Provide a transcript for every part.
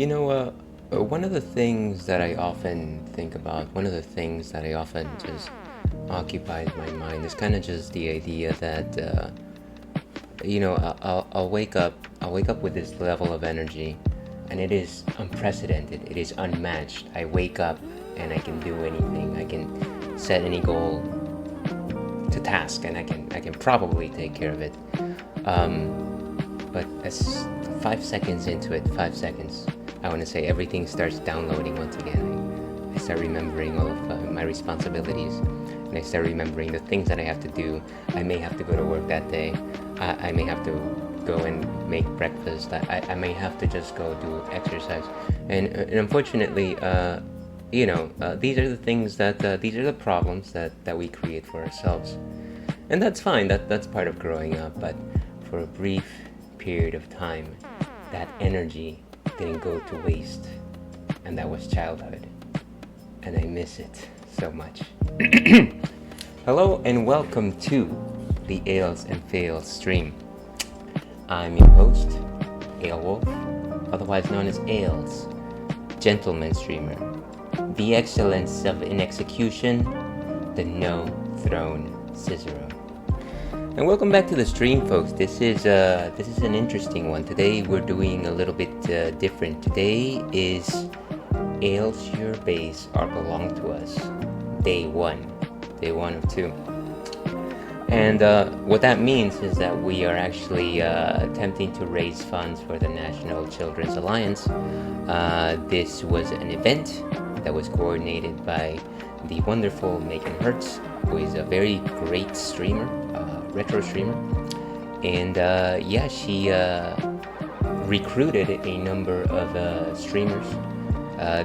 One of the things that I often think about, one of the things that I often just occupies my mind is kind of just the idea that, I'll wake up with this level of energy, and it is unprecedented. It is unmatched. I wake up and I can do anything. I can set any goal to task, and I can probably take care of it. But as 5 seconds into it, 5 seconds, I want to say everything starts downloading once again. I start remembering all of my responsibilities, and I start remembering the things that I have to do. I may have to go to work that day. I may have to go and make breakfast. I may have to just go do exercise. And unfortunately, these are the things these are the problems that we create for ourselves. And that's fine, that's part of growing up, but for a brief period of time, that energy didn't go to waste, and that was childhood, and I miss it so much. Hello and welcome to the Ales and Fails stream. I'm your host, Ale Wolf, otherwise known as Ales, gentleman streamer, the excellence of in execution, the no throne Cicero. And welcome back to the stream, folks. This is an interesting one. Today we're doing a little bit different. Today is Ales Your Base Are Belong to Us, day one of two. And what that means is that we are actually attempting to raise funds for the National Children's Alliance. This was an event that was coordinated by the wonderful Megan Hertz, who is a very great streamer, retro streamer. And she recruited a number of streamers,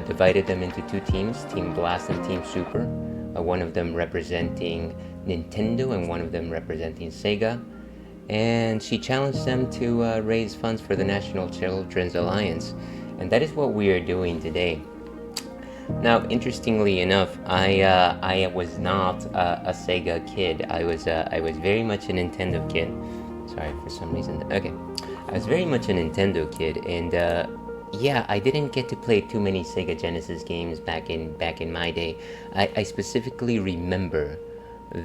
divided them into two teams, Team Blast and Team Super, one of them representing Nintendo and one of them representing Sega. And she challenged them to raise funds for the National Children's Alliance. And that is what we are doing today. Now, interestingly enough, I was not a Sega kid. I was very much a Nintendo kid. Sorry, for some reason. Okay, I was very much a Nintendo kid, and I didn't get to play too many Sega Genesis games back in my day. I specifically remember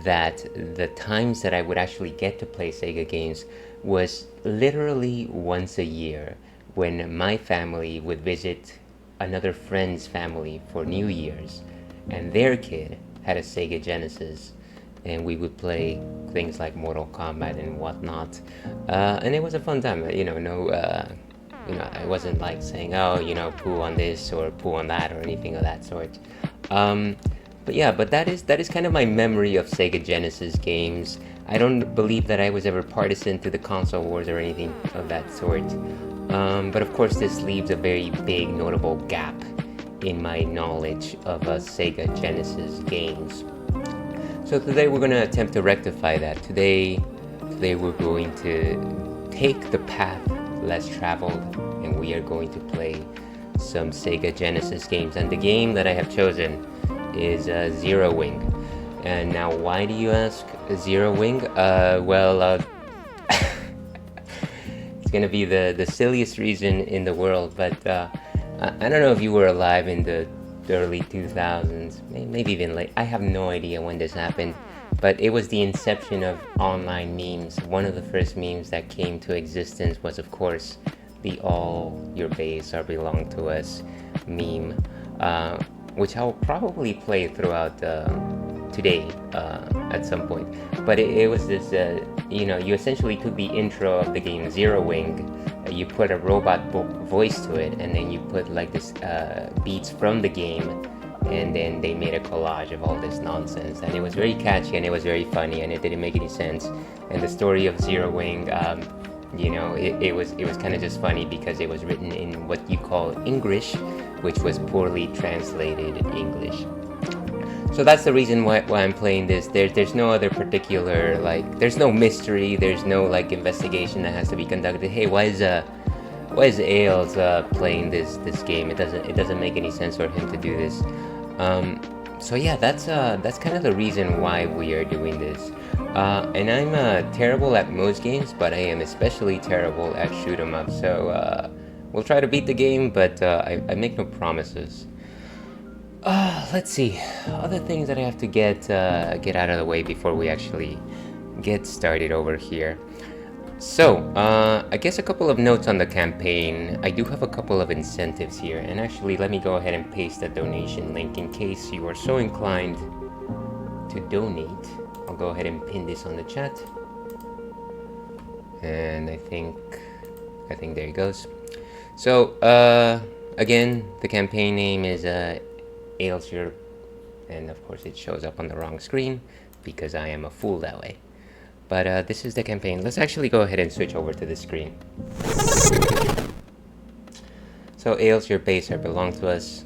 that the times that I would actually get to play Sega games was literally once a year, when my family would visit another friend's family for New Year's, and their kid had a Sega Genesis, and we would play things like Mortal Kombat and whatnot, and it was a fun time. I wasn't like saying, poo on this or poo on that or anything of that sort. But that is kind of my memory of Sega Genesis games. I don't believe that I was ever partisan to the console wars or anything of that sort. But of course, this leaves a very big, notable gap in my knowledge of Sega Genesis games. So today we're going to attempt to rectify that. Today we're going to take the path less traveled, and we are going to play some Sega Genesis games. And the game that I have chosen is Zero Wing. And now, why do you ask? Zero Wing? It's gonna be the silliest reason in the world, but I don't know if you were alive in the early 2000s, maybe even late. I have no idea when this happened, but it was the inception of online memes. One of the first memes that came to existence was, of course, the All Your Base Are Belong to Us meme, which I'll probably play throughout today at some point. But it was this, you essentially took the intro of the game Zero Wing, you put a robot voice to it, and then you put like this beats from the game, and then they made a collage of all this nonsense, and it was very catchy and it was very funny, and it didn't make any sense. And the story of Zero Wing, it was kind of just funny because it was written in what you call English, which was poorly translated English. So that's the reason why I'm playing this. There's no other particular, there's no mystery, there's no investigation that has to be conducted. Hey, why is Ales playing this game? It doesn't make any sense for him to do this. So yeah, that's kind of the reason why we are doing this. And I'm terrible at most games, but I am especially terrible at shoot 'em up. So We'll try to beat the game, but I make no promises. Let's see. Other things that I have to get out of the way before we actually get started over here. So, I guess a couple of notes on the campaign. I do have a couple of incentives here, and actually let me go ahead and paste the donation link in case you are so inclined to donate. I'll go ahead and pin this on the chat. And I think there it goes. So, again, the campaign name is Ailsir, and of course it shows up on the wrong screen because I am a fool that way. But this is the campaign. Let's actually go ahead and switch over to the screen. So Ailsir base belong to us.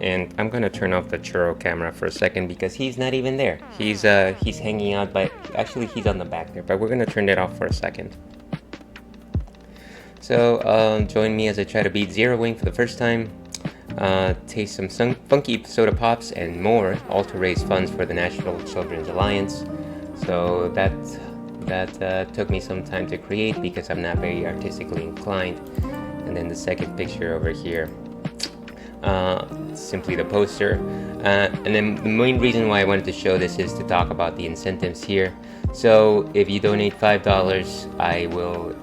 And I'm gonna turn off the churro camera for a second because he's not even there. He's hanging out, but actually he's on the back there. But we're gonna turn it off for a second. So join me as I try to beat Zero Wing for the first time. Taste some funky soda pops and more, all to raise funds for the National Children's Alliance. So that took me some time to create because I'm not very artistically inclined. And then the second picture over here, simply the poster. And then the main reason why I wanted to show this is to talk about the incentives here. So if you donate $5, I will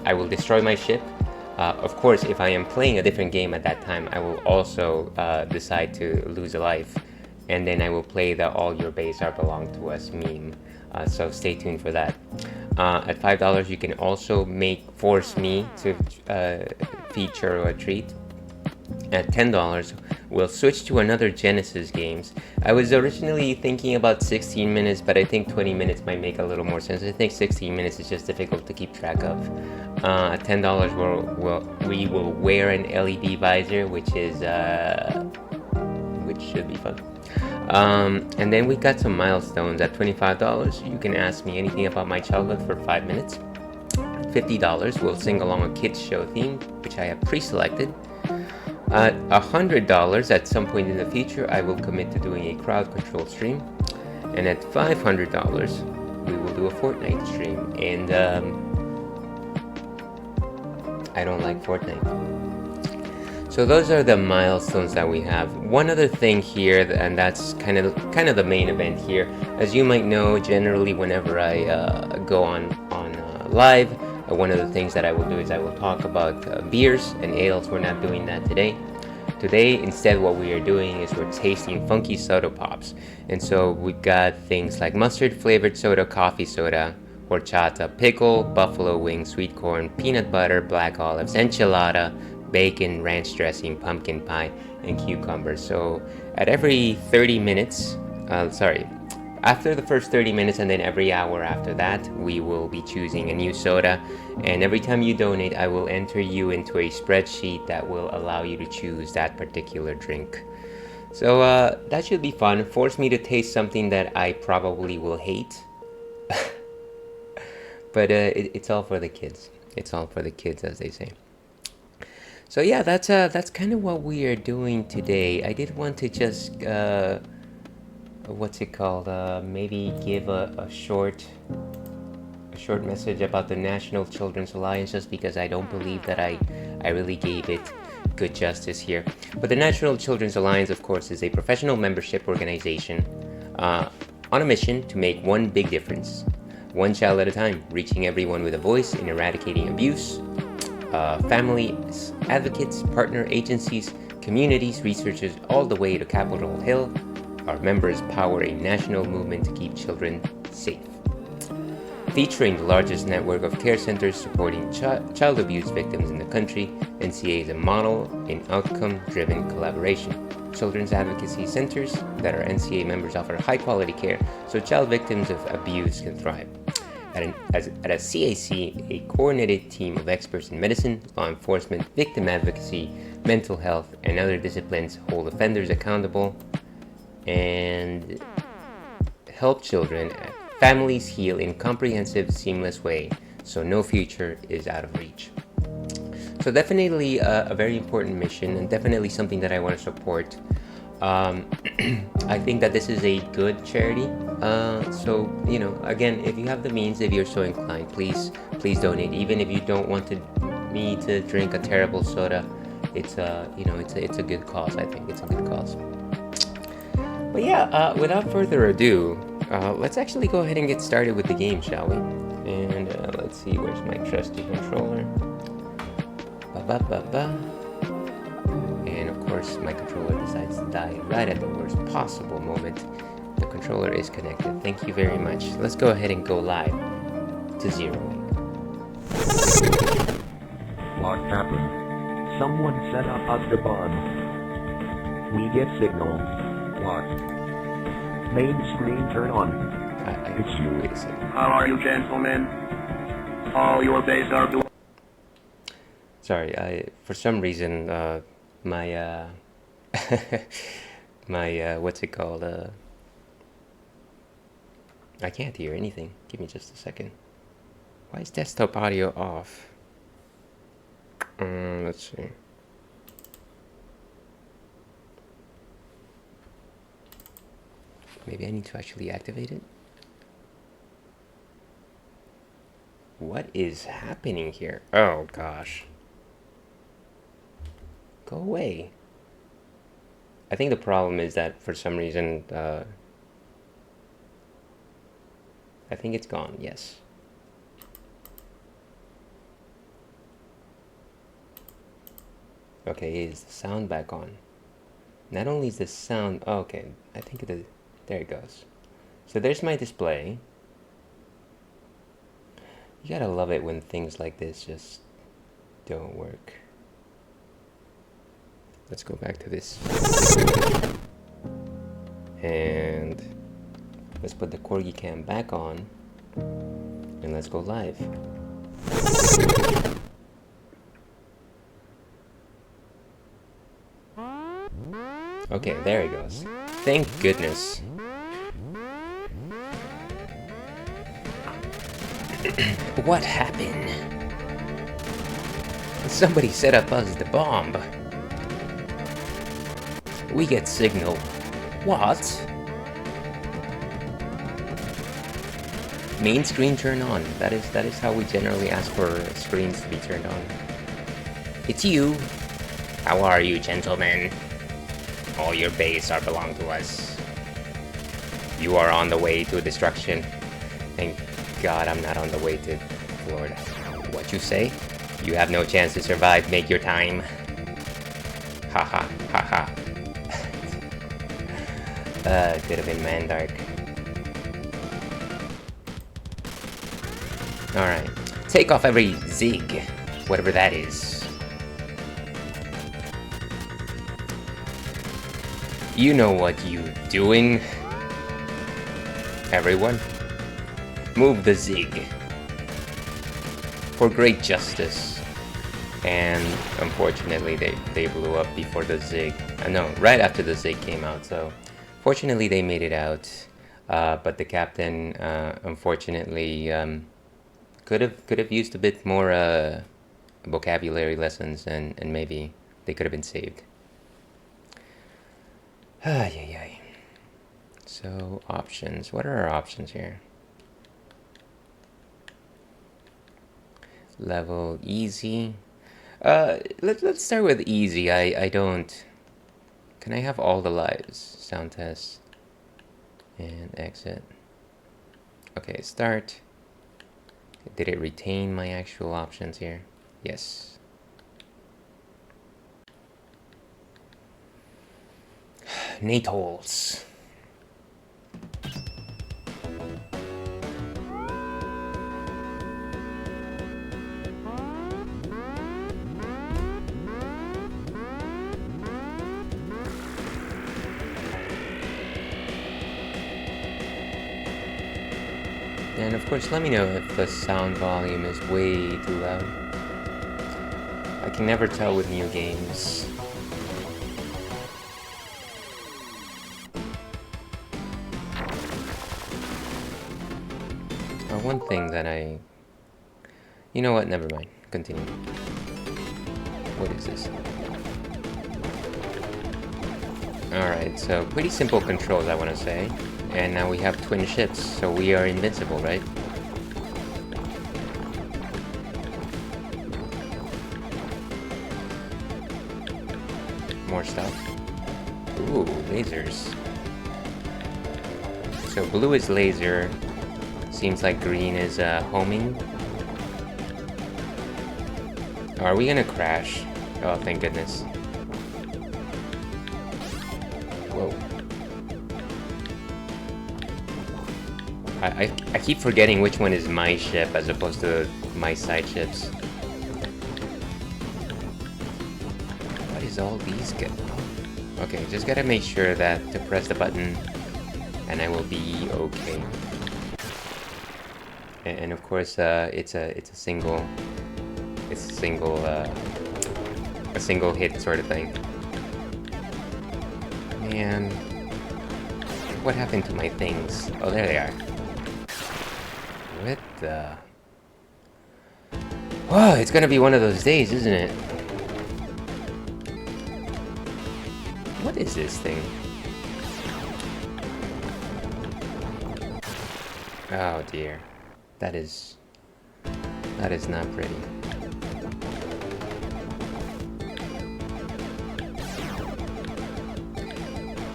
I will destroy my ship. Of course, if I am playing a different game at that time, I will also decide to lose a life. And then I will play the all your base are belong to us meme. So stay tuned for that. At $5, you can also force me to feed Churro a treat. At $10, we'll switch to another Genesis games. I was originally thinking about 16 minutes, but I think 20 minutes might make a little more sense. I think 16 minutes is just difficult to keep track of. At $10, we will wear an LED visor, which should be fun. And then we got some milestones. At $25, you can ask me anything about my childhood for 5 minutes. $50, we'll sing along a kids show theme, which I have pre-selected. At $100, at some point in the future, I will commit to doing a crowd control stream. And at $500, we will do a Fortnite stream. And I don't like Fortnite. So those are the milestones that we have. One other thing here, and that's kind of the main event here. As you might know, generally whenever I go on live, one of the things that I will do is I will talk about beers and ales. We're not doing that today. Today, instead, what we are doing is we're tasting funky soda pops. And so we've got things like mustard flavored soda, coffee soda, horchata, pickle, buffalo wing, sweet corn, peanut butter, black olives, enchilada, bacon, ranch dressing, pumpkin pie, and cucumber. So at every 30 minutes, after the first 30 minutes and then every hour after that, we will be choosing a new soda. And every time you donate, I will enter you into a spreadsheet that will allow you to choose that particular drink. So that should be fun. Force me to taste something that I probably will hate. But it's all for the kids. It's all for the kids, as they say. So yeah, that's kind of what we are doing today. I did want to just maybe give a short message about the National Children's Alliance, just because I don't believe that I really gave it good justice here. But the National Children's Alliance, of course, is a professional membership organization on a mission to make one big difference, one child at a time, reaching everyone with a voice in eradicating abuse. Families, advocates, partner agencies, communities, researchers, all the way to Capitol Hill. Our members power a national movement to keep children safe. Featuring the largest network of care centers supporting child abuse victims in the country, NCA is a model in outcome-driven collaboration. Children's advocacy centers that are NCA members offer high-quality care so child victims of abuse can thrive. At a CAC, a coordinated team of experts in medicine, law enforcement, victim advocacy, mental health, and other disciplines hold offenders accountable and help children and families heal in comprehensive, seamless way so no future is out of reach. So definitely a very important mission, and definitely something that I want to support. I think that this is a good charity. So, you know, again, if you have the means, if you're so inclined, please donate. Even if you don't want me to drink a terrible soda, it's it's a good cause. I think it's a good cause. But yeah, without further ado, let's actually go ahead and get started with the game, shall we? And let's see, where's my trusty controller? Ba-ba-ba-ba. And of course, my controller decides to die right at the worst possible moment. The controller is connected. Thank you very much. Let's go ahead and go live to zeroing. What happened? Someone set up us the bomb. We get signal. What? Main screen turn on. It's you. Wait a second. How are you, gentlemen? All your days are blue. Sorry, for some reason, my my what's it called? I can't hear anything. Give me just a second. Why is desktop audio off? Let's see. Maybe I need to actually activate it. What is happening here? Oh gosh. Go away. I think the problem is that for some reason, I think it's gone, yes. Okay, is the sound back on? Not only is the sound, oh, okay, I think there it goes. So there's my display. You gotta love it when things like this just don't work. Let's go back to this. And let's put the Corgi cam back on. And let's go live. Okay, there it goes. Thank goodness. What happened? Somebody set up us the bomb. We get signal. What? Main screen turn on. That is how we generally ask for screens to be turned on. It's you. How are you, gentlemen? All your base are belong to us. You are on the way to destruction. Thank God I'm not on the way to Florida. What you say? You have no chance to survive. Make your time. Ha ha ha ha. Could have been Mandark. Alright. Take off every zig. Whatever that is. You know what you doing. Everyone. Move the zig. For great justice. And unfortunately they blew up before the zig. No, right after the zig came out, so fortunately they made it out. But the captain unfortunately could have used a bit more vocabulary lessons, and maybe they could have been saved. Ay. So options. What are our options here? Level easy. Let's start with easy. I don't. Can I have all the lives? Sound test and exit. Okay, start. Did it retain my actual options here? Yes. Nate holes. And of course, let me know if the sound volume is way too loud. I can never tell with new games. One thing that you know what, never mind. Continue. What is this? Alright, so pretty simple controls, I want to say. And now we have twin ships, so we are invincible, right? More stuff. Ooh, lasers. So blue is laser. Seems like green is homing. Oh, are we gonna crash? Oh, thank goodness. Whoa. I keep forgetting which one is my ship as opposed to my side ships. What is all these get? Okay, just gotta make sure that to press the button and I will be okay. And of course, it's a single hit sort of thing. Man, what happened to my things? Oh, there they are. What the? Oh, it's gonna be one of those days, isn't it? What is this thing? Oh dear. That is not pretty.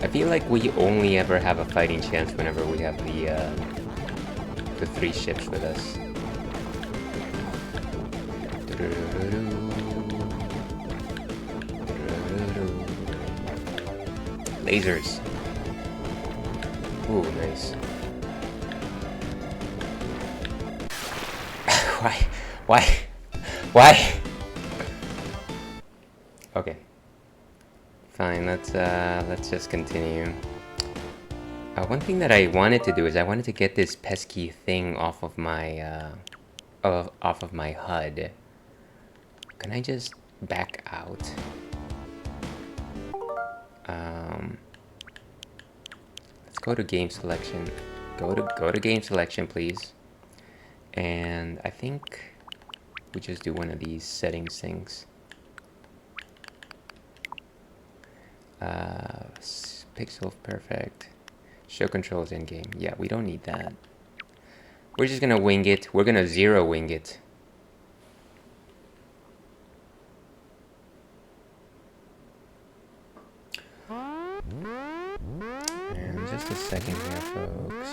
I feel like we only ever have a fighting chance whenever we have the 3 ships with us. Lasers. Ooh, nice. Why? Okay. Fine, let's just continue. One thing that I wanted to do is I wanted to get this pesky thing off of my HUD. Can I just back out? Let's go to game selection. Go to game selection, please. And I think we just do one of these settings things. Pixel perfect. Show controls in game. Yeah, we don't need that. We're just gonna wing it. We're gonna 0 wing it. And just a second here, folks.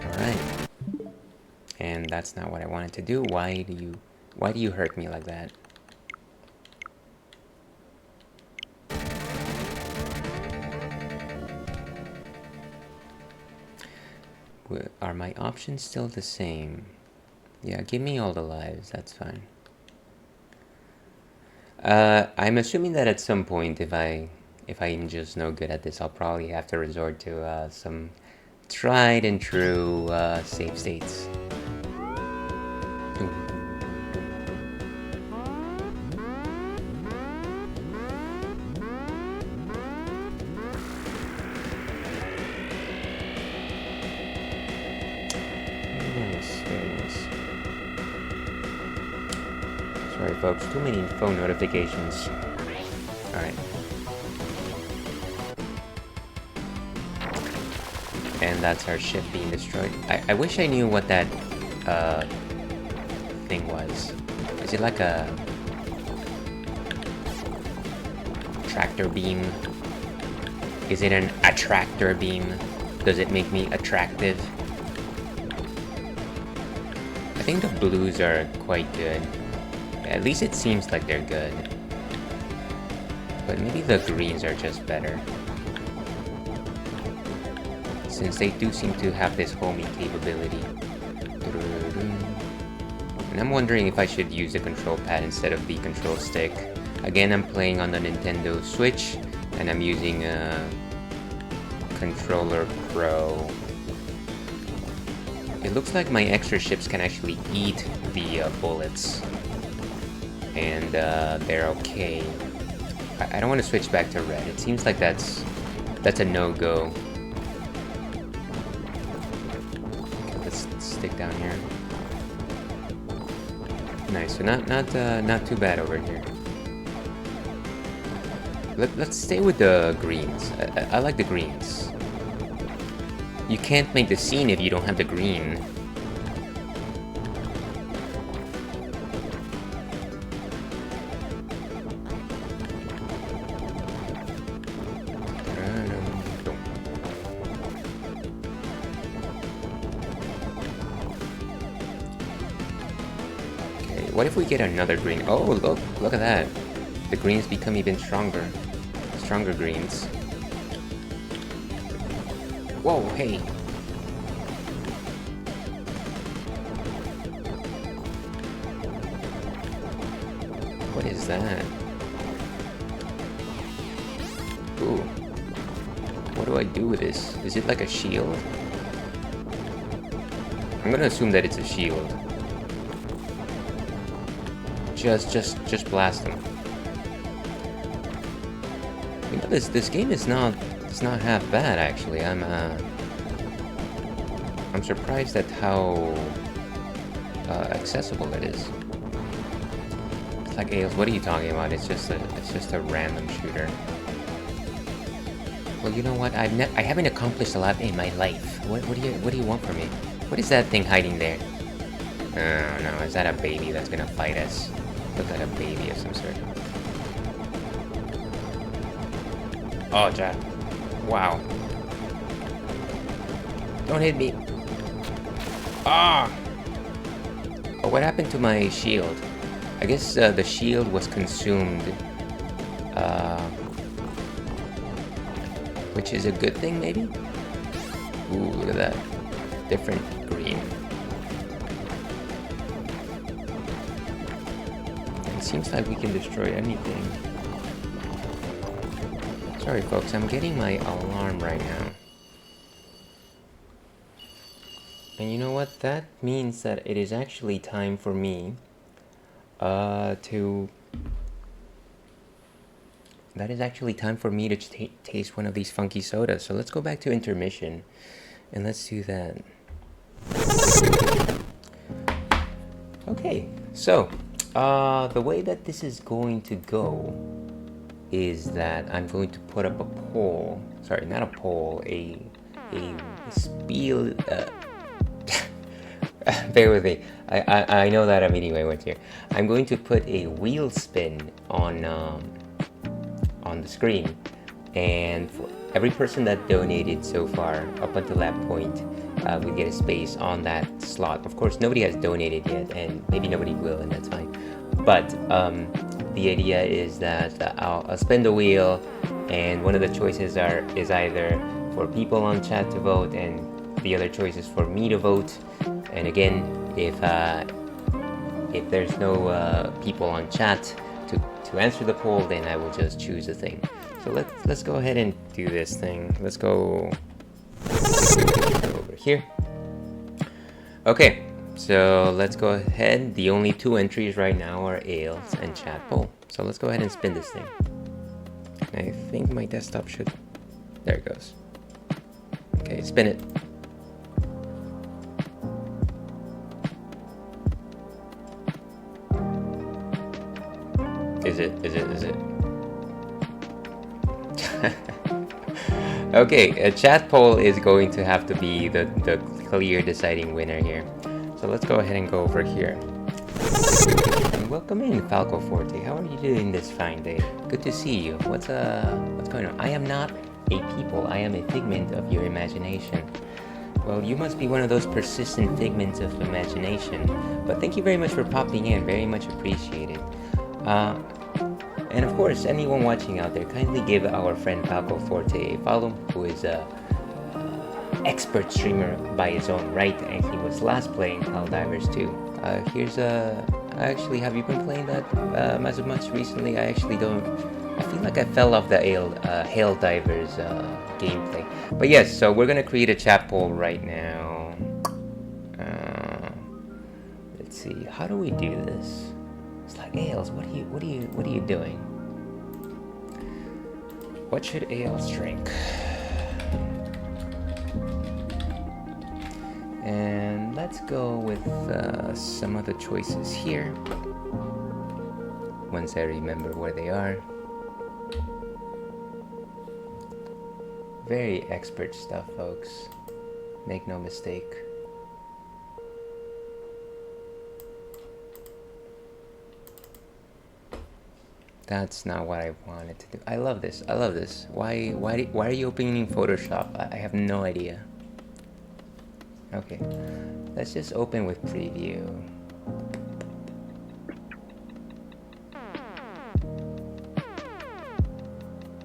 Alright. And that's not what I wanted to do. Why do you hurt me like that? Are my options still the same? Yeah, give me all the lives, that's fine. I'm assuming that at some point, if I'm just no good at this, I'll probably have to resort to some tried and true save states. Sorry folks, too many phone notifications. Alright. And that's our ship being destroyed. I wish I knew what that thing was. Is it like a tractor beam? Is it an attractor beam? Does it make me attractive? I think the blues are quite good. At least it seems like they're good. But maybe the greens are just better. Since they do seem to have this homing capability. And I'm wondering if I should use the control pad instead of the control stick. Again, I'm playing on the Nintendo Switch, and I'm using a Controller Pro. It looks like my extra ships can actually eat the bullets. And they're okay. I don't want to switch back to red. It seems like that's a no-go. Okay, let's stick down here. Nice. So not too bad over here. Let's stay with the greens. I like the greens. You can't make the scene if you don't have the green. Okay, what if we get another green? Oh, look at that. The greens become even stronger. Stronger greens. Whoa, hey. What is that? Ooh. What do I do with this? Is it like a shield? I'm gonna assume that it's a shield. Just blast them. You know, this game is not half bad actually. I'm surprised at how accessible it is. It's like Ails, what are you talking about? It's just a random shooter. Well, you know what? I haven't accomplished a lot in my life. What do you want from me? What is that thing hiding there? Oh no, is that a baby that's gonna fight us? Look like a baby of some sort. Oh, Jack. Wow. Don't hit me. Ah! Oh, what happened to my shield? I guess the shield was consumed. Which is a good thing, maybe? Ooh, look at that. Different green. It seems like we can destroy anything. Sorry folks, I'm getting my alarm right now. And you know what? That means that it is actually time for me to taste one of these funky sodas. So let's go back to intermission and let's do that. Okay, so the way that this is going to go is that I'm going to put up a poll. Sorry, not a poll, a spiel. Bear with me. I know that I'm eating my words here. I'm going to put a wheel spin on the screen, and for every person that donated so far up until that point, we get a space on that slot. Of course, nobody has donated yet, and maybe nobody will, and that's fine. But the idea is that I'll spin the wheel, and one of the choices is either for people on chat to vote, and the other choice is for me to vote. And again, if there's no people on chat to answer the poll, then I will just choose a thing. So let's go ahead and do this thing. Let's go over here. Okay. So let's go ahead. The only two entries right now are Ails and chat poll. So let's go ahead and spin this thing. I think my desktop should... There it goes. Okay, spin it. Is it? Okay, a chat poll is going to have to be the clear deciding winner here. So let's go ahead and go over here. And welcome in, Falco Forte. How are you doing this fine day? Good to see you. What's going on? I am not a people. I am a figment of your imagination. Well, you must be one of those persistent figments of imagination. But thank you very much for popping in. Very much appreciated. And of course, anyone watching out there, kindly give our friend Falco Forte a follow, who is a expert streamer by his own right, and he was last playing Helldivers 2. Here's actually, have you been playing that as much recently? I feel like I fell off the Helldivers gameplay. But yes, so we're gonna create a chat poll right now. Let's see, how do we do this? It's like, Ails, what are you doing? What should Ails drink? And let's go with some of the choices here. Once I remember where they are. Very expert stuff, folks. Make no mistake. That's not what I wanted to do. I love this. I love this. Why are you opening Photoshop? I have no idea. Okay. Let's just open with preview.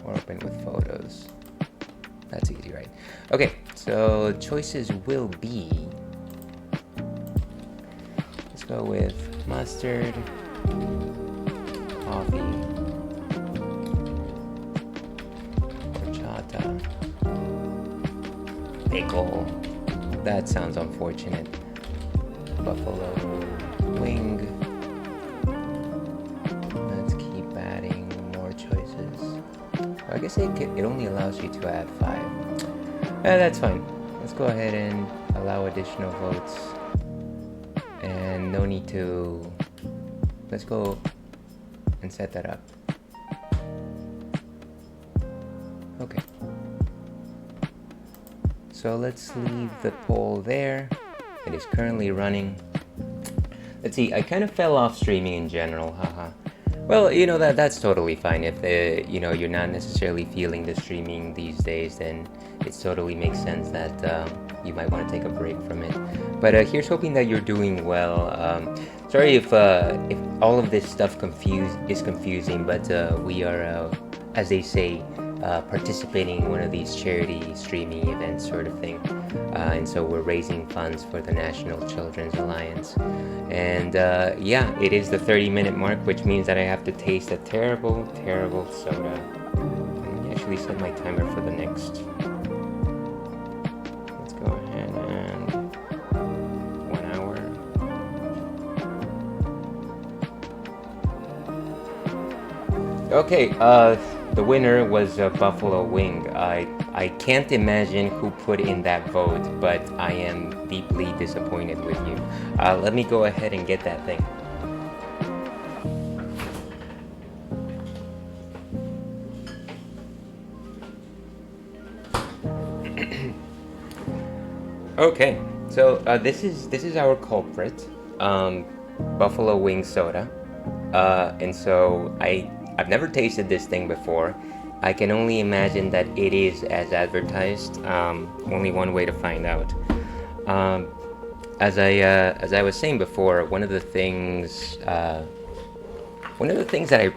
Or open with photos. That's easy, right? Okay, so choices will be, let's go with mustard, coffee, horchata, pickle. That sounds unfortunate. Buffalo wing. Let's keep adding more choices. I guess it only allows you to add 5. That's fine. Let's go ahead and allow additional votes. And no need to... Let's go and set that up. Okay. So let's leave the poll there. It is currently running. Let's see, I kind of fell off streaming in general, haha. Well, you know, that's totally fine. If you know, you're not necessarily feeling the streaming these days, then it totally makes sense that you might want to take a break from it. But here's hoping that you're doing well. Sorry if all of this stuff is confusing, but we are, as they say, participating in one of these charity streaming events sort of thing. And so we're raising funds for the National Children's Alliance. And yeah, it is the 30-minute mark, which means that I have to taste a terrible, terrible soda. Let me actually set my timer for the next. Let's go ahead and 1 hour. Okay, the winner was Buffalo Wing. I can't imagine who put in that vote, but I am deeply disappointed with you. Let me go ahead and get that thing. Okay, so this is our culprit, Buffalo Wing Soda, and so I've never tasted this thing before. I can only imagine that it is as advertised. Only one way to find out. As I was saying before, one of the things that I,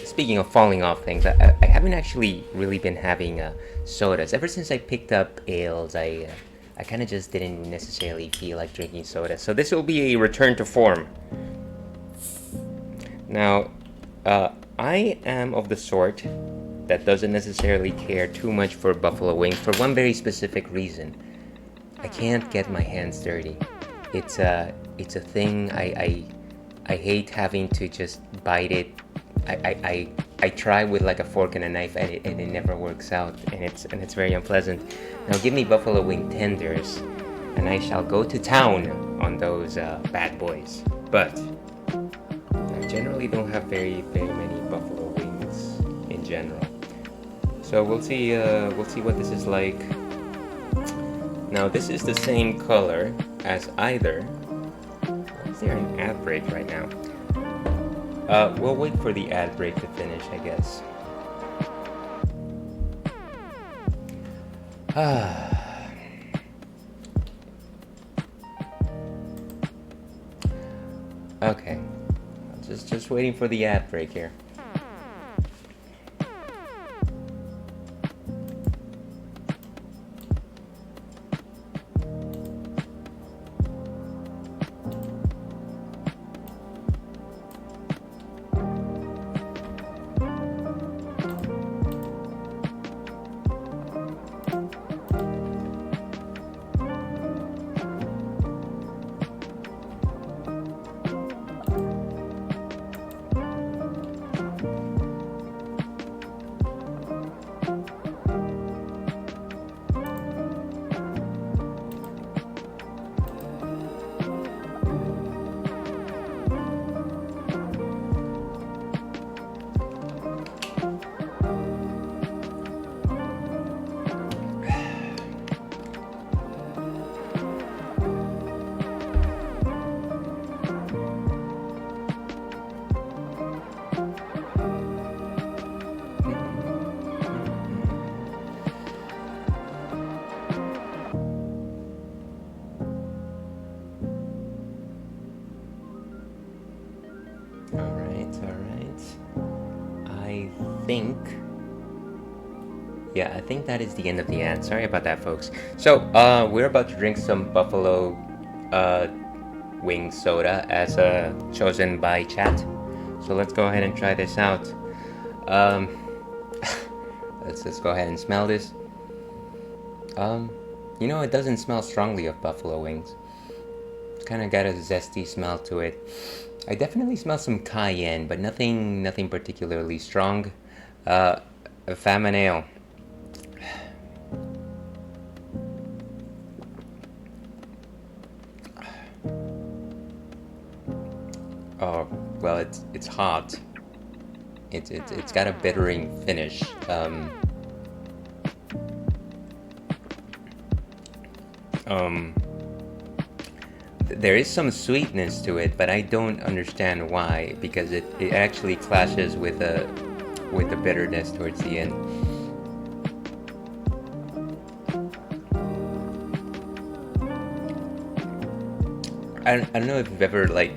speaking of falling off things, I haven't actually really been having sodas ever since I picked up ales. I kind of just didn't necessarily feel like drinking soda. So this will be a return to form. Now, I am of the sort that doesn't necessarily care too much for Buffalo Wings for one very specific reason. I can't get my hands dirty. It's a thing. I hate having to just bite it. I try with like a fork and a knife and it never works out, and it's very unpleasant. Now give me Buffalo Wing tenders and I shall go to town on those bad boys. But I generally don't have very many Buffalo Wings in general. So we'll see what this is like. Now this is the same color as either. Why is there an ad break right now? We'll wait for the ad break to finish, I guess. Okay. Just waiting for the ad break here. think... Yeah, I think that is the end of the ad. Sorry about that, folks. So, we're about to drink some buffalo wing soda as chosen by chat. So let's go ahead and try this out. Let's just go ahead and smell this. You know, it doesn't smell strongly of buffalo wings. It's kind of got a zesty smell to it. I definitely smell some cayenne, but nothing particularly strong. A Famine Ale. Oh, well, it's hot. It's got a bittering finish. There is some sweetness to it, but I don't understand why, because it actually clashes with the bitterness towards the end. I don't know if you've ever, like,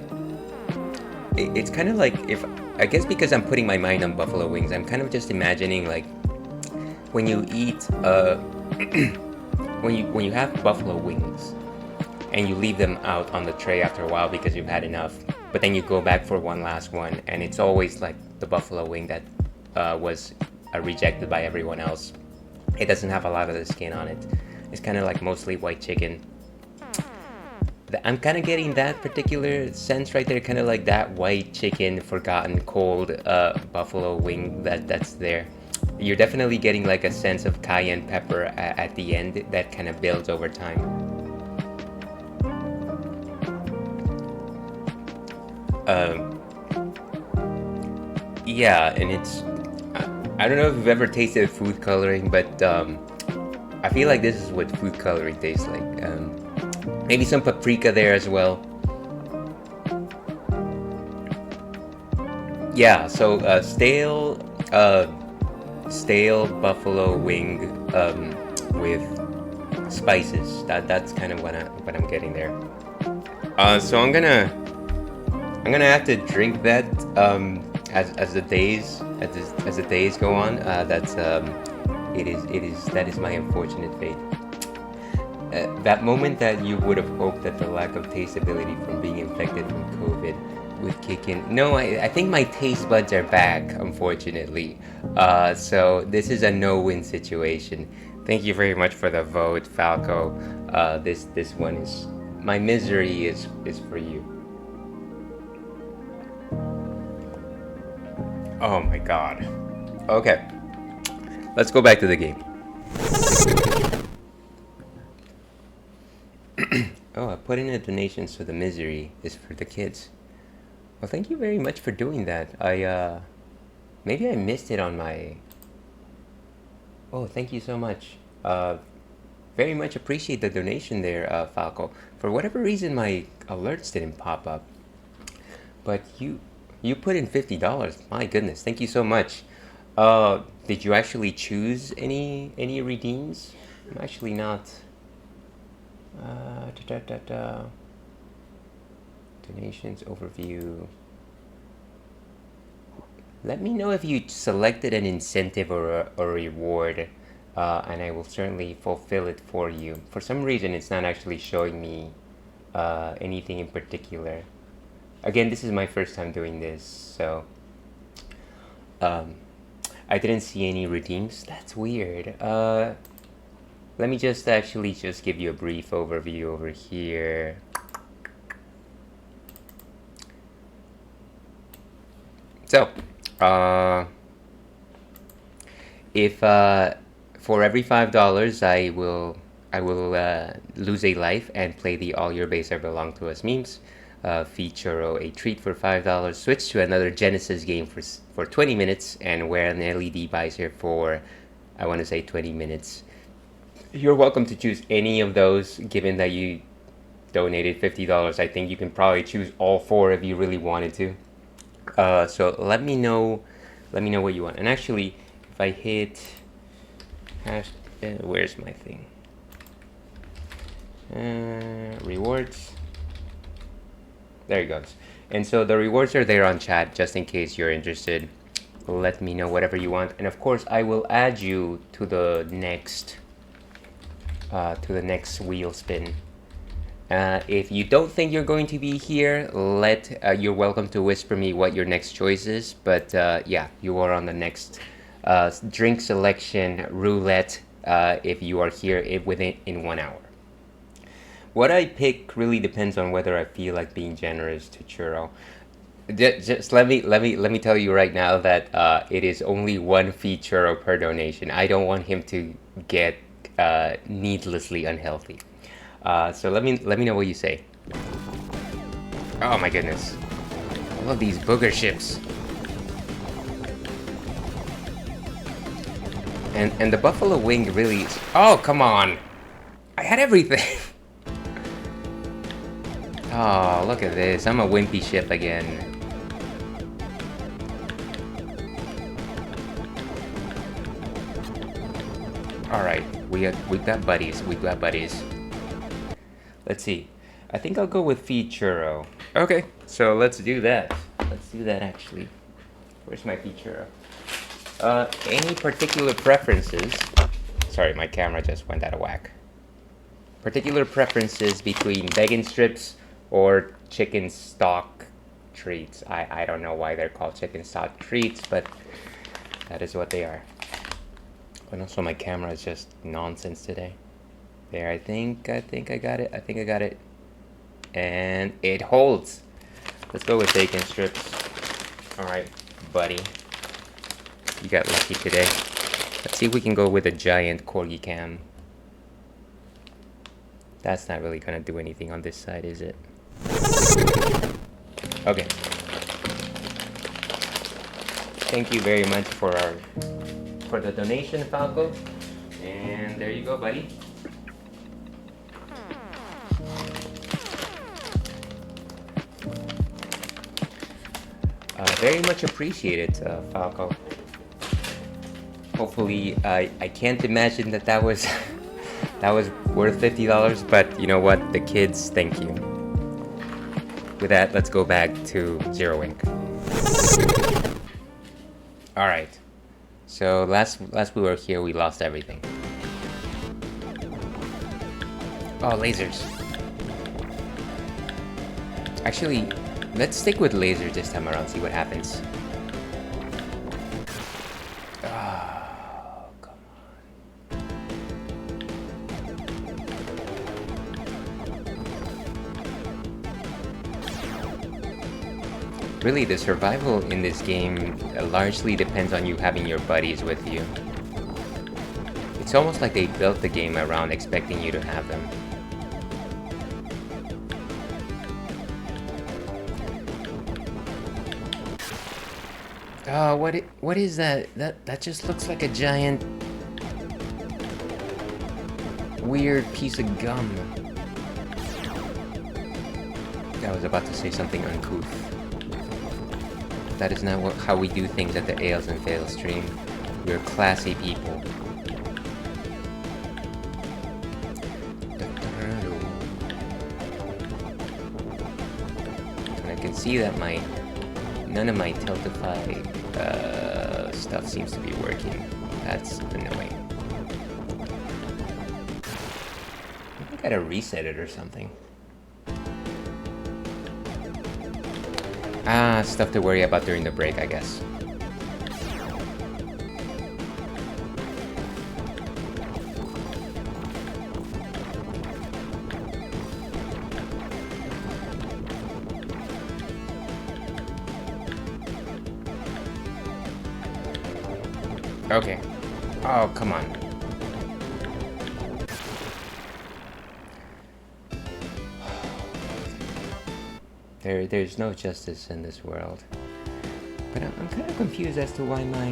it's kind of like, if I guess because I'm putting my mind on buffalo wings, I'm kind of just imagining, like, when you eat when you have buffalo wings and you leave them out on the tray after a while because you've had enough, but then you go back for one last one, and it's always like the buffalo wing that was rejected by everyone else. It doesn't have a lot of the skin on it. It's kind of like mostly white chicken. I'm kind of getting that particular sense right there, kind of like that white chicken, forgotten, cold buffalo wing that's there. You're definitely getting like a sense of cayenne pepper at the end that kind of builds over time. Yeah, and it's... I don't know if you've ever tasted food coloring, but I feel like this is what food coloring tastes like. Maybe some paprika there as well. Yeah, so stale buffalo wing with spices. That's kind of what I'm getting there. So I'm gonna have to drink that as the days go on. That is my unfortunate fate. That moment that you would have hoped that the lack of tasteability from being infected from COVID would kick in. No, I think my taste buds are back, unfortunately. So this is a no-win situation. Thank you very much for the vote, Falco. This one is... My misery is for you. Oh my god. Okay. Let's go back to the game. Oh, I put in a donation, so the misery is for the kids. Well, thank you very much for doing that. Maybe I missed it on my... Oh, thank you so much. Very much appreciate the donation there, Falco. For whatever reason, my alerts didn't pop up. But you put in $50. My goodness, thank you so much. Did you actually choose any redeems? I'm actually not... Donations overview. Let me know if you selected an incentive or a reward, and I will certainly fulfill it for you. For some reason, it's not actually showing me anything in particular. Again, this is my first time doing this, so I didn't see any redeems. That's weird. Let me just give you a brief overview over here. So, if for every $5 I will lose a life and play the All Your Base Are Belong to Us memes, feed Churro a treat for $5, switch to another Genesis game for 20 minutes, and wear an LED visor for, I want to say, 20 minutes. You're welcome to choose any of those, given that you donated $50. I think you can probably choose all four if you really wanted to. So let me know what you want. And actually, if I hit where's my thing? Rewards. There it goes. And so the rewards are there on chat, just in case you're interested. let me know whatever you want, and of course I will add you to the next wheel spin. If you don't think you're going to be here, you're welcome to whisper me what your next choice is. But yeah, you are on the next drink selection roulette if you are here in 1 hour. What I pick really depends on whether I feel like being generous to Churro. Just let me tell you right now that it is only 1 fee Churro per donation. I don't want him to get needlessly unhealthy. So let me know what you say. Oh my goodness, I love these booger ships. And the buffalo wing really is, oh come on, I had everything. Oh, look at this, I'm a wimpy ship again. Alright, we got buddies, Let's see, I think I'll go with feed Churro. Okay, so let's do that. Actually. Where's my feed Churro? Any particular preferences? Sorry, my camera just went out of whack. Particular preferences between vegan strips or chicken stock treats. I don't know why they're called chicken stock treats, but that is what they are. And also my camera is just nonsense today. There, I think I got it. And it holds. Let's go with bacon strips. Alright, buddy. You got lucky today. Let's see if we can go with a giant corgi cam. That's not really gonna do anything on this side, is it? Okay. Thank you very much for the donation, Falco. And there you go, buddy. Very much appreciated, Falco. Hopefully, I can't imagine that was that was worth $50, but you know what? The kids, thank you. With that, let's go back to Zero Ink. All right. So last we were here, we lost everything. Oh, lasers. Actually, let's stick with lasers this time around, see what happens. Oh, come on. Really, the survival in this game largely depends on you having your buddies with you. It's almost like they built the game around expecting you to have them. Oh, what is that? That just looks like a giant weird piece of gum. I was about to say something uncouth. That is not how we do things at the Ales and Fails stream. We're classy people. And I can see that none of my Tiltify stuff seems to be working. That's annoying. I gotta reset it or something. Stuff to worry about during the break, I guess. Okay. Oh, come on. There's no justice in this world. But I'm kind of confused as to why my,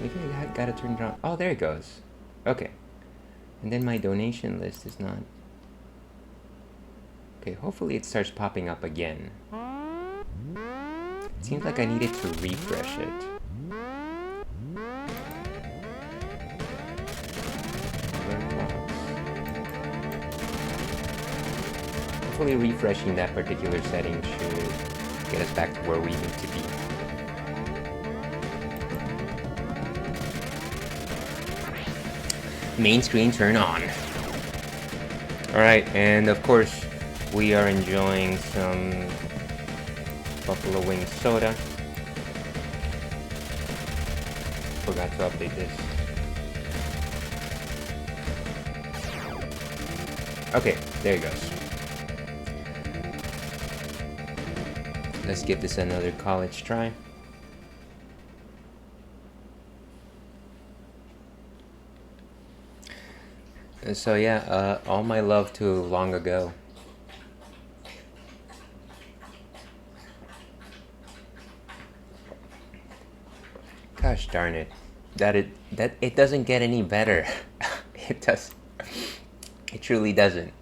maybe I gotta turn it on. Oh, there it goes. Okay. And then my donation list is not... Okay, hopefully it starts popping up again. It seems like I needed to refresh it. Hopefully refreshing that particular setting should get us back to where we need to be. Main screen turn on. Alright, and of course, we are enjoying some Buffalo Wings soda. Forgot to update this. Okay, there it goes. Let's give this another college try. So yeah, all my love to Long Ago. Gosh darn it, that it doesn't get any better. It does. It truly doesn't.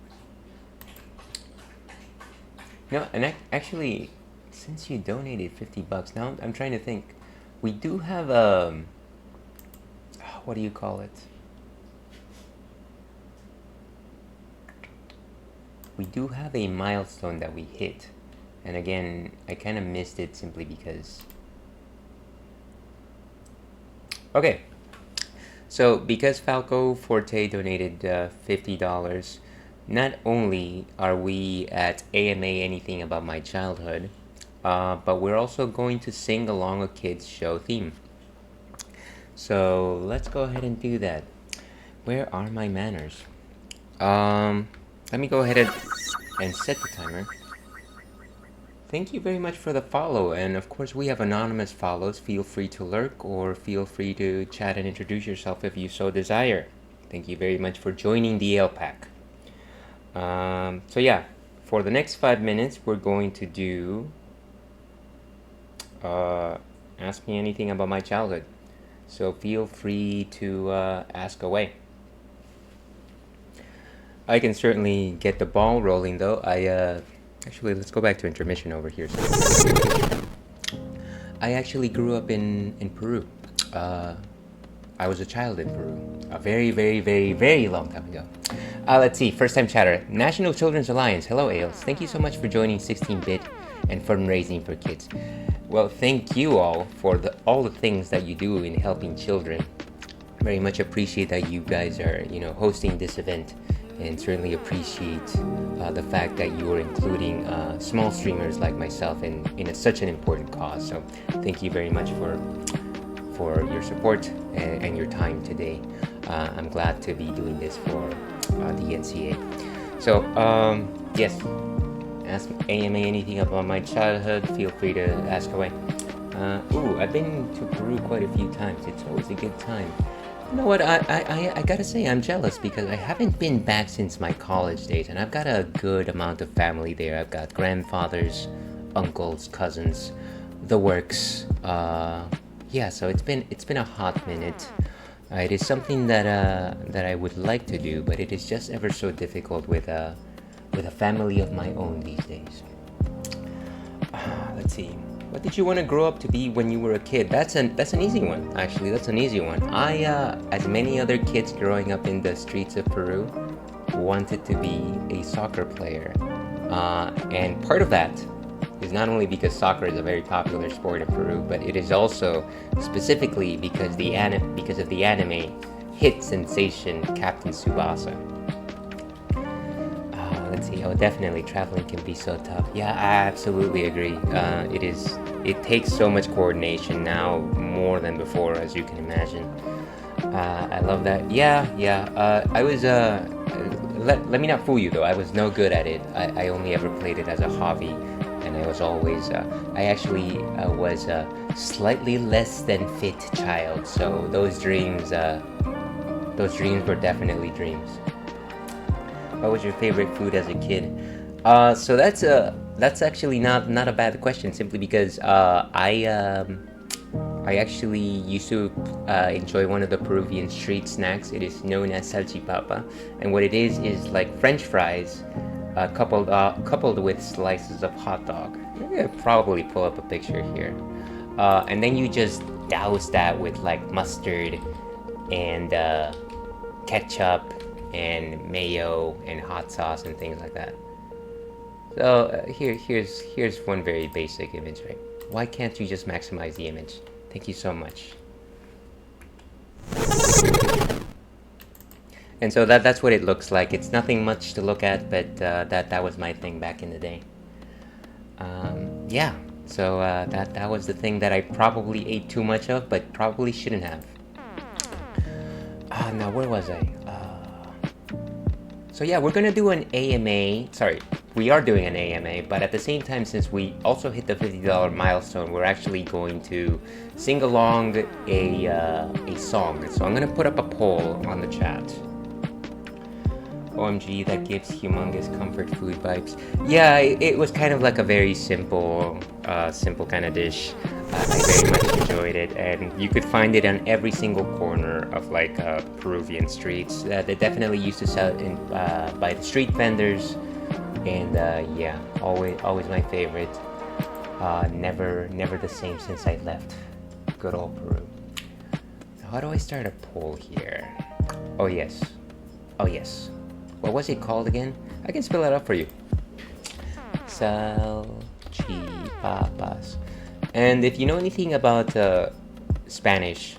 No, and actually, since you donated $50, now I'm trying to think. We do have what do you call it? We do have a milestone that we hit, and again, I kind of missed it simply because. Okay, so because Falco Forte donated $50, not only are we at AMA Anything About My Childhood, but we're also going to sing along a kids show theme. So let's go ahead and do that. Where are my manners? Let me go ahead and set the timer. Thank you very much for the follow, and of course we have anonymous follows. Feel free to lurk or feel free to chat and introduce yourself if you so desire. Thank you very much for joining the Ale Pack. So yeah, for the next 5 minutes we're going to do Ask Me Anything About My Childhood. So feel free to ask away. I can certainly get the ball rolling though. Actually, let's go back to intermission over here. I actually grew up in Peru. I was a child in Peru a very, very, very, very long time ago. Let's see, first time chatter. National Children's Alliance. Hello, Ales. Thank you so much for joining 16-Bit and fundraising for kids. Well, thank you all for all the things that you do in helping children. Very much appreciate that you guys are, hosting this event. And certainly appreciate the fact that you are including small streamers like myself in such an important cause. So thank you very much for your support and your time today. I'm glad to be doing this for the NCA. So yes, ask AMA anything about my childhood. Feel free to ask away. I've been to Peru quite a few times. It's always a good time. You know what, I gotta say I'm jealous because I haven't been back since my college days, and I've got a good amount of family there. I've got grandfathers, uncles, cousins, the works. Yeah, so it's been a hot minute. It is something that I would like to do, but it is just ever so difficult with a family of my own these days. Let's see. What did you want to grow up to be when you were a kid? That's an easy one, actually. That's an easy one. I, as many other kids growing up in the streets of Peru, wanted to be a soccer player. And part of that is not only because soccer is a very popular sport in Peru, but it is also specifically because of the anime hit sensation Captain Tsubasa. Let's see. Oh, definitely traveling can be so tough. Yeah, I absolutely agree. It takes so much coordination now, more than before, as you can imagine. I love that. Yeah. I was let me not fool you though. I was no good at it. I only ever played it as a hobby, and I was always I actually was a slightly less than fit child. So those dreams were definitely dreams. What was your favorite food as a kid? So that's actually not a bad question, simply because I actually used to enjoy one of the Peruvian street snacks. It is known as salchipapa, and what it is like French fries coupled with slices of hot dog. I'm gonna probably pull up a picture here, and then you just douse that with like mustard and ketchup and mayo and hot sauce and things like that. So here's one very basic image, right? Why can't you just maximize the image? Thank you so much. And so that's what it looks like. It's nothing much to look at, but that was my thing back in the day. Yeah. So that was the thing that I probably ate too much of, but probably shouldn't have. Now where was I? So yeah, we're gonna do an AMA. Sorry, we are doing an AMA, but at the same time, since we also hit the $50 milestone, we're actually going to sing along a song. So I'm gonna put up a poll on the chat. OMG, that gives humongous comfort food vibes. Yeah, it was kind of like a very simple kind of dish. I very much enjoyed it, and you could find it on every single corner of like Peruvian streets. They definitely used to sell it in, by the street vendors, and yeah, always my favorite. Never the same since I left good old Peru. So how do I start a poll here? Oh yes. What was it called again? I can spell it out for you. Salchipapas. And if you know anything about Spanish,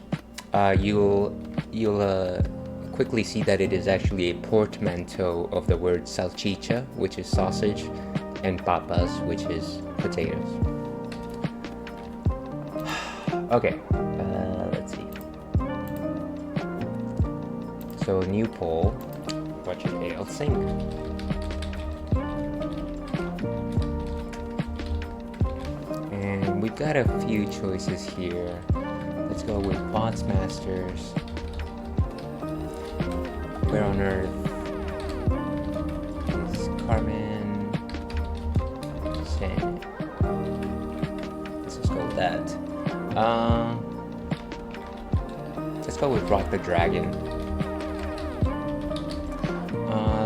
you'll quickly see that it is actually a portmanteau of the word salchicha, which is sausage, and papas, which is potatoes. Okay, let's see. So new poll. What should AL sing? And we've got a few choices here. Let's go with Bots Masters. Where on earth is Carmen San? Let's just go with that. Let's go with Rock the Dragon.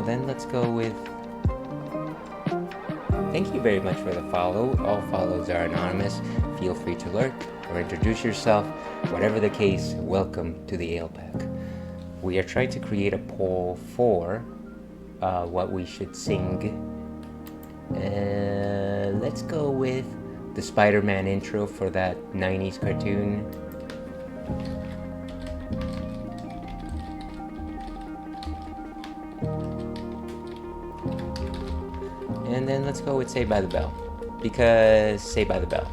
Then let's go with... Thank you very much for the follow. All follows are anonymous. Feel free to lurk or introduce yourself. Whatever the case, welcome to the Ale Pack. We are trying to create a poll for what we should sing. Let's go with the Spider-Man intro for that 90s cartoon. And then let's go with Saved by the Bell, because Saved by the Bell.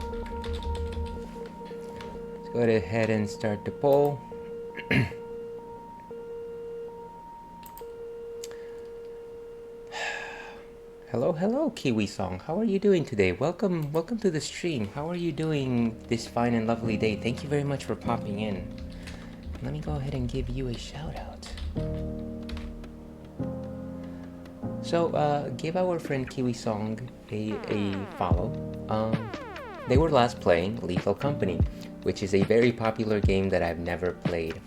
Let's go ahead and start the poll. Hello, Kiwi Song. How are you doing today? Welcome to the stream. How are you doing this fine and lovely day? Thank you very much for popping in. Let me go ahead and give you a shout out. So, give our friend Kiwi Song a follow. They were last playing Lethal Company, which is a very popular game that I've never played.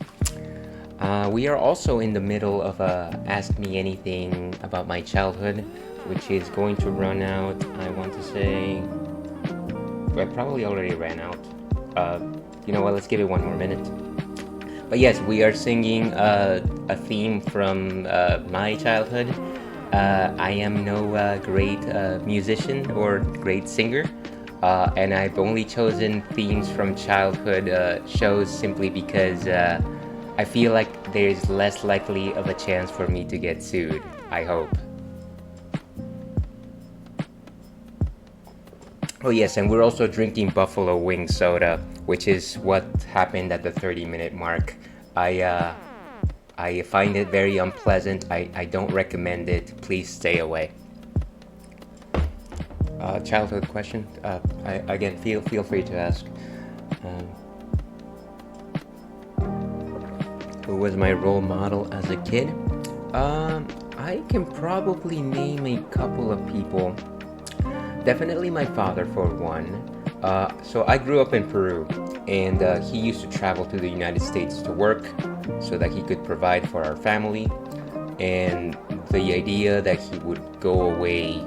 We are also in the middle of Ask Me Anything About My Childhood, which is going to run out, I want to say... Well, I probably already ran out. You know what, let's give it one more minute. But yes, we are singing a theme from my childhood. I am no great musician or great singer, and I've only chosen themes from childhood shows simply because I feel like there's less likely of a chance for me to get sued, I hope. Oh yes, and we're also drinking Buffalo Wing soda, which is what happened at the 30-minute mark. I find it very unpleasant. I don't recommend it. Please stay away. Childhood question. Again, feel free to ask. Who was my role model as a kid? I can probably name a couple of people. Definitely my father for one. So I grew up in Peru, and he used to travel to the United States to work so that he could provide for our family. And the idea that he would go away,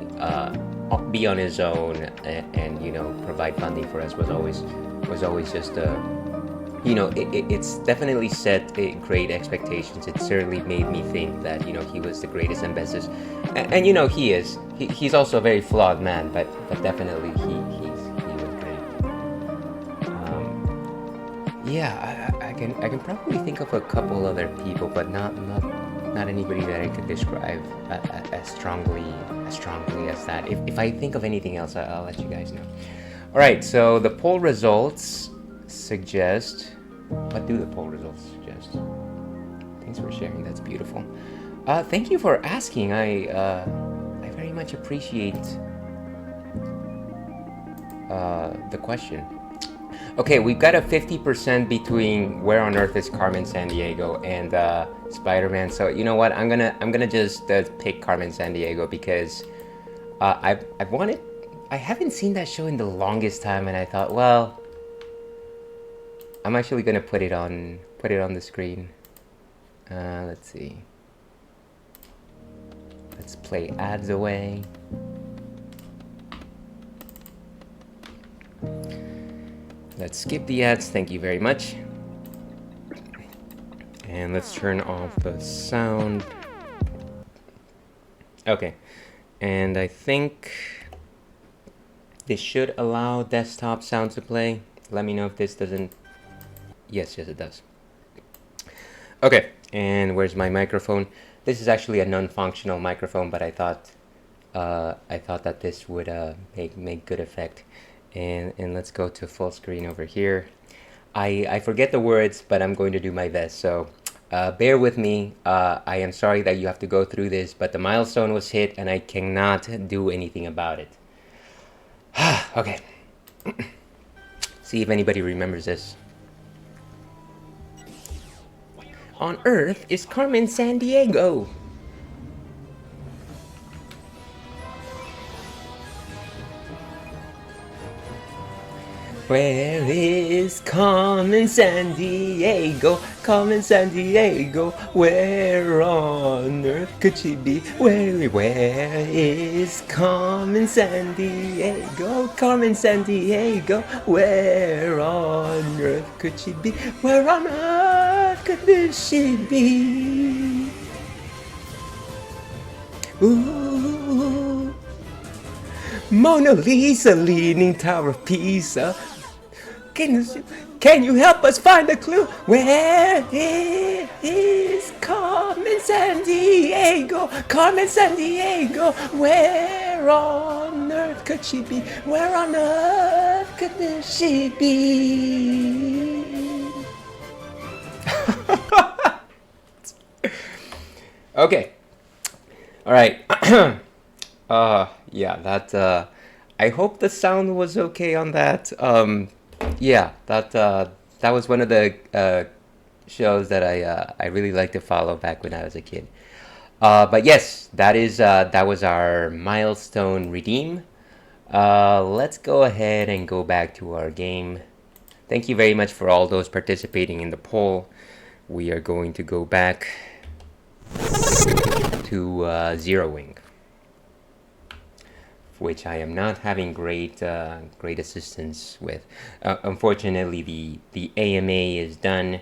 be on his own, and you know, provide funding for us was always just you know, it's definitely set great expectations. It certainly made me think that, you know, he was the greatest and bestest, and you know, he is. He's also a very flawed man, but definitely he was great. Yeah, I can probably think of a couple other people, but not anybody that I could describe as strongly as that. If I think of anything else, I'll let you guys know. All right, so the poll results suggest. What do the poll results suggest? Thanks for sharing. That's beautiful. Thank you for asking. I very much appreciate the question. Okay, we've got a 50% between Where on Earth is Carmen Sandiego and Spider-Man. So you know what? I'm gonna just pick Carmen Sandiego because I haven't seen that show in the longest time, and I thought, well, I'm actually gonna put it on the screen. Let's see. Let's play ads away. Let's skip the ads, thank you very much. And let's turn off the sound. Okay, and I think this should allow desktop sound to play. Let me know if this doesn't. Yes, it does. Okay, and where's my microphone? This is actually a non-functional microphone, but I thought that this would make good effect. And let's go to full screen over here. I forget the words, but I'm going to do my best. So bear with me. I am sorry that you have to go through this, but the milestone was hit, and I cannot do anything about it. Okay. See if anybody remembers this. On Earth is Carmen Sandiego. Where is Carmen Sandiego? Carmen Sandiego, where on earth could she be? Where is Carmen Sandiego? Carmen Sandiego, where on earth could she be? Where on earth could she be? Ooh, Mona Lisa, Leaning Tower of Pisa. Can you help us find a clue? Where is Carmen Sandiego? Carmen Sandiego, where on earth could she be? Where on earth could she be? Okay. All right. Yeah, that I hope the sound was okay on that. Yeah, that was one of the shows that I really liked to follow back when I was a kid. But yes, that was our milestone redeem. Let's go ahead and go back to our game. Thank you very much for all those participating in the poll. We are going to go back to zeroing, which I am not having great assistance with. Unfortunately, the AMA is done,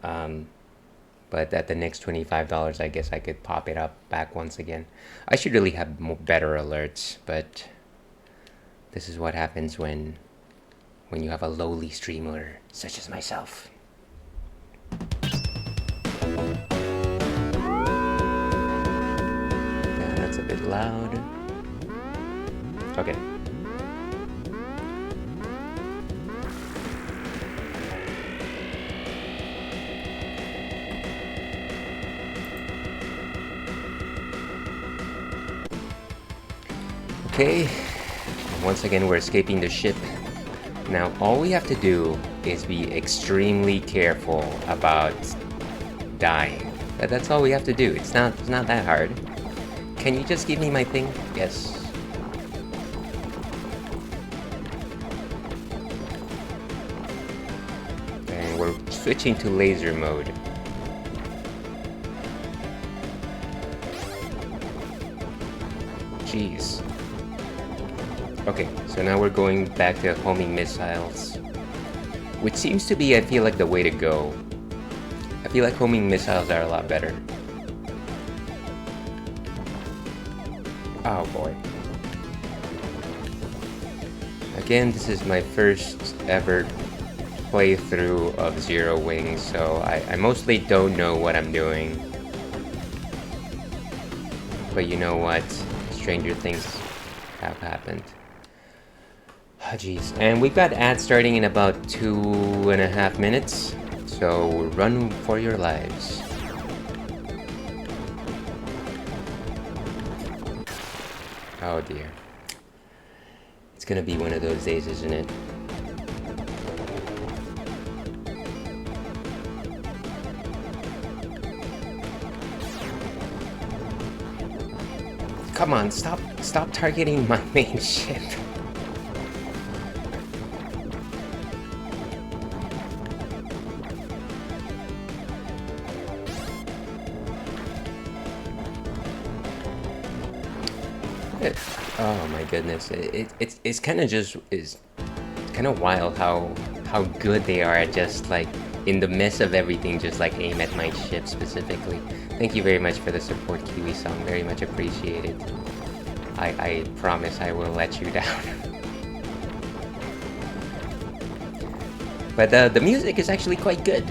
but at the next $25, I guess I could pop it up back once again. I should really have better alerts, but this is what happens when you have a lowly streamer such as myself. Yeah, that's a bit loud. Okay. Okay. Once again, we're escaping the ship. Now, all we have to do is be extremely careful about dying. That's all we have to do. It's not that hard. Can you just give me my thing? Yes. We're switching to laser mode. Jeez. Okay, so now we're going back to homing missiles. which seems to be, I feel like, the way to go. I feel like homing missiles are a lot better. Oh boy. Again, this is my first ever playthrough of Zero Wings, so I mostly don't know what I'm doing. But you know what? Stranger things have happened. Oh, jeez. And we've got ads starting in about 2.5 minutes, so run for your lives. Oh dear. It's gonna be one of those days, isn't it? Come on, stop targeting my main ship. Oh my goodness, it's kind of just kind of wild how good they are at just like in the mess of everything, just like aim at my ship specifically. Thank you very much for the support, Kiwi Song. Very much appreciated. I promise I will let you down. But the music is actually quite good.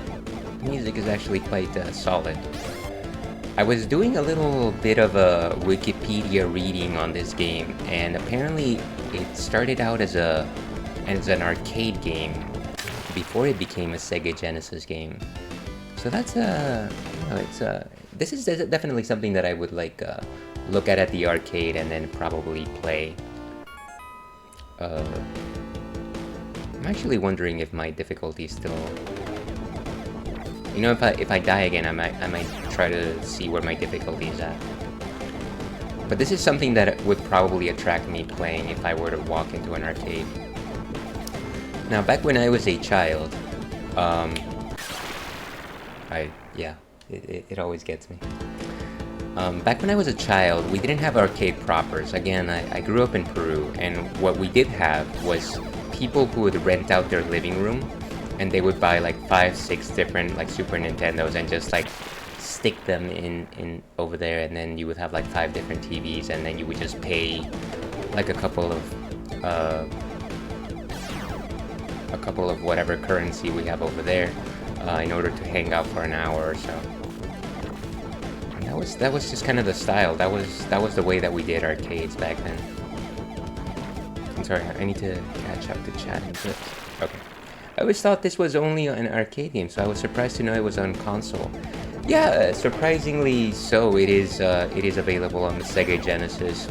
The music is actually quite solid. I was doing a little bit of a Wikipedia reading on this game, and apparently it started out as an arcade game before it became a Sega Genesis game. So that's this is definitely something that I would like look at the arcade and then probably play. I'm actually wondering if my difficulty is still. You know, if I die again, I might try to see where my difficulty is at. But this is something that would probably attract me playing if I were to walk into an arcade. Now, back when I was a child, it always gets me. Back when I was a child, we didn't have arcade propers. Again, I grew up in Peru, and what we did have was people who would rent out their living room, and they would buy like 5-6 different like Super Nintendos and just like stick them in over there, and then you would have like 5 different TVs, and then you would just pay like a couple of whatever currency we have over there in order to hang out for an hour or so. And that was just kind of the style. That was the way that we did arcades back then. I'm sorry, I need to catch up to chat and clips. Okay. I always thought this was only an arcade game, so I was surprised to know it was on console. Yeah, surprisingly so. It is available on the Sega Genesis,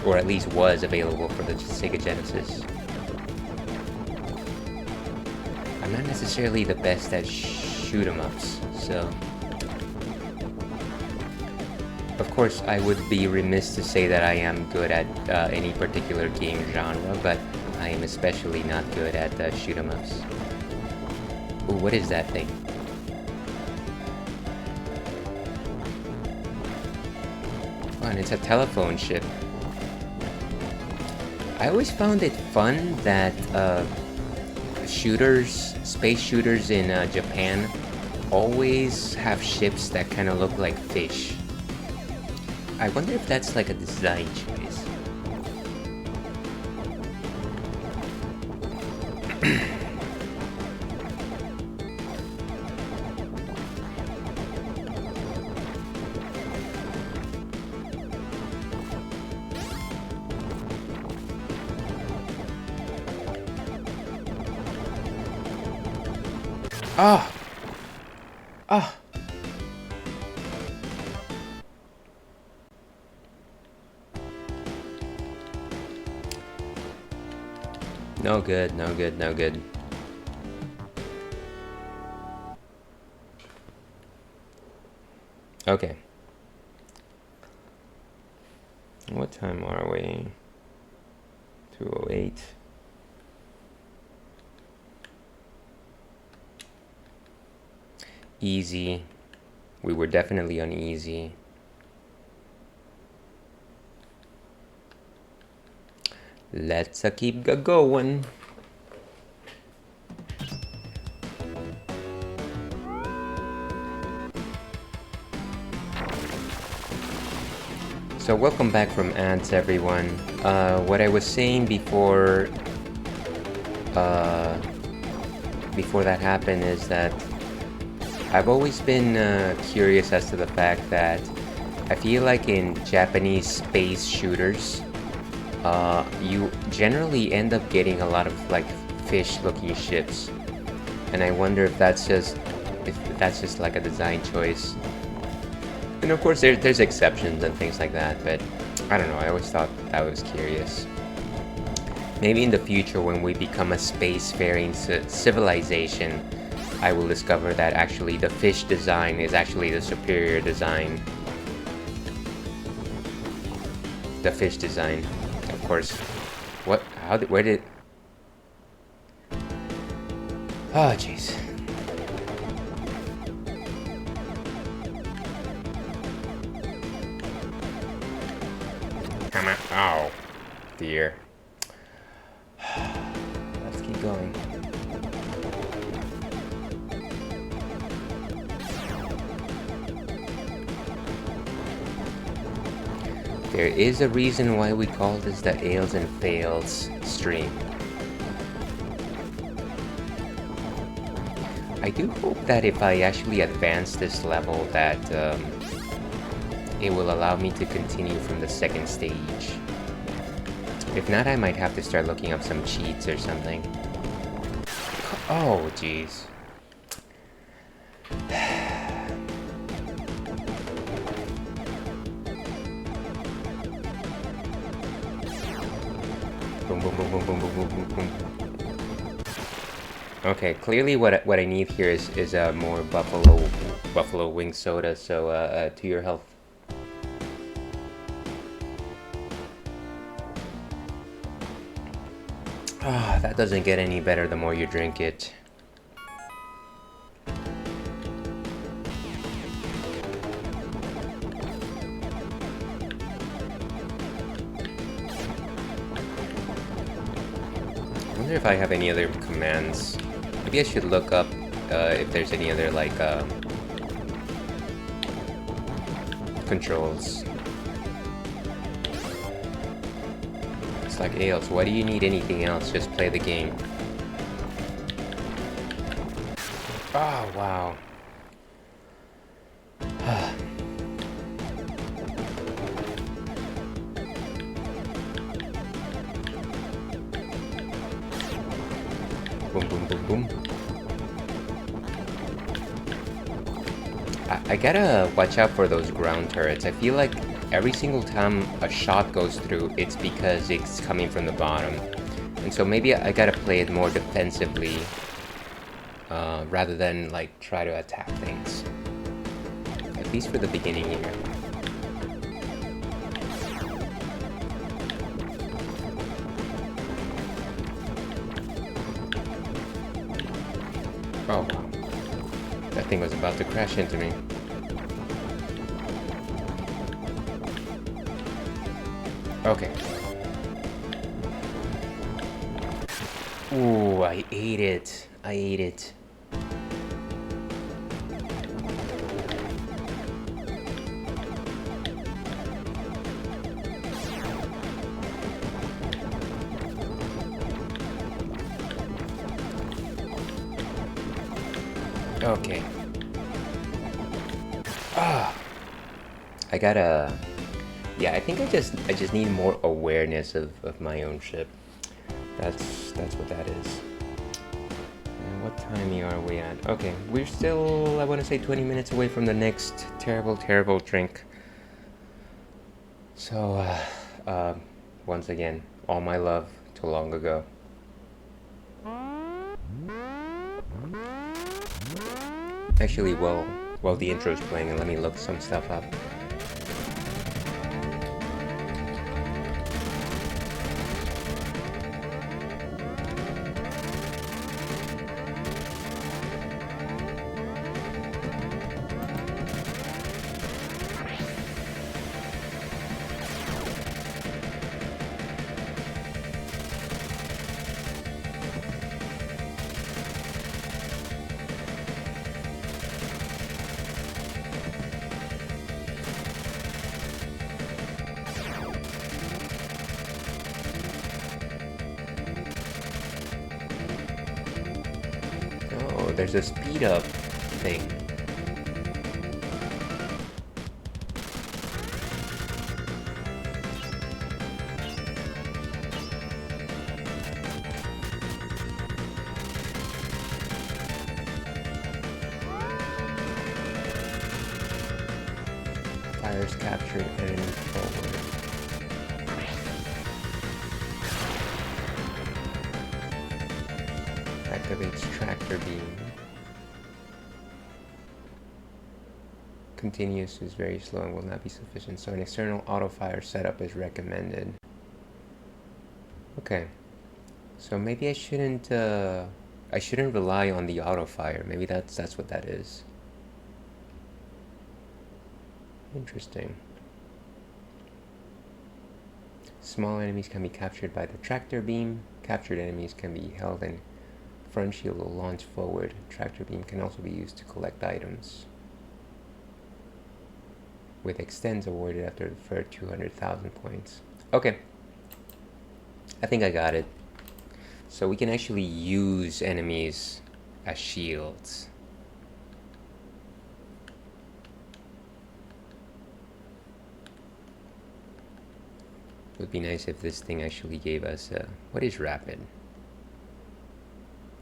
or at least was available for the Sega Genesis. I'm not necessarily the best at shoot 'em ups, so of course I would be remiss to say that I am good at any particular game genre, but I am especially not good at shoot 'em ups. Ooh, what is that thing? Oh, and it's a telephone ship. I always found it fun that space shooters in Japan always have ships that kind of look like fish. I wonder if that's like a design choice. Ah! Ah! No good, no good, no good. Okay. What time are we? 2:08. Easy. We were definitely on easy. Let's keep going. So welcome back from ads, everyone. What I was saying before that happened is that I've always been curious as to the fact that I feel like in Japanese space shooters, you generally end up getting a lot of like fish-looking ships, and I wonder if that's just like a design choice. And of course, there's exceptions and things like that, but I don't know, I always thought that was curious. Maybe in the future, when we become a spacefaring civilization, I will discover that actually the fish design is actually the superior design. The fish design, of course. What? Where did... Oh, jeez. Come on. Oh, dear. Let's keep going. There is a reason why we call this the Ails and Fails stream. I do hope that if I actually advance this level that it will allow me to continue from the second stage. If not, I might have to start looking up some cheats or something. Oh, jeez. Boom, boom, boom, boom, boom, boom, boom, boom, boom. Okay, clearly what I need here is more buffalo wing soda. So to your health. Ah, that doesn't get any better the more you drink it. I wonder if I have any other commands. Maybe I should look up if there's any other like controls. It's like, Ails, why do you need anything else? Just play the game. Oh, wow. Boom, boom, boom, boom. I gotta watch out for those ground turrets. I feel like every single time a shot goes through, it's because it's coming from the bottom. And so maybe I gotta play it more defensively rather than like try to attack things. At least for the beginning here. Oh wow. That thing was about to crash into me. Okay. Ooh, I ate it. I ate it. Okay. Ah. I gotta... Yeah, I think I just need more awareness of my own ship. That's what that is. And what time are we at? Okay, we're still, I want to say 20 minutes away from the next terrible drink. So, once again, all my love to long ago. Actually, while the intro's playing, let me look some stuff up. there's a speed up thing. Fires captured enemy forward. Activates tractor beam. Continuous is very slow and will not be sufficient, so an external auto fire setup is recommended. Okay, so maybe I shouldn't rely on the auto fire. Maybe that's what that is. Interesting. Small enemies can be captured by the tractor beam. Captured enemies can be held in front shield or launch forward. Tractor beam can also be used to collect items. With extends awarded after the first 200,000 points. Okay. I think I got it. So we can actually use enemies as shields. It would be nice if this thing actually gave us what is rapid?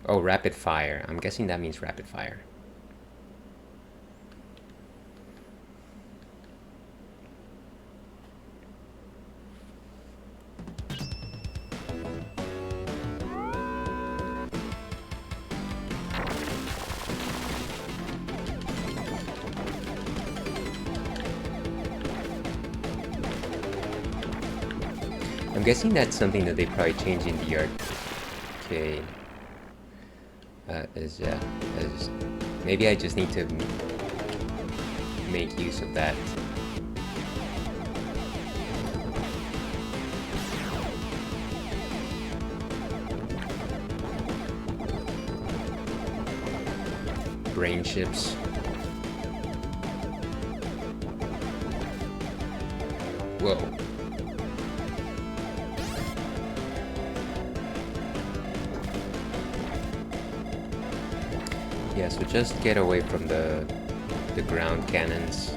Oh, rapid fire. I'm guessing that means rapid fire. I'm guessing that's something that they probably changed in the arcade. Maybe I just need to make use of that. Brain chips. Whoa. Yeah, so just get away from the ground cannons.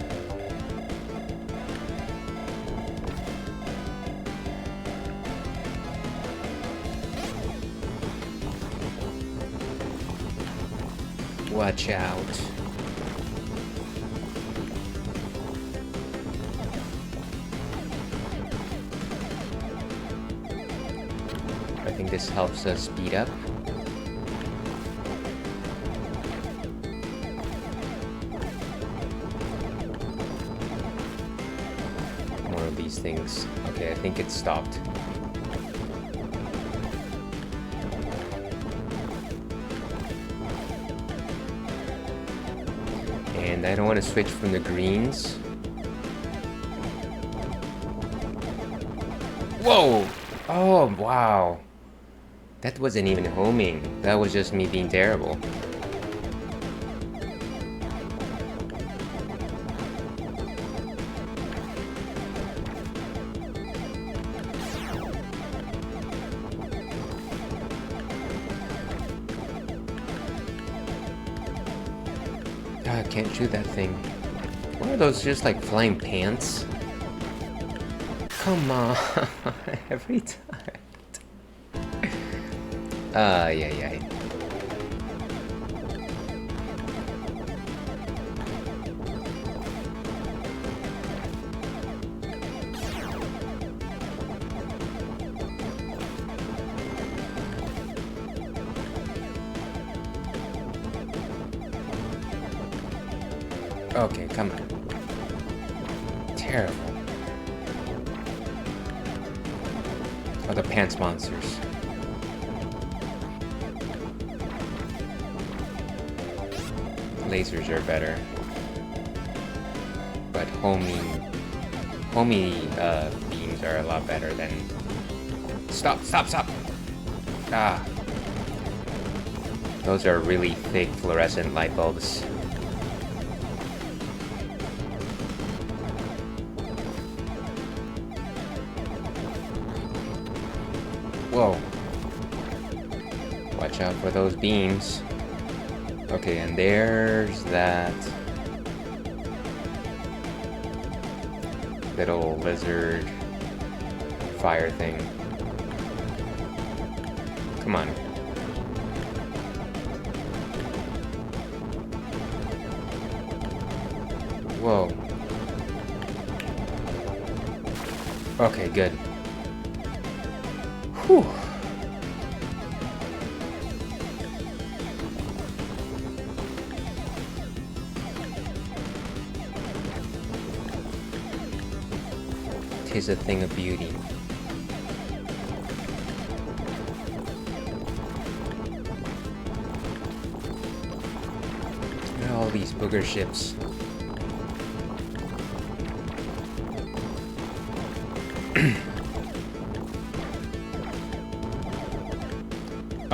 Watch out. I think this helps us speed up. More of these things. Okay, I think it stopped. And I don't want to switch from the greens. Whoa! Oh, wow. That wasn't even homing. That was just me being terrible. I can't shoot that thing. What are those, just like flying pants? Come on, every time. Yeah. Okay, come on. Terrible. Oh, the pants monsters. Lasers are better. But homing beams are a lot better than... Stop! Ah. Those are really thick fluorescent light bulbs. Whoa. Watch out for those beams. Okay, and there's that little lizard fire thing. Come on. Whoa. Okay, good. Whew. Tis a thing of beauty. Look at all these booger ships.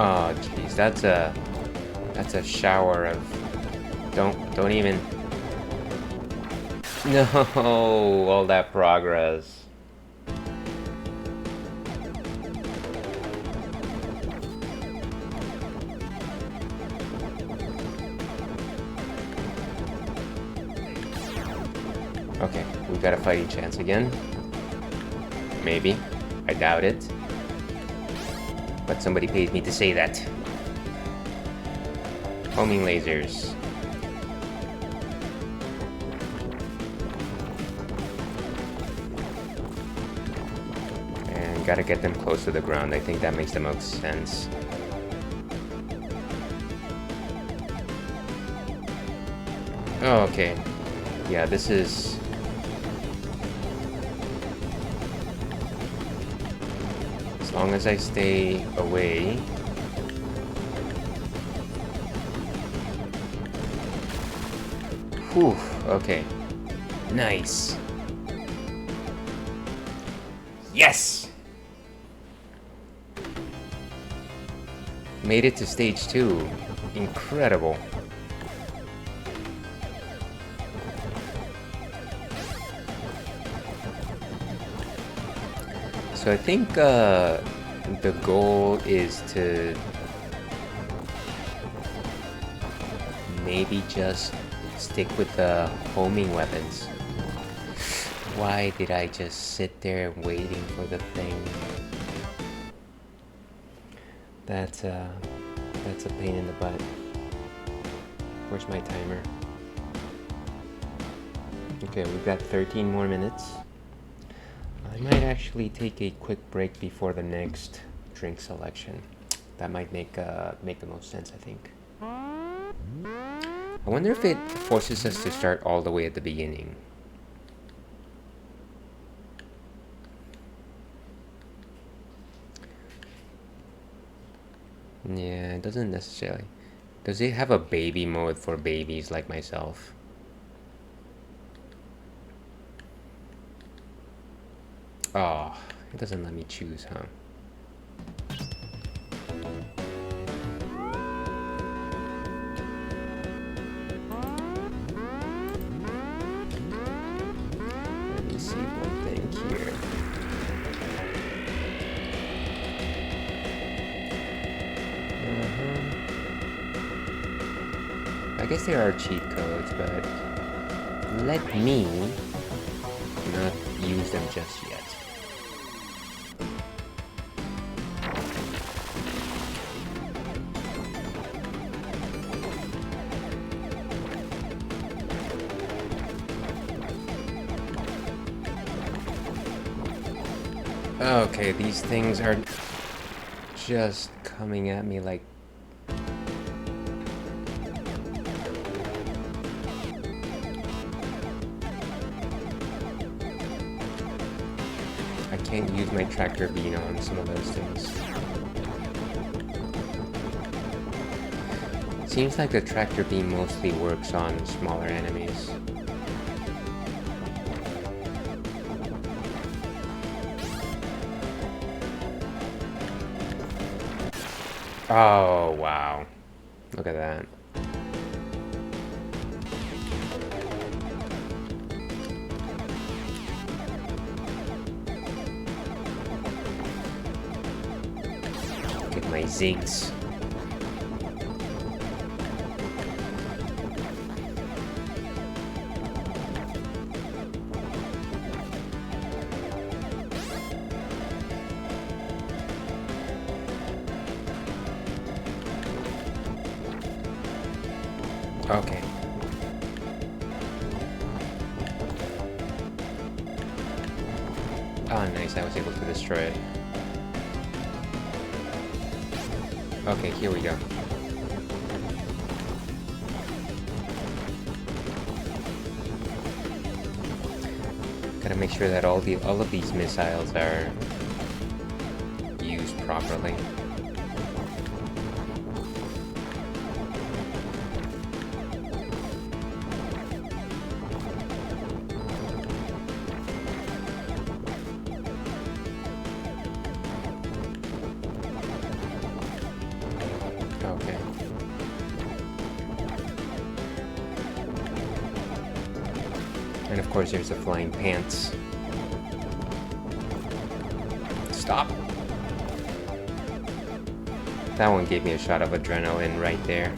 Oh jeez, that's a shower of don't even. No, all that progress. Okay, we've got a fighting chance again. Maybe. I doubt it. But somebody paid me to say that. Homing lasers. And gotta get them close to the ground. I think that makes the most sense. Oh, okay. Yeah, this is... As long as I stay away. Whew, okay. Nice. Yes! Made it to stage 2. Incredible. So I think the goal is to maybe just stick with the homing weapons. Why did I just sit there waiting for the thing? That's a pain in the butt. Where's my timer? Okay, we've got 13 more minutes. I might actually take a quick break before the next drink selection. That might make the most sense, I think. I wonder if it forces us to start all the way at the beginning. Yeah, it doesn't necessarily. Does it have a baby mode for babies like myself? Oh, it doesn't let me choose, huh? Let me see one thing here. I guess there are cheat codes, but let me not use them just yet. Okay, these things are just coming at me like... I can't use my tractor beam on some of those things. Seems like the tractor beam mostly works on smaller enemies. Oh, wow. Look at that. Get my zigs. Okay. Oh, nice. I was able to destroy it. Okay, here we go. Gotta make sure that all of these missiles are used properly. Okay. And of course there's the flying pants. Stop! That one gave me a shot of adrenaline right there.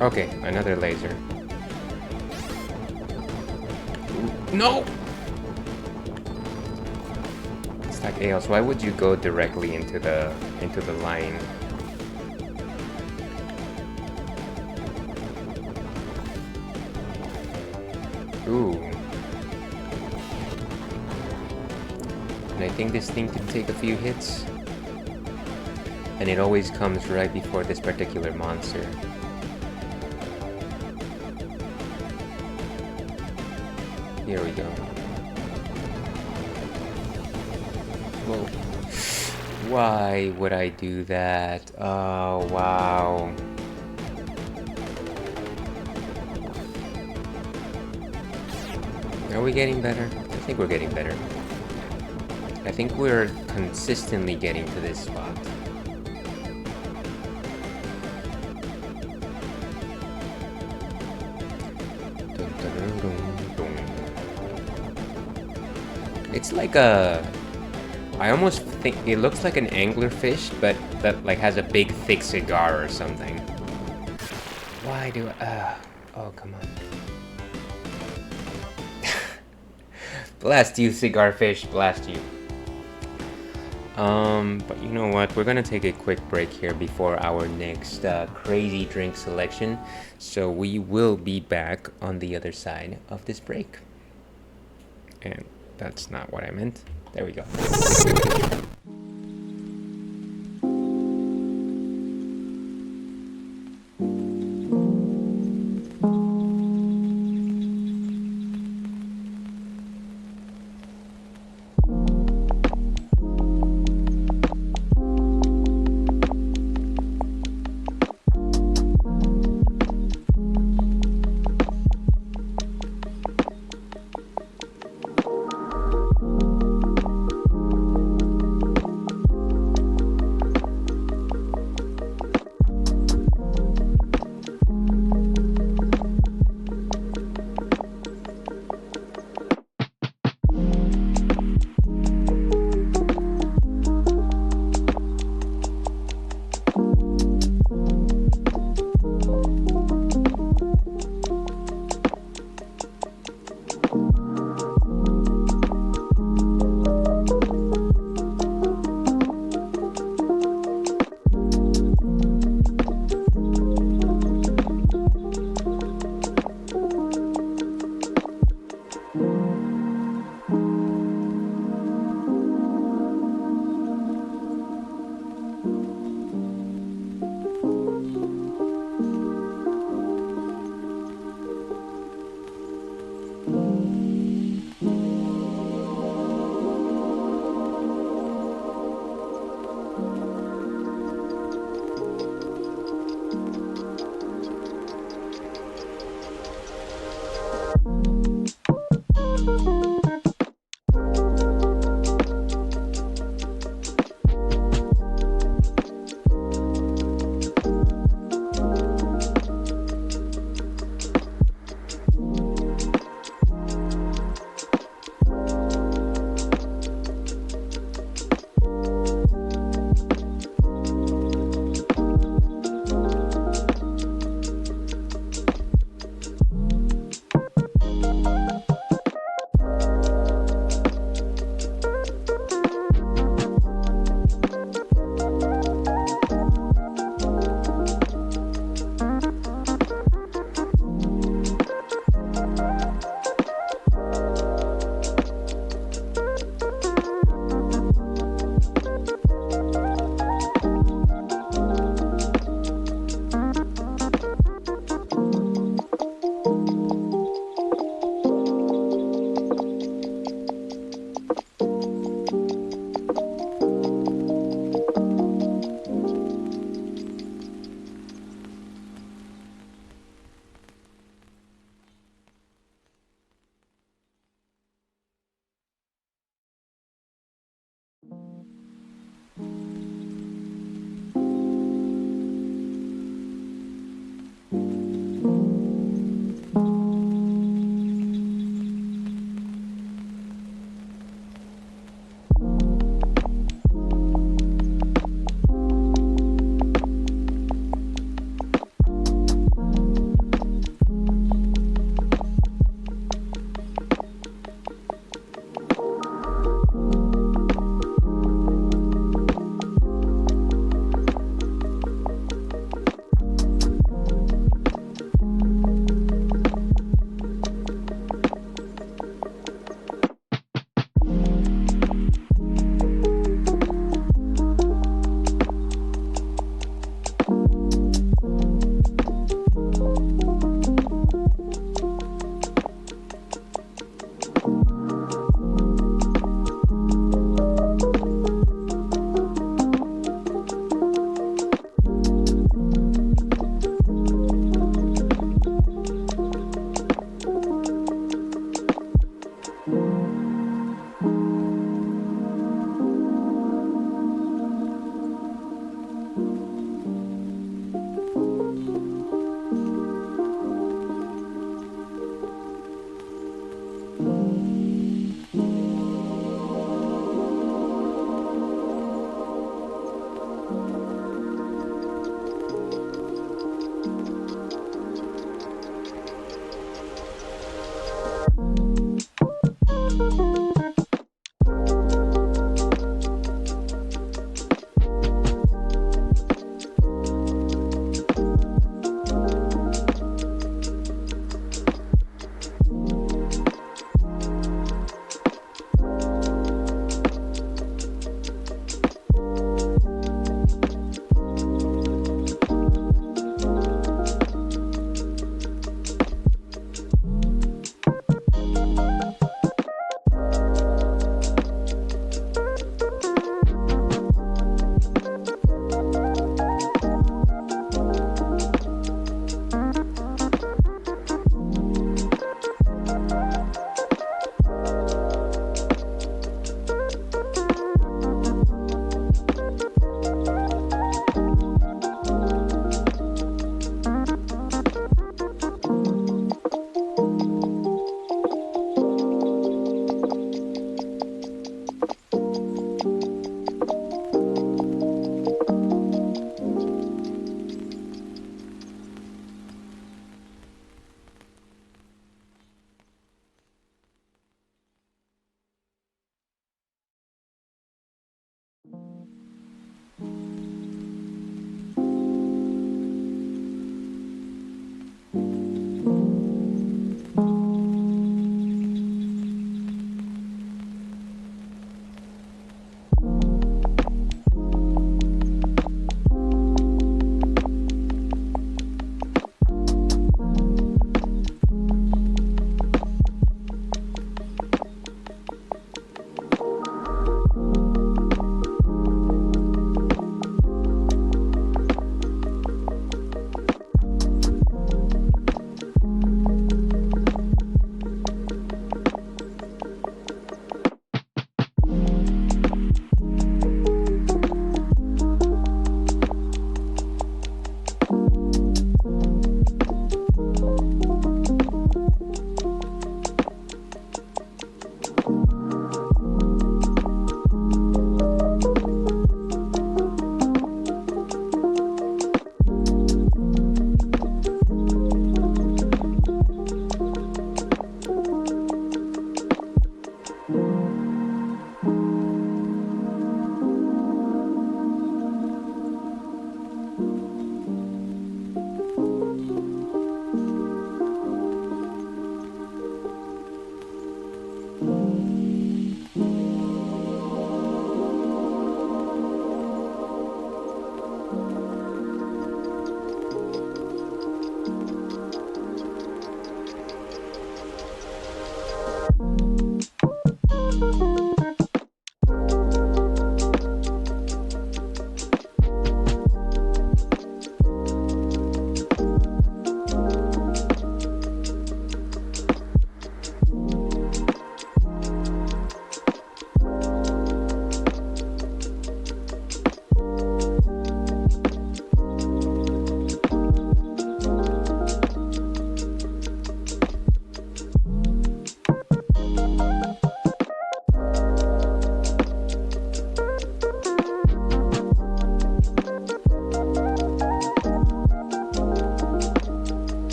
Okay, another laser. No! Stack Aeos, why would you go directly into the line? Ooh. And I think this thing can take a few hits. And it always comes right before this particular monster. Here we go. Whoa. Why would I do that? Oh, wow. Are we getting better? I think we're getting better. I think we're consistently getting to this spot. It's like a... I almost think it looks like an anglerfish, but that like has a big thick cigar or something. Why do I... oh, come on. Blast you, cigar fish, blast you. But you know what? We're gonna take a quick break here before our next crazy drink selection. So we will be back on the other side of this break. And that's not what I meant. There we go.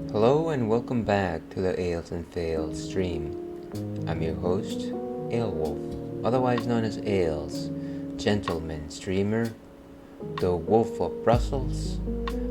Hello and welcome back to the Ales and Fails stream. I'm your host, Alewolf, otherwise known as Ales, gentleman streamer, the Wolf of Brussels,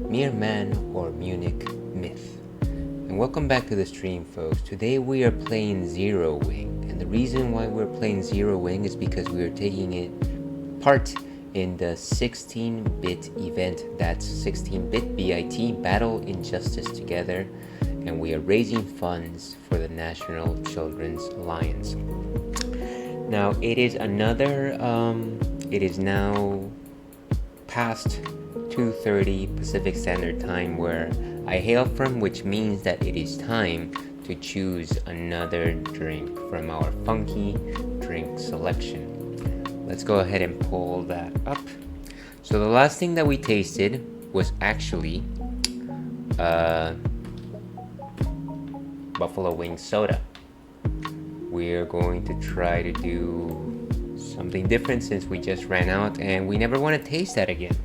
mere man or Munich myth. And welcome back to the stream, folks. Today we are playing Zero Wing, and the reason why we're playing Zero Wing is because we are taking it part in the 16-bit event. That's 16-bit BIT, Battle Injustice Together, and we are raising funds for the National Children's Alliance. Now it is it is now past 2:30 Pacific Standard Time where I hail from, which means that it is time to choose another drink from our funky drink selection. Let's go ahead and pull that up. So the last thing that we tasted was actually buffalo wing soda. We're going to try to do something different since we just ran out and we never want to taste that again.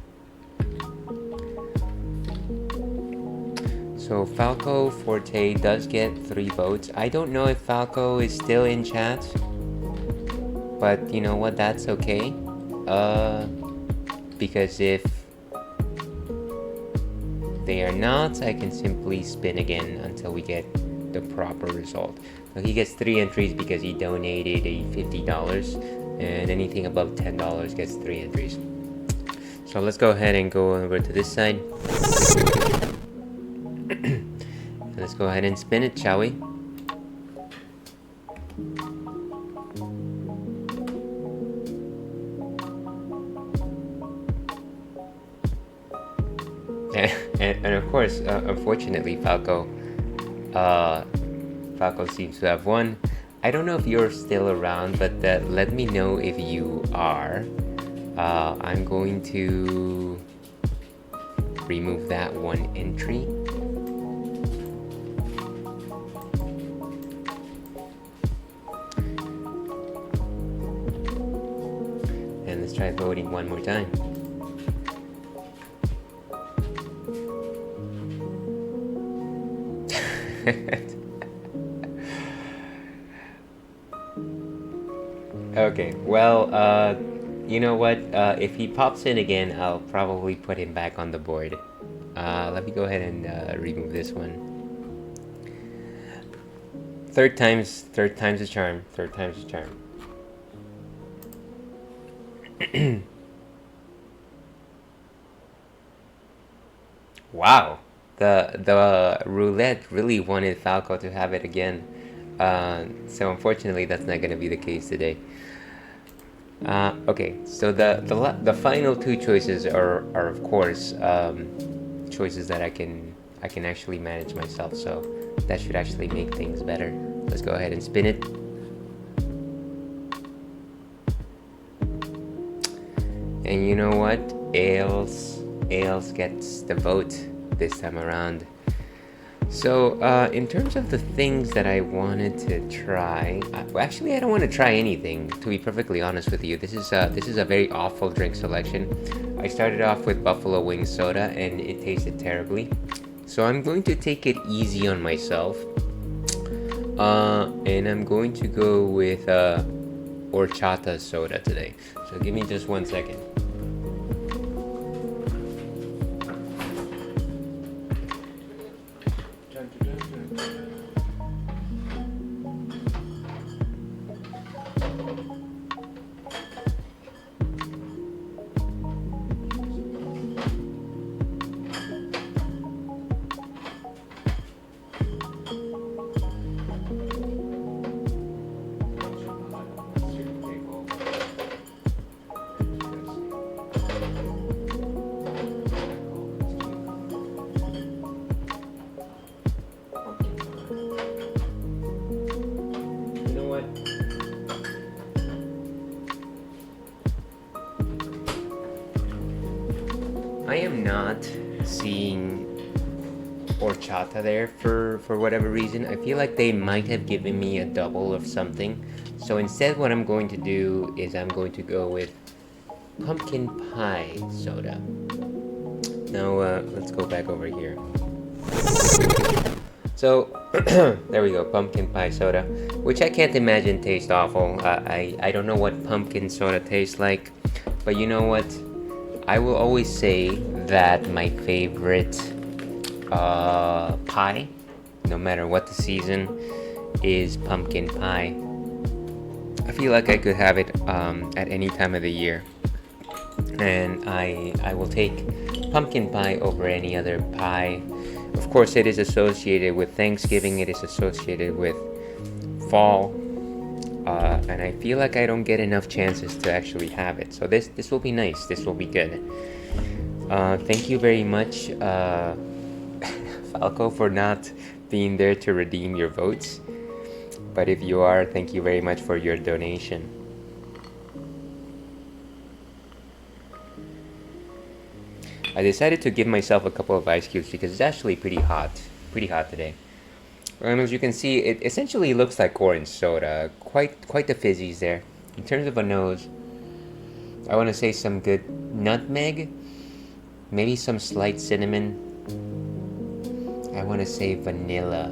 So Falco Forte does get 3 votes. I don't know if Falco is still in chat, but you know what, that's okay. Because if they are not, I can simply spin again until we get the proper result. Now he gets 3 entries because he donated a $50, and anything above $10 gets 3 entries. So let's go ahead and go over to this side. Let's go ahead and spin it, shall we? And of course, unfortunately, Falco seems to have won. I don't know if you're still around, but let me know if you are. I'm going to remove that 1 entry. And let's try voting one more time. Okay, well, you know what? If he pops in again, I'll probably put him back on the board. Let me go ahead and remove this one. Third time's the charm. Third time's the charm. Wow, the roulette really wanted Falco to have it again. So unfortunately, that's not going to be the case today. Okay, so the final 2 choices are of course choices that I can actually manage myself. So that should actually make things better. Let's go ahead and spin it. And you know what? Ales gets the vote this time around. So in terms of the things that I wanted to try, actually I don't want to try anything, to be perfectly honest with you. This is a very awful drink selection. I started off with buffalo wing soda and it tasted terribly. So I'm going to take it easy on myself. And I'm going to go with horchata soda today. So give me just 1 second. I am not seeing horchata there for whatever reason. I feel like they might have given me a double of something. So instead what I'm going to do is I'm going to go with pumpkin pie soda. Now let's go back over here. So there we go, pumpkin pie soda, which I can't imagine tastes awful. I don't know what pumpkin soda tastes like, but you know what? I will always say that my favorite pie, no matter what the season, is pumpkin pie. I feel like I could have it at any time of the year, and I will take pumpkin pie over any other pie. Of course, it is associated with Thanksgiving, it is associated with fall, and I feel like I don't get enough chances to actually have it. So this will be nice, this will be good. Thank you very much, Falco, for not being there to redeem your votes. But if you are, thank you very much for your donation. I decided to give myself a couple of ice cubes because it's actually pretty hot today. As you can see, it essentially looks like orange soda. Quite the fizzies there. In terms of a nose, I want to say some good nutmeg, maybe some slight cinnamon. I want to say vanilla.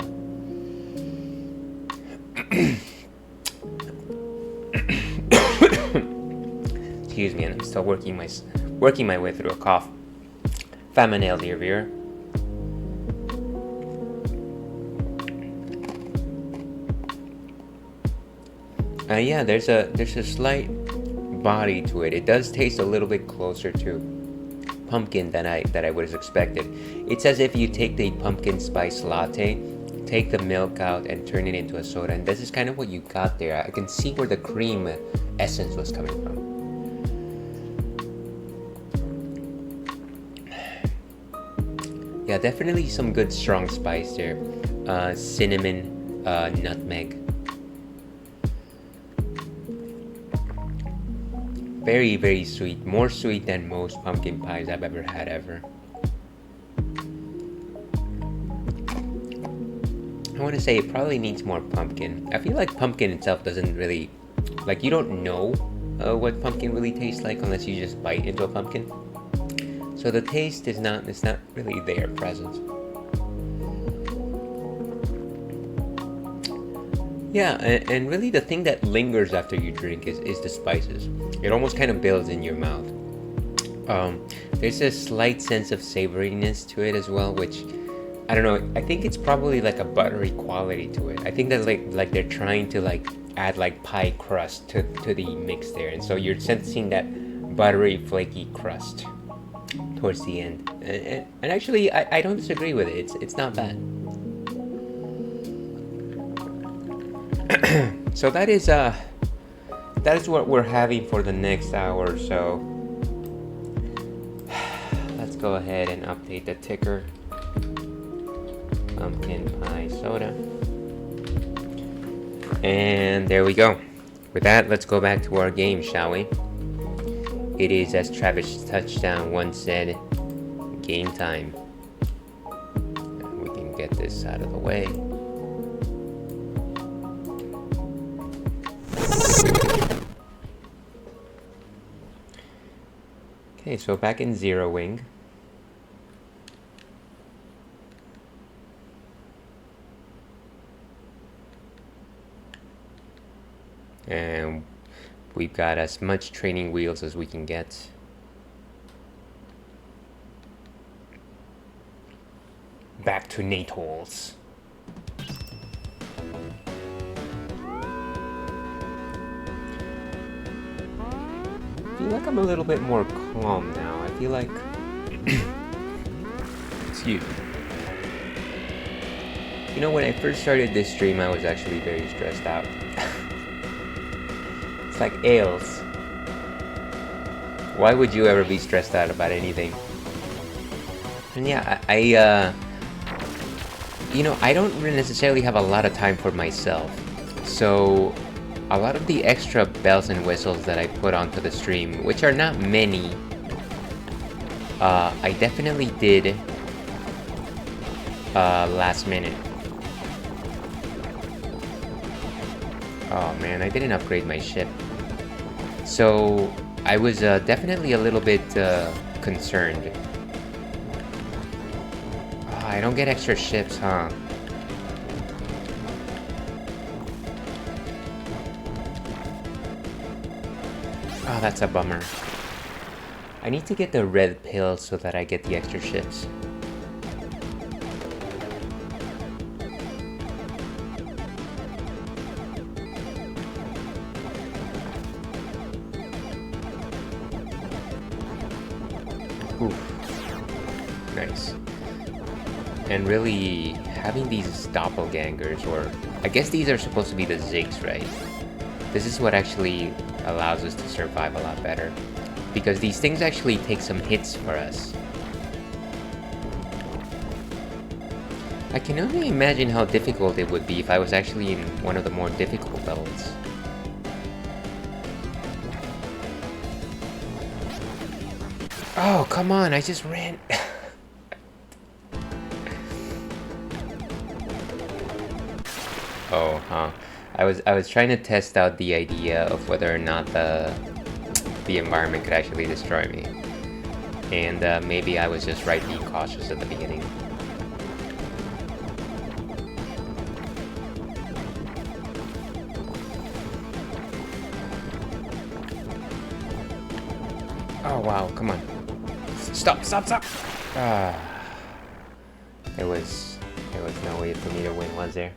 Excuse me, and I'm still working my way through a cough. Faminale, dear viewer. Yeah, there's a slight body to it. It does taste a little bit closer to pumpkin than I would have expected. It's as if you take the pumpkin spice latte, take the milk out, and turn it into a soda, and this is kind of what you got there. I can see where the cream essence was coming from. Yeah, definitely some good strong spice there. Cinnamon, nutmeg. Very, very sweet. More sweet than most pumpkin pies I've ever had ever. I want to say it probably needs more pumpkin. I feel like pumpkin itself doesn't really... Like, you don't know what pumpkin really tastes like unless you just bite into a pumpkin. So the taste is not really there present. Yeah, and really the thing that lingers after you drink is the spices. It almost kind of builds in your mouth. There's a slight sense of savoriness to it as well, which, I don't know, I think it's probably like a buttery quality to it. I think that like they're trying to like add like pie crust to the mix there, and so you're sensing that buttery flaky crust towards the end, and actually I don't disagree with it. It's not bad. So that is what we're having for the next hour or so. Let's go ahead and update the ticker. Pumpkin pie soda, and there we go. With that, let's go back to our game, shall we? It is, as Travis Touchdown once said, game time. We can get this out of the way. Okay, so back in Zero Wing. And we've got as much training wheels as we can get. Back to Natals. I feel like I'm a little bit more calm now. I feel like... Excuse me. You know, when I first started this stream, I was actually very stressed out. It's like ales. Why would you ever be stressed out about anything? And yeah, you know, I don't really necessarily have a lot of time for myself. So a lot of the extra bells and whistles that I put onto the stream, which are not many, I definitely did last minute. Oh man, I didn't upgrade my ship. So I was definitely a little bit concerned. Oh, I don't get extra ships, huh? Oh, that's a bummer. I need to get the red pill so that I get the extra ships. Oof. Nice. And really, having these doppelgangers, or I guess these are supposed to be the Ziggs, right? This is what actually allows us to survive a lot better. Because these things actually take some hits for us. I can only imagine how difficult it would be if I was actually in one of the more difficult levels. Oh, come on, I just ran. Oh, huh. I was trying to test out the idea of whether or not the environment could actually destroy me. And maybe I was just right being cautious at the beginning. Oh wow, come on. Stop, stop, stop! There was no way for me to win, was there?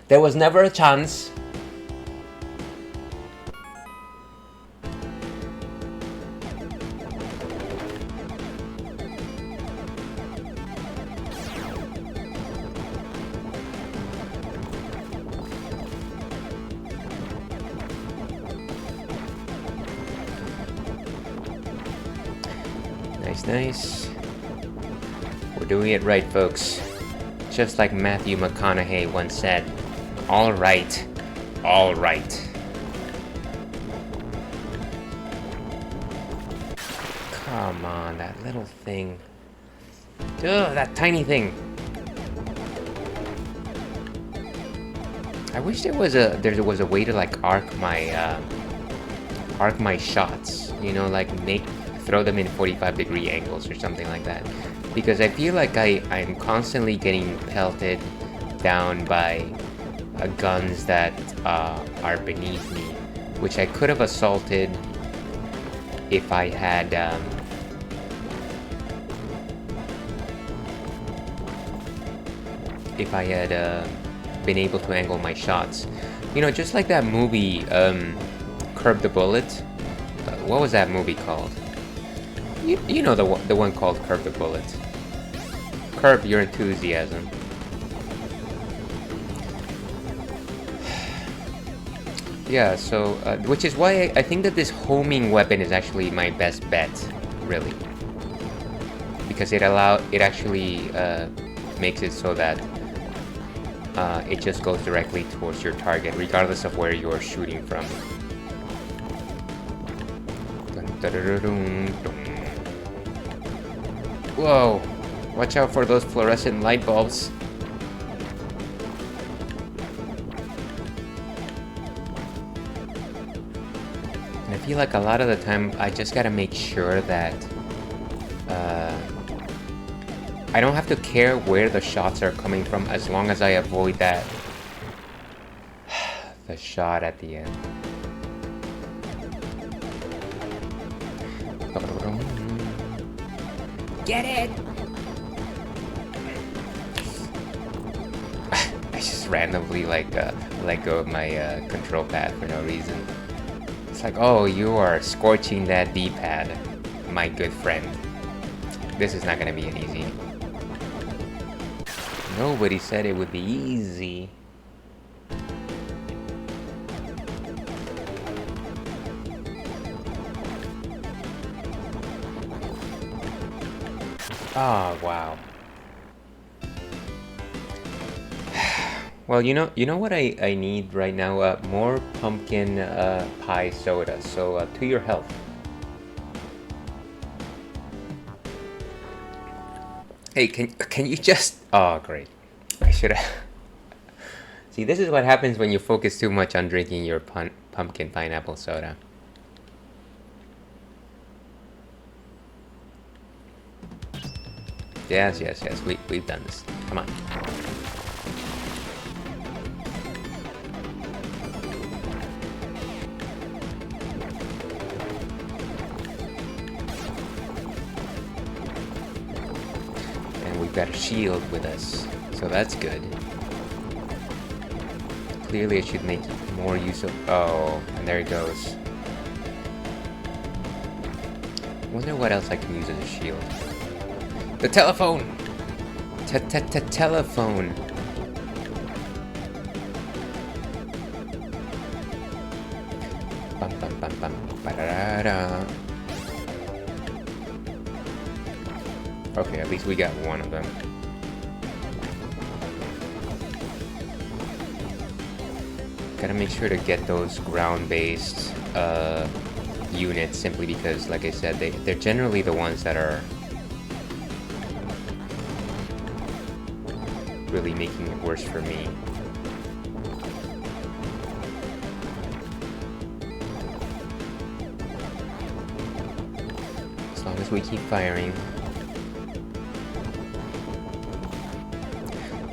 There was never a chance. Nice, nice. We're doing it right, folks. Just like Matthew McConaughey once said, all right, all right. Come on, that little thing. Ugh, that tiny thing. I wish there was a way to like arc my shots. You know, like throw them in 45-degree angles or something like that. Because I feel like I'm constantly getting pelted down by guns that are beneath me, which I could have assaulted if I had been able to angle my shots. You know, just like that movie, Curb the Bullet. What was that movie called? You know the one called Curb the Bullet. Curb Your Enthusiasm. Yeah, so which is why I think that this homing weapon is actually my best bet, really, because it actually makes it so that it just goes directly towards your target, regardless of where you're shooting from. Whoa! Watch out for those fluorescent light bulbs. And I feel like a lot of the time I just gotta make sure that I don't have to care where the shots are coming from as long as I avoid that the shot at the end. Get it! I just randomly let go of my control pad for no reason. It's like, oh, you are scorching that D-pad, my good friend. This is not gonna be an easy. Nobody said it would be easy. Oh, wow. Well, you know what I need right now? More pumpkin pie soda. So to your health. Hey, can you just... Oh, great. I should have... See, this is what happens when you focus too much on drinking your pumpkin pineapple soda. Yes, yes, yes. We've done this. Come on. And we've got a shield with us, so that's good. Clearly, I should make more use of... Oh, and there it goes. Wonder what else I can use as a shield. The telephone! Telephone! Bum bum bum bum. Ba-da-da-da. Okay, at least we got one of them. Gotta make sure to get those ground-based units simply because, like I said, they're generally the ones that are really making it worse for me. As long as we keep firing.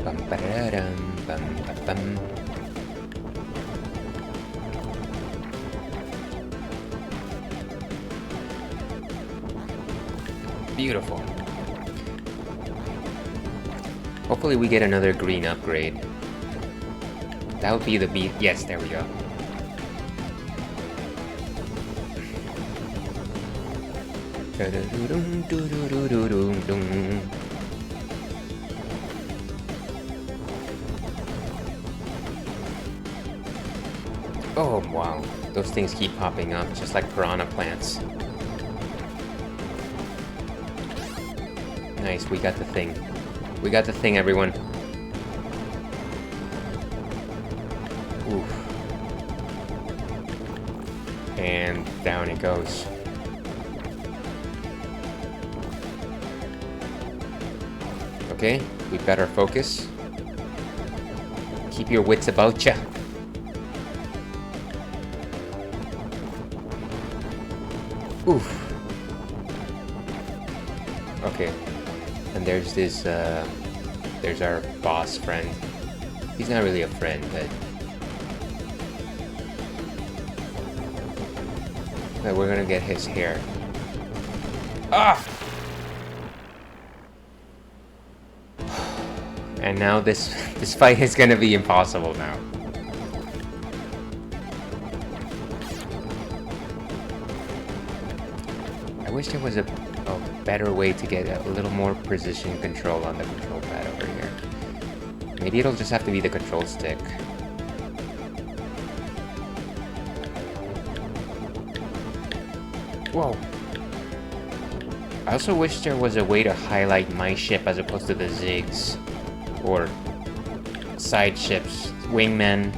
Bum ba da dum bum ba bum. Beautiful. Hopefully we get another green upgrade. That would be the beat. Yes, there we go. Oh, wow. Those things keep popping up, just like piranha plants. Nice, we got the thing. We got the thing, everyone. Oof. And down it goes. Okay, we've got our focus. Keep your wits about ya. Oof. Okay. And there's this, there's our boss friend. He's not really a friend, but we're gonna get his hair. Ah! And now this fight is gonna be impossible now. I wish there was a better way to get a little more precision control on the control pad over here. Maybe it'll just have to be the control stick. Whoa. I also wish there was a way to highlight my ship as opposed to the Ziggs or side ships, wingmen.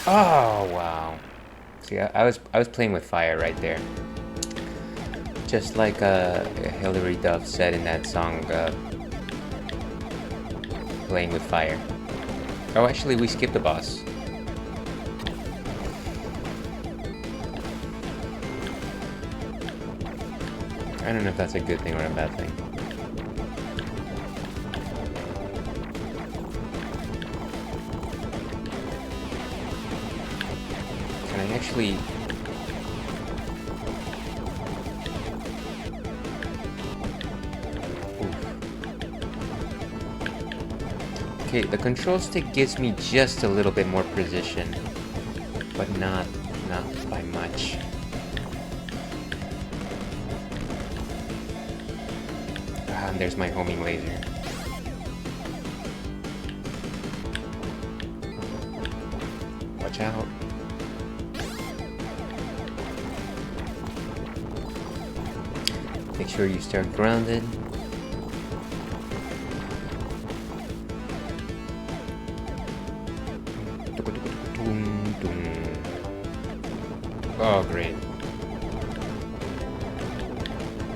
Oh wow. See, I was playing with fire right there. Just like Hilary Duff said in that song, Playing with Fire. Oh, actually, we skipped the boss. I don't know if that's a good thing or a bad thing. Can I actually... Okay, the control stick gives me just a little bit more precision, but not by much. Ah, and there's my homing laser. Watch out. Make sure you start grounded. Oh, great.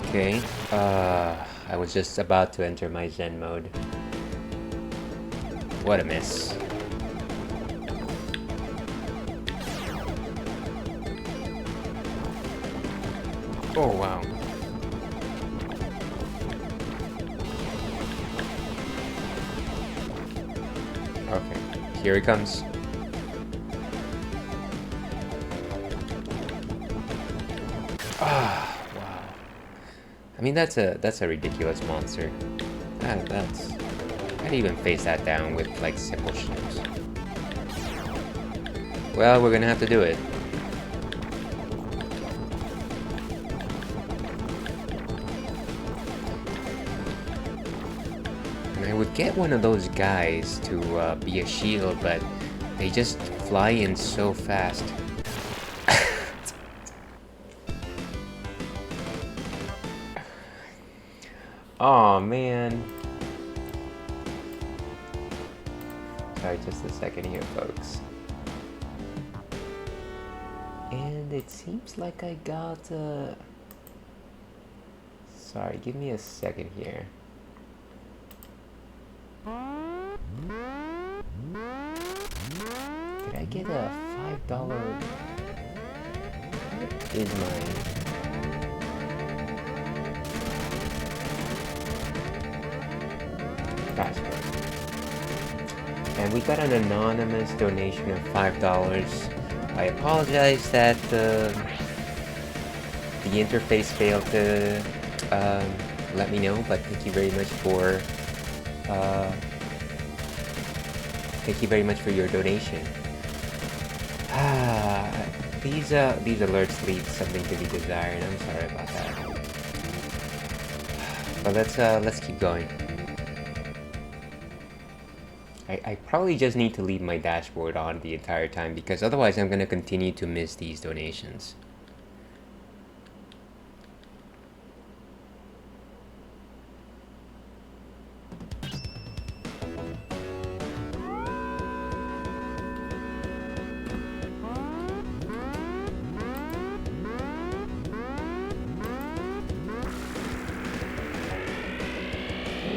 Okay. I was just about to enter my Zen mode. What a miss. Oh wow. Okay, here he comes. Ah, wow. I mean, that's a ridiculous monster. That's I'd even face that down with like simple ships. Well, we're gonna have to do it. And I would get one of those guys to be a shield, but they just fly in so fast. Oh man. Sorry, just a second here, folks. And it seems like I got Sorry, give me a second here. Did I get a $5? Where is my... password? And we got an anonymous donation of $5. I apologize that the interface failed to let me know, but thank you very much for your donation. These alerts leave something to be desired. I'm sorry about that. But let's keep going. I probably just need to leave my dashboard on the entire time, because otherwise I'm gonna continue to miss these donations.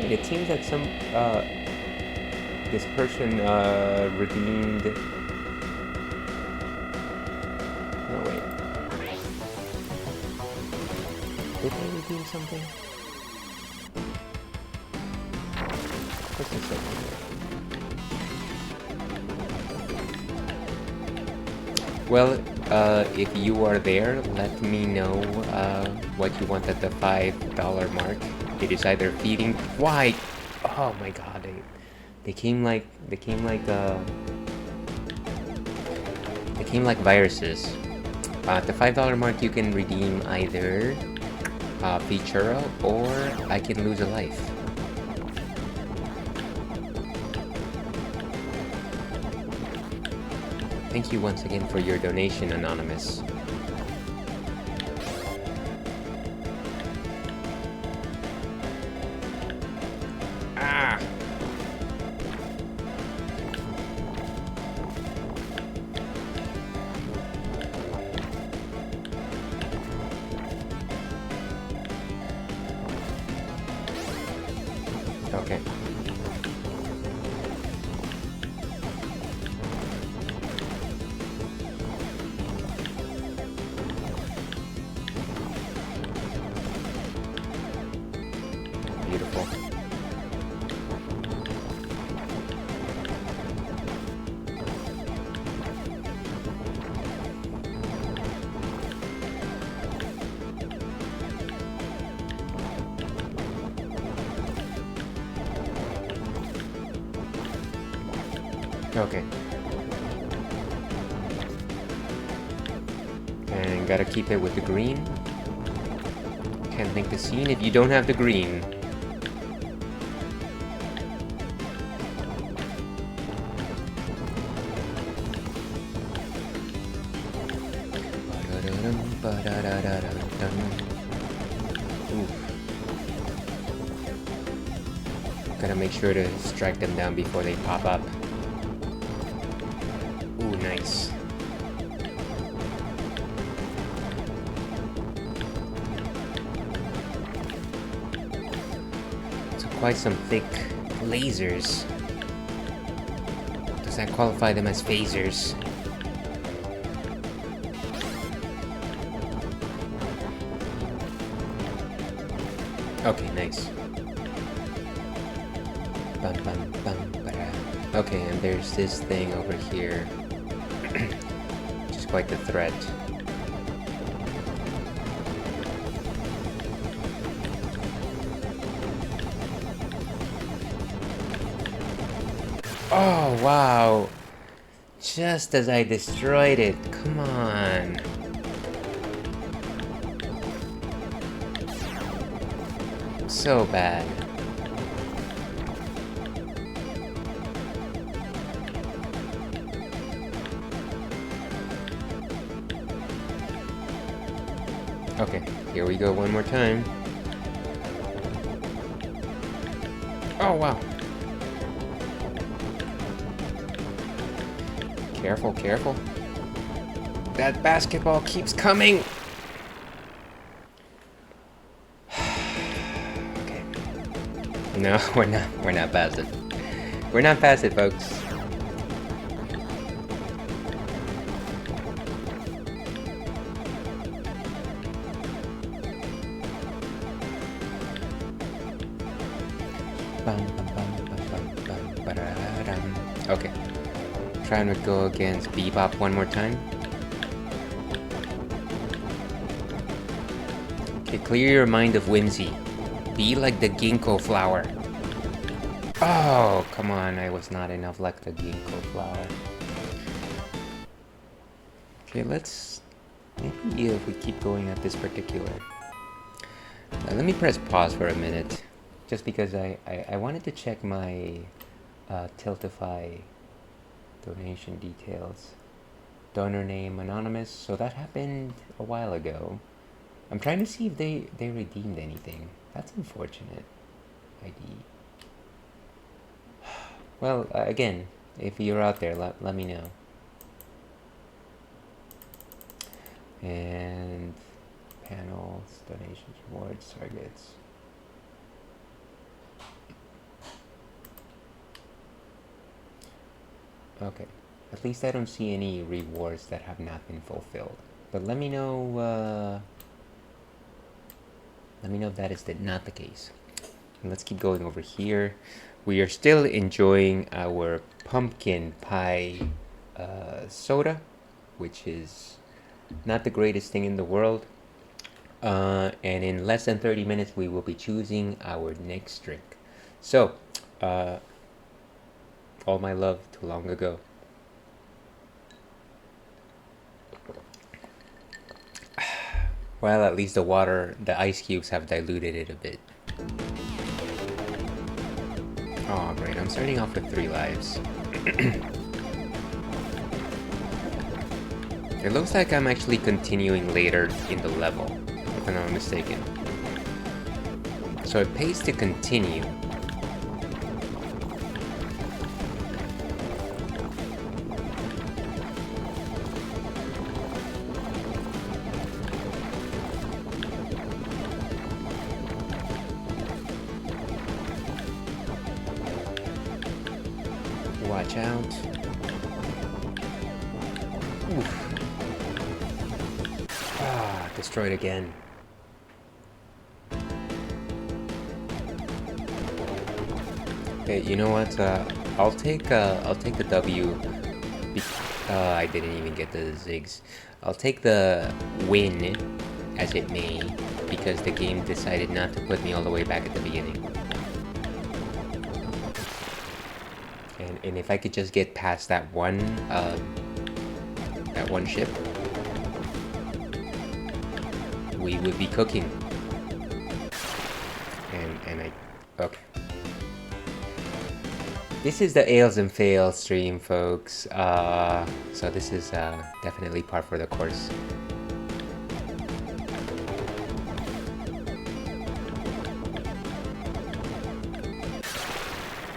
And it seems that some this person redeemed... No, wait. Did they redeem something? Just a second here. Well, if you are there, let me know what you want at the $5 mark. It is either feeding... Why? Oh my god, they came like viruses. At the $5 mark, you can redeem either Featura or I can lose a life. Thank you once again for your donation, Anonymous. Okay. Beautiful. Okay. And gotta keep it with the green. Can't link the scene if you don't have the green. Gotta make sure to strike them down before they pop up. Ooh, nice. quite some thick lasers. Does that qualify them as phasers? Okay, nice. Bum, bum, bum, ba-da. Okay, and there's this thing over here. Which is quite the threat. Oh, wow. Just as I destroyed it. Come on. So bad. Okay, here we go one more time. Oh, wow. Careful, careful. That basketball keeps coming. Okay. No, we're not past it. We're not past it, folks. Okay. Trying to go against Bebop one more time. Okay, clear your mind of whimsy. Be like the ginkgo flower. Oh, come on, I was not enough like the ginkgo flower. Okay, let's... maybe if we keep going at this particular... let me press pause for a minute. Just because I wanted to check my Tiltify donation details. Donor name anonymous, so that happened a while ago. I'm trying to see if they redeemed anything. That's unfortunate. ID. Well, again, if you're out there, let me know. And panels, donations, rewards, targets. Okay, at least I don't see any rewards that have not been fulfilled. But let me know if that is not the case. And let's keep going over here. We are still enjoying our pumpkin pie soda, which is not the greatest thing in the world. And in less than 30 minutes, we will be choosing our next drink. So, all my love to long ago. Well, at least the ice cubes have diluted it a bit. Oh, great. I'm starting off with 3 lives. It looks like I'm actually continuing later in the level, if I'm not mistaken. So it pays to continue. Watch out. Oof. Ah, destroyed again. Okay, you know what? I'll take the W. I didn't even get the zigs. I'll take the win as it may, because the game decided not to put me all the way back at the beginning. And if I could just get past that one ship, we would be cooking. Okay. This is the Ales and Fails stream, folks. So this is definitely par for the course.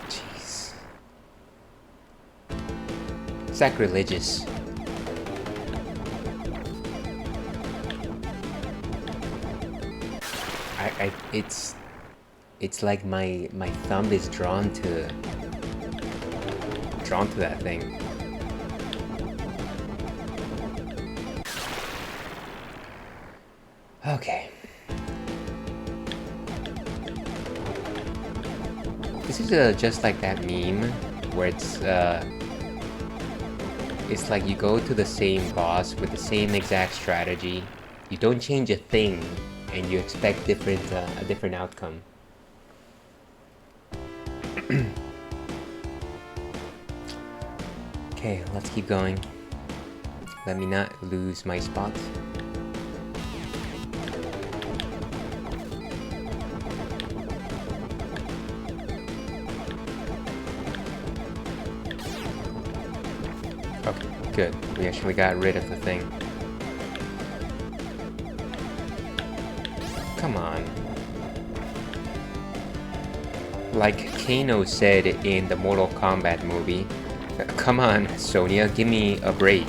Jeez. Sacrilegious. It's like my thumb is drawn to that thing. Okay. This is just like that meme where it's like you go to the same boss with the same exact strategy. You don't change a thing, and you expect a different outcome. Okay, let's keep going. Let me not lose my spot. Okay, good. We actually got rid of the thing. Come on. Like Kano said in the Mortal Kombat movie, come on, Sonya, give me a break.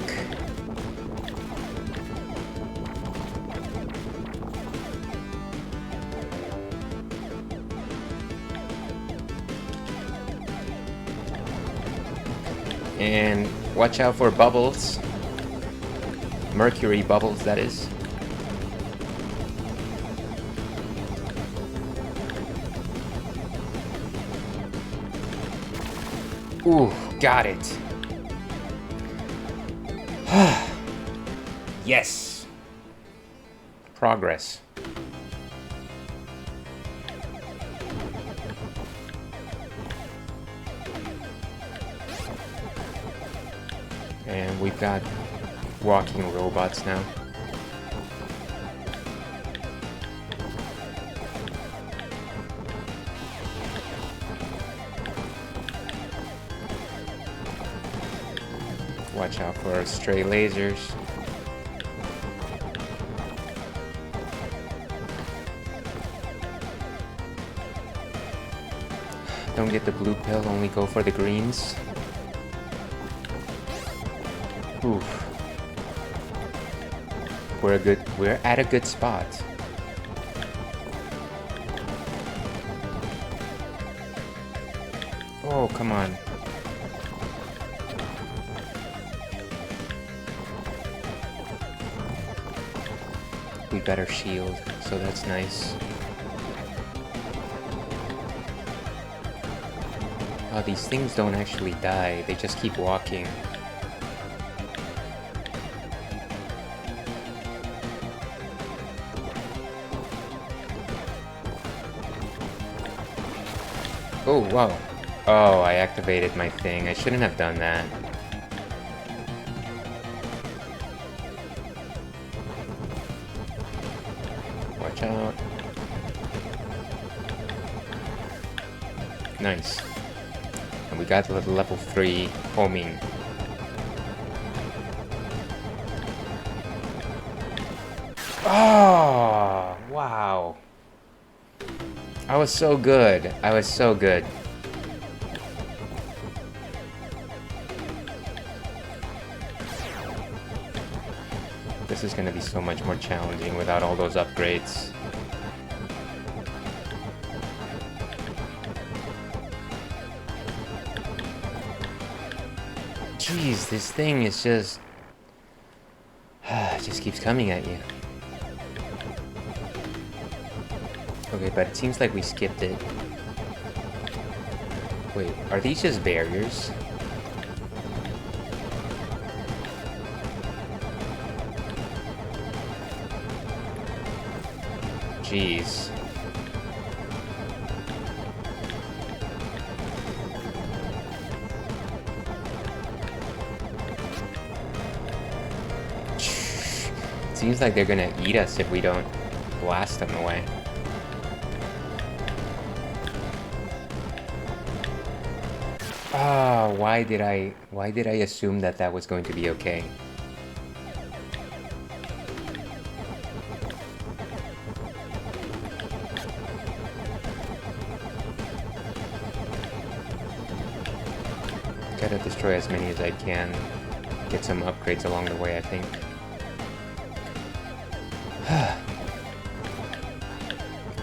And watch out for bubbles. Mercury bubbles, that is. Ooh, got it. Yes. Progress. And we've got walking robots now. Watch out for stray lasers. Don't get the blue pill, only go for the greens. Oof. We're at a good spot. Oh, come on. We got our shield, so that's nice. Oh, these things don't actually die, they just keep walking. Oh, wow. Oh, I activated my thing. I shouldn't have done that. Watch out. Nice. And we got the level 3 homing. Oh, wow. I was so good. I was so good. This is gonna be so much more challenging without all those upgrades. Jeez, this thing is just... it just keeps coming at you. Okay, but it seems like we skipped it. Wait, are these just barriers? Jeez. Seems like they're gonna eat us if we don't blast them away. Ah, why did I assume that that was going to be okay? Gotta destroy as many as I can. Get some upgrades along the way, I think.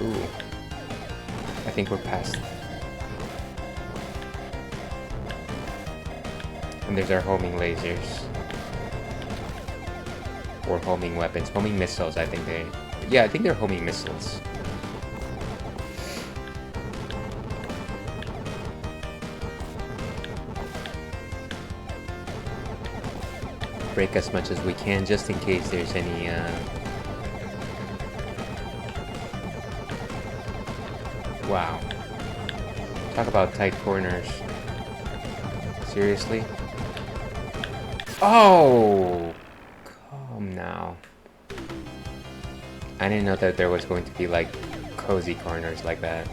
Ooh. I think we're past. And there's our homing lasers. Or homing weapons. Homing missiles, I think they... Yeah, I think they're homing missiles. Break as much as we can, just in case there's any, Wow. Talk about tight corners. Seriously? Oh! Come now. I didn't know that there was going to be, like, cozy corners like that.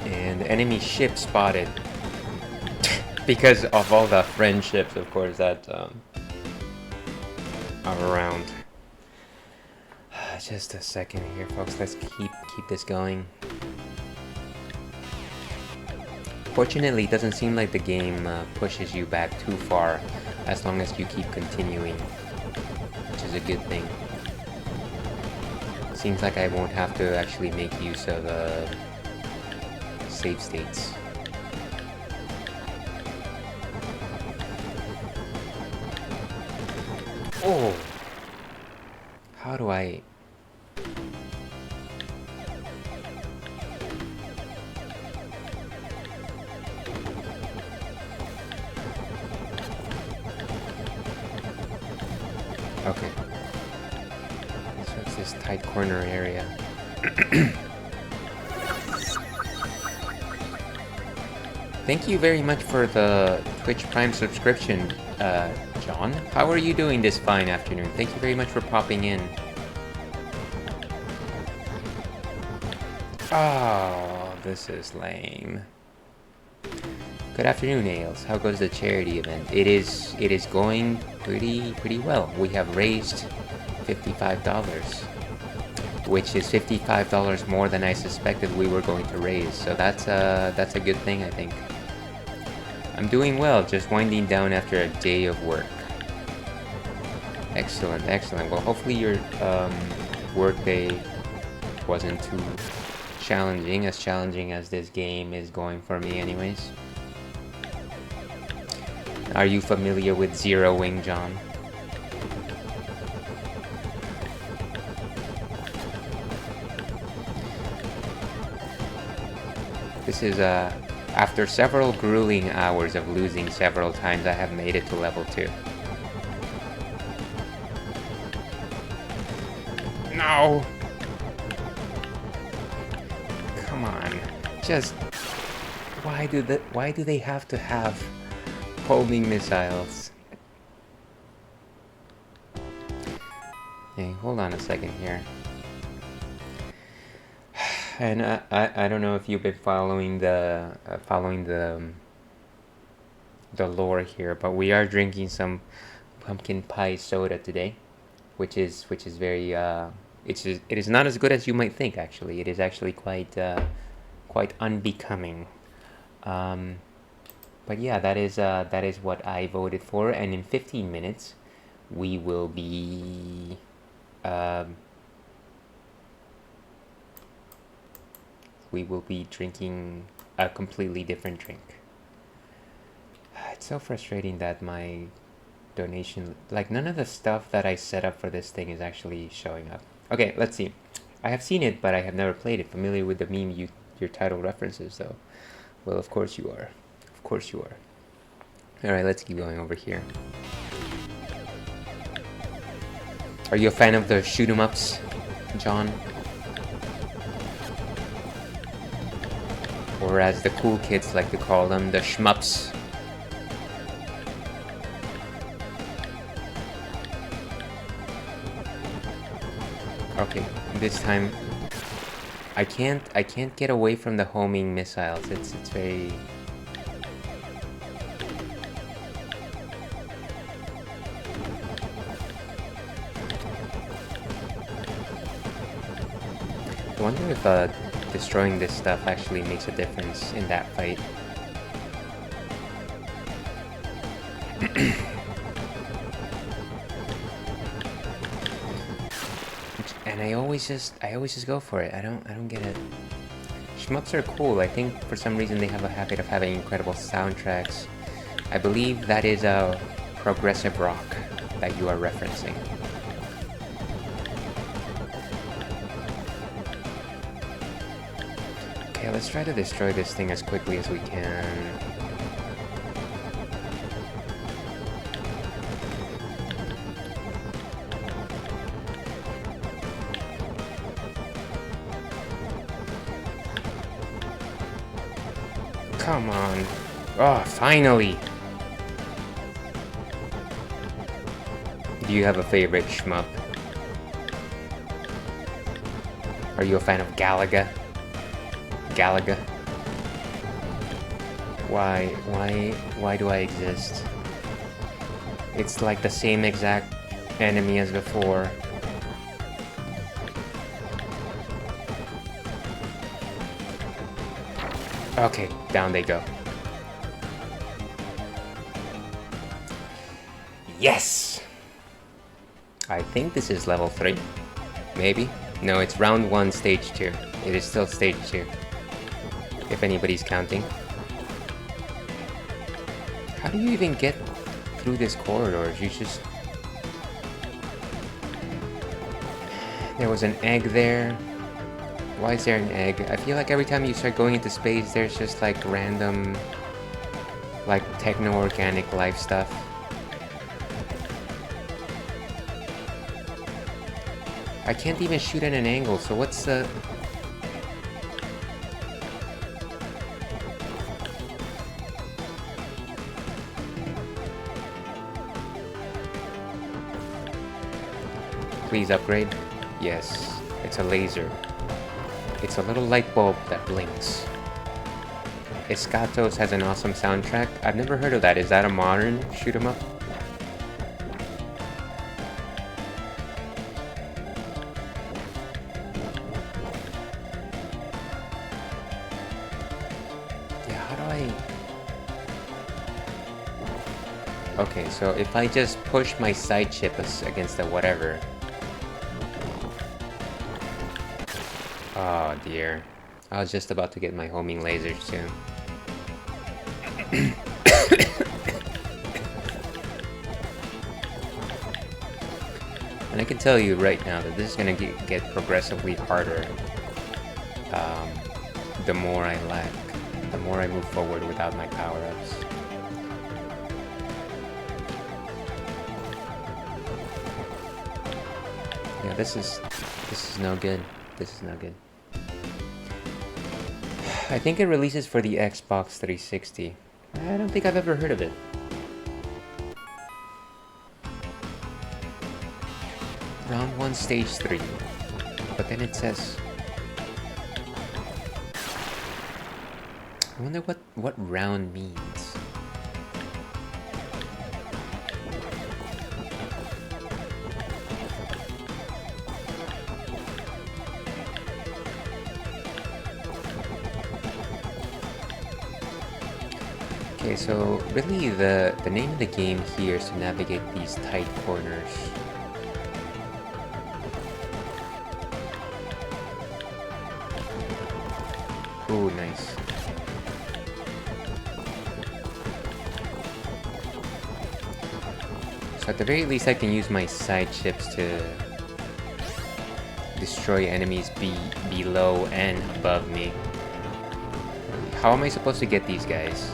And enemy ship spotted. Because of all the friendships, of course, that are around. Just a second here, folks. Let's keep this going. Fortunately, it doesn't seem like the game pushes you back too far as long as you keep continuing, which is a good thing. Seems like I won't have to actually make use of save states. Oh! How do I... Okay. So it's this tight corner area. Thank you very much for the Twitch Prime subscription, John. How are you doing this fine afternoon? Thank you very much for popping in. Oh, this is lame. Good afternoon, Ales. How goes the charity event? It is going pretty well. We have raised $55, which is $55 more than I suspected we were going to raise. So that's a good thing, I think. I'm doing well, just winding down after a day of work. Excellent, excellent. Well, hopefully your work day wasn't too challenging as this game is going for me anyways. Are you familiar with Zero Wing, John? This is after several grueling hours of losing several times, I have made it to level 2. No! Come on. Just... Why do they have to have homing missiles? Hey, hold on a second here. And I don't know if you've been following the lore here, but we are drinking some pumpkin pie soda today, which is very it is not as good as you might think. Actually, it is actually quite unbecoming. But yeah, that is what I voted for, and in 15 minutes we will be drinking a completely different drink. It's so frustrating that my donation, like, none of the stuff that I set up for this thing is actually showing up. Okay, let's see. I have seen it, but I have never played it. Familiar with the meme your title references, though? Well, of course you are. Of course you are. Alright, let's keep going over here. Are you a fan of the shoot 'em ups, John? Or as the cool kids like to call them, the shmups. Okay, this time I can't get away from the homing missiles. It's very... I wonder if destroying this stuff actually makes a difference in that fight. And I always just go for it. I don't get it. Shmups are cool. I think for some reason they have a habit of having incredible soundtracks. I believe that is a progressive rock that you are referencing. Okay, let's try to destroy this thing as quickly as we can. Come on. Oh, finally! Do you have a favorite shmup? Are you a fan of Galaga? Galaga? Why do I exist? It's like the same exact enemy as before. Okay, down they go. Yes! I think this is level 3. Maybe? No, it's round 1, stage 2. It is still stage 2. If anybody's counting. How do you even get through this corridor? You just... There was an egg there. Why is there an egg? I feel like every time you start going into space, there's just like random, like techno-organic life stuff. I can't even shoot at an angle, so what's the... Please upgrade. Yes, it's a laser. It's a little light bulb that blinks. Escatos has an awesome soundtrack. I've never heard of that. Is that a modern shoot 'em up? Yeah, how do I... Okay, so if I just push my side chip against the whatever... Oh dear. I was just about to get my homing lasers soon. And I can tell you right now that this is gonna get progressively harder the more I lag, the more I move forward without my power-ups. Yeah, this is no good. This is no good. I think it releases for the Xbox 360. I don't think I've ever heard of it. Round 1, stage 3. But then it says... I wonder what round means. Okay, so really the name of the game here is to navigate these tight corners. Ooh, nice. So at the very least I can use my side chips to destroy enemies below and above me. How am I supposed to get these guys?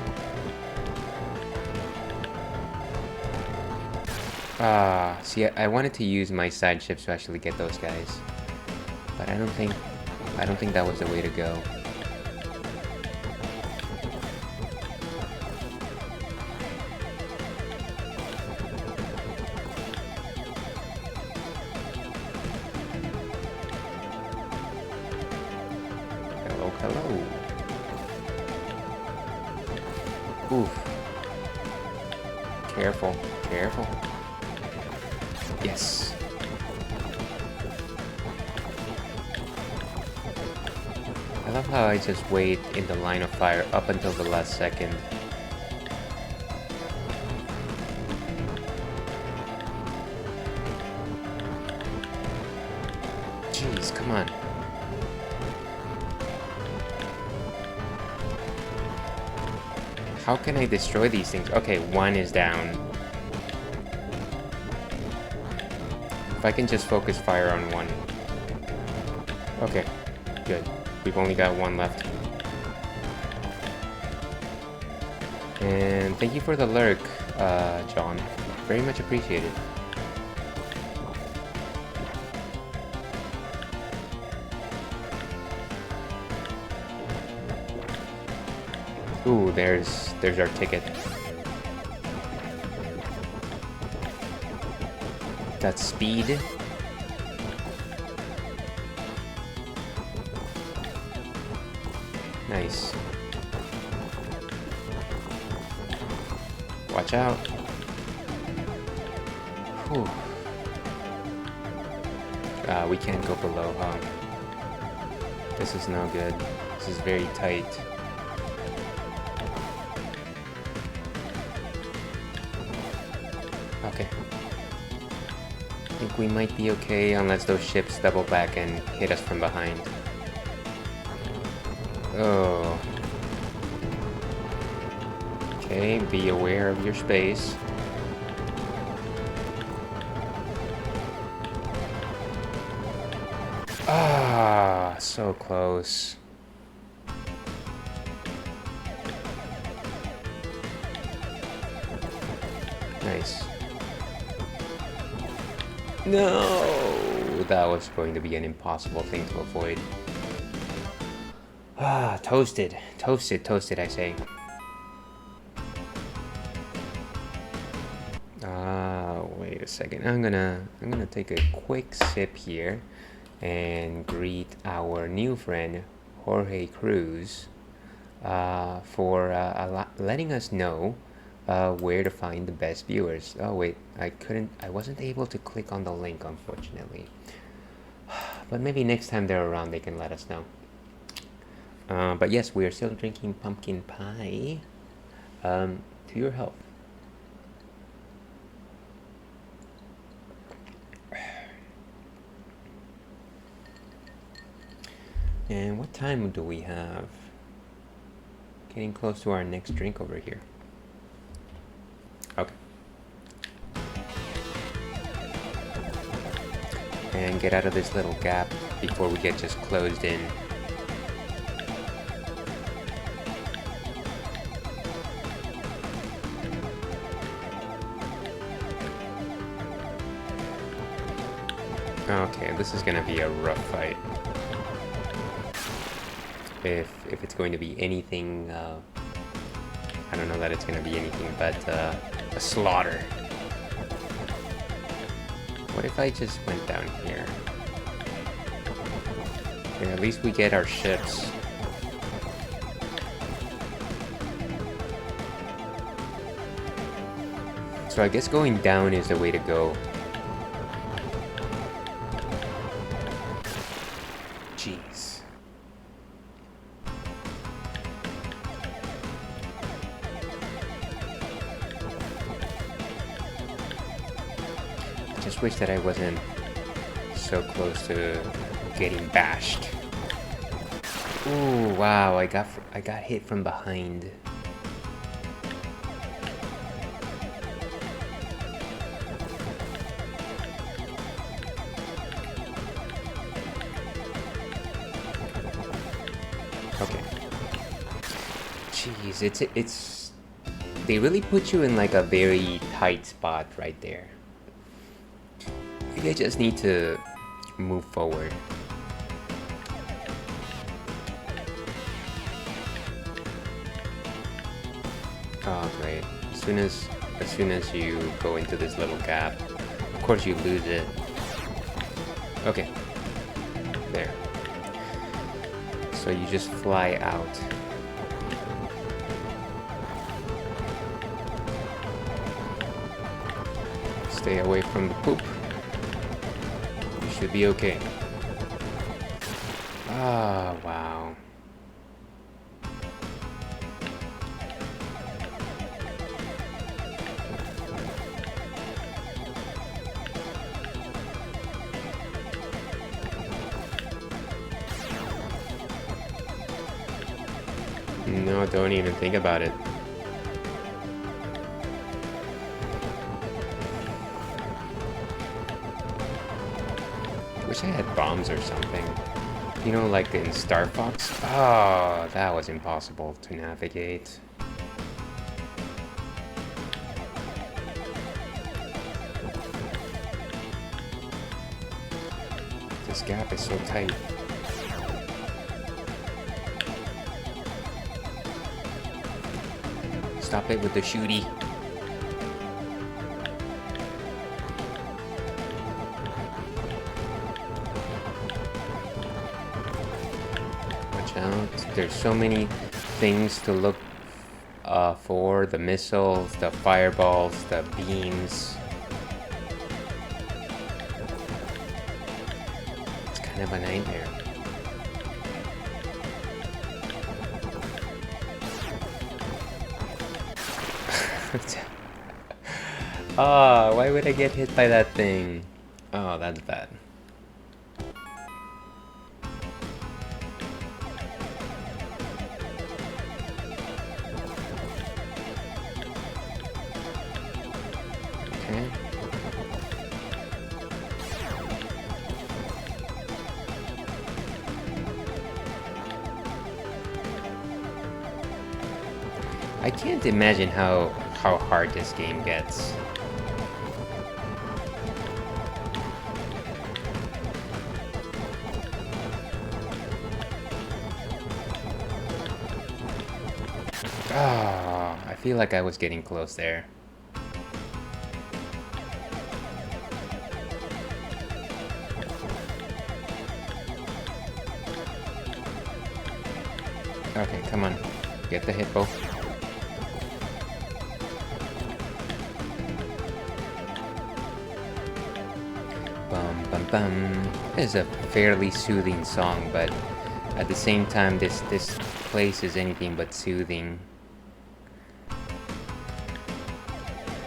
See, I wanted to use my side chips to actually get those guys, but I don't think that was the way to go. Hello, hello. Oof. Careful, careful. Yes. I love how I just wait in the line of fire up until the last second. Jeez, come on. How can I destroy these things? Okay, one is down. If I can just focus fire on one. Okay, good. We've only got one left. And thank you for the lurk, John. Very much appreciated. Ooh, there's our ticket. Got speed. Nice. Watch out. Whew. We can't go below, huh? This is no good. This is very tight. Okay. I think we might be okay unless those ships double back and hit us from behind. Oh. Okay, be aware of your space. Ah, so close. Nice. No! That was going to be an impossible thing to avoid. Ah, toasted. Toasted, toasted, I say. Wait a second. I'm gonna take a quick sip here and greet our new friend Jorge Cruz for letting us know where to find the best viewers. Oh wait, I wasn't able to click on the link, unfortunately. But maybe next time they're around they can let us know. But yes, we are still drinking pumpkin pie. To your health. And what time do we have? Getting close to our next drink over here. Okay. And get out of this little gap before we get just closed in. Okay, this is gonna be a rough fight. If it's going to be anything, I don't know that it's going to be anything but a slaughter. What if I just went down here? Yeah, at least we get our ships. So I guess going down is the way to go. Jeez. Just wish that I wasn't so close to getting bashed. Ooh, wow, I got hit from behind. Okay. Jeez, they really put you in like a very tight spot right there. I just need to move forward. Oh great. As soon as you go into this little gap, of course you lose it. Okay. There. So you just fly out. Stay away from the poop. Should be okay. Ah, wow. No, don't even think about it. Wish I had bombs or something. You know, like in Star Fox? Oh, that was impossible to navigate. This gap is so tight. Stop it with the shooty. Watch out. There's so many things to look for. The missiles, the fireballs, the beams. It's kind of a nightmare. Ah, why would I get hit by that thing? Oh, that's bad. Okay. I can't imagine how hard this game gets. Ah, I feel like I was getting close there. Okay, come on. Get the hippo. Bum bum bum. It's a fairly soothing song, but at the same time, this place is anything but soothing.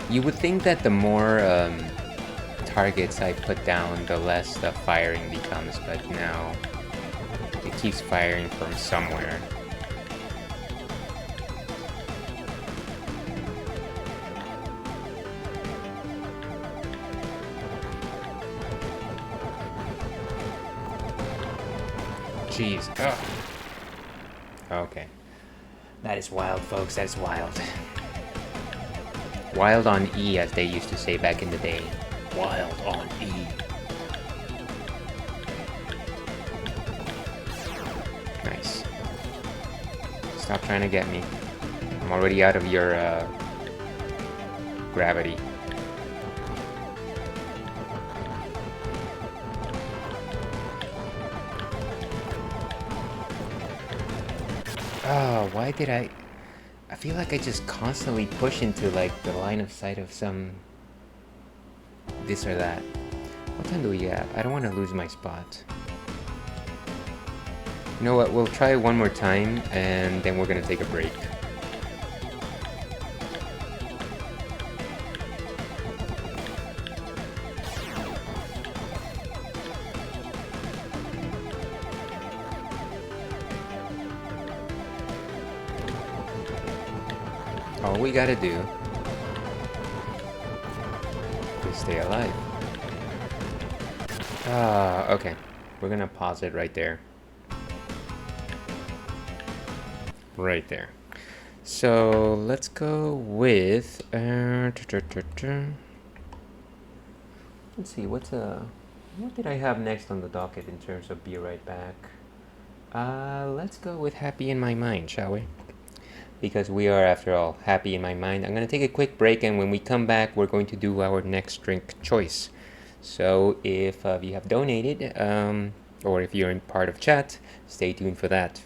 You would think that the more targets I put down, the less the firing becomes, but now it keeps firing from somewhere. Jeez. Oh. Okay. That is wild, folks. That is wild. Wild on E, as they used to say back in the day. Wild on E. Nice. Stop trying to get me. I'm already out of your gravity. Oh, why did I feel like I just constantly push into like the line of sight of some this or that. What time do we have? I don't want to lose my spot. You know what? We'll try one more time and then we're gonna take a break. All we gotta do is stay alive. Okay. We're gonna pause it right there. Right there. So let's go with let's see, what did I have next on the docket in terms of Be Right Back? Let's go with Happy in My Mind, shall we? Because we are, after all, happy in my mind. I'm going to take a quick break, and when we come back, we're going to do our next drink choice. So if you have donated, or if you're in part of chat, stay tuned for that.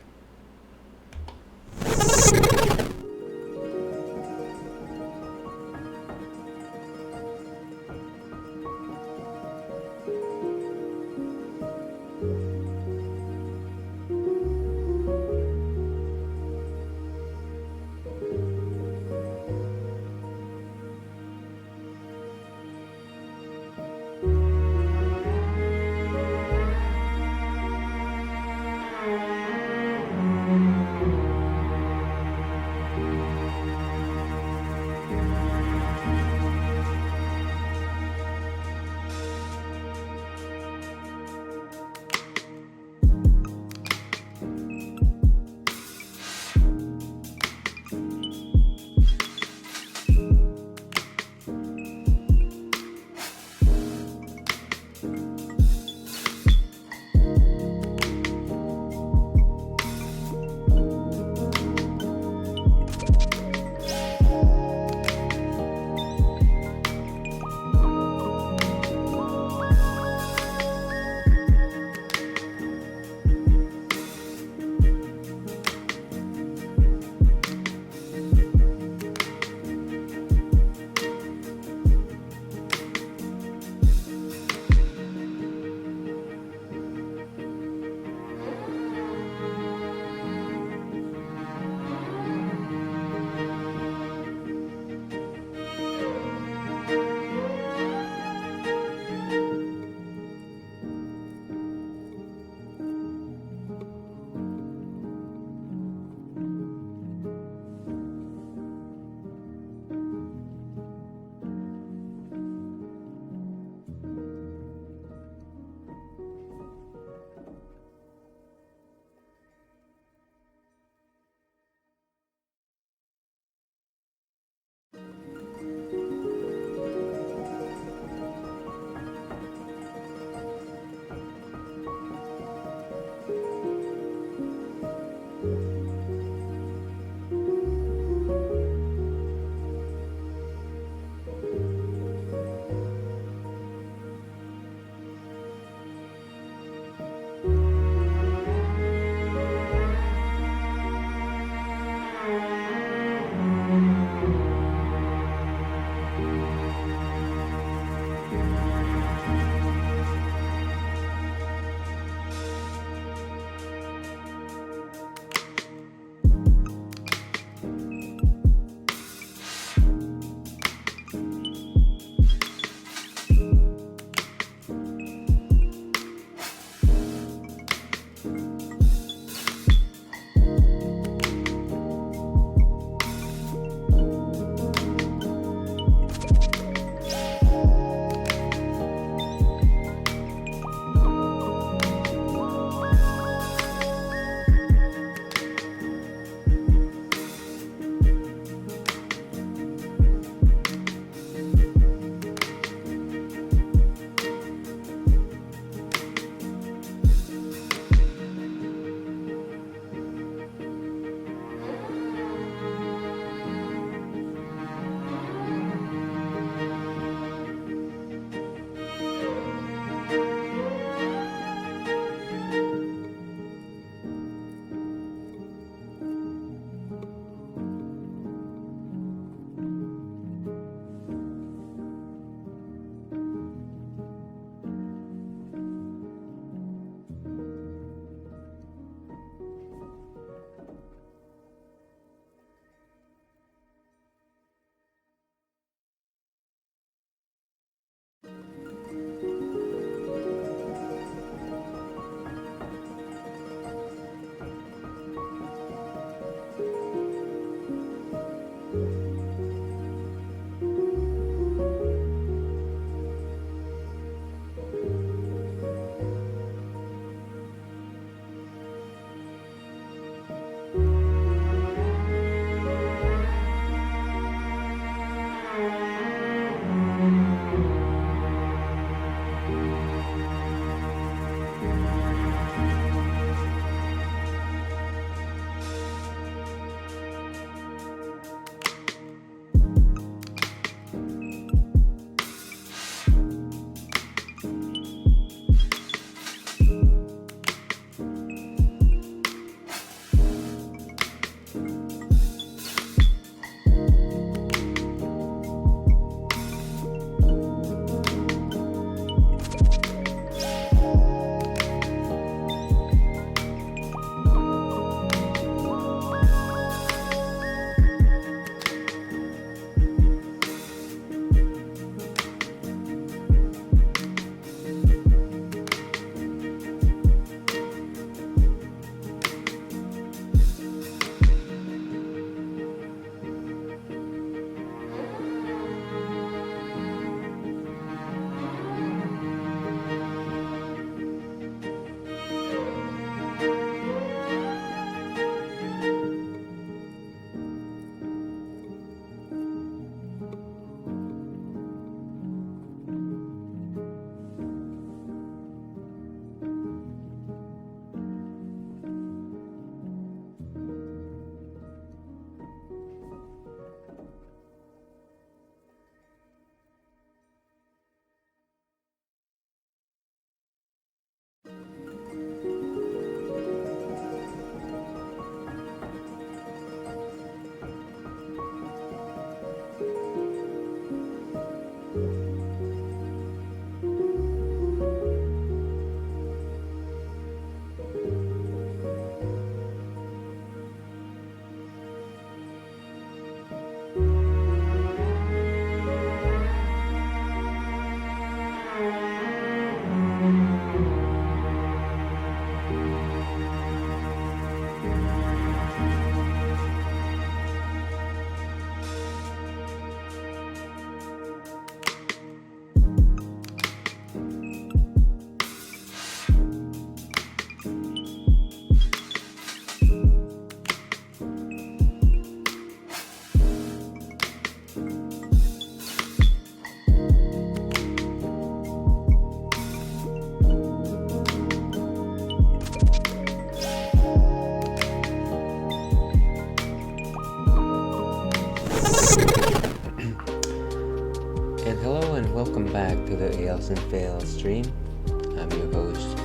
Welcome back to the Ales and Fails stream. I'm your host,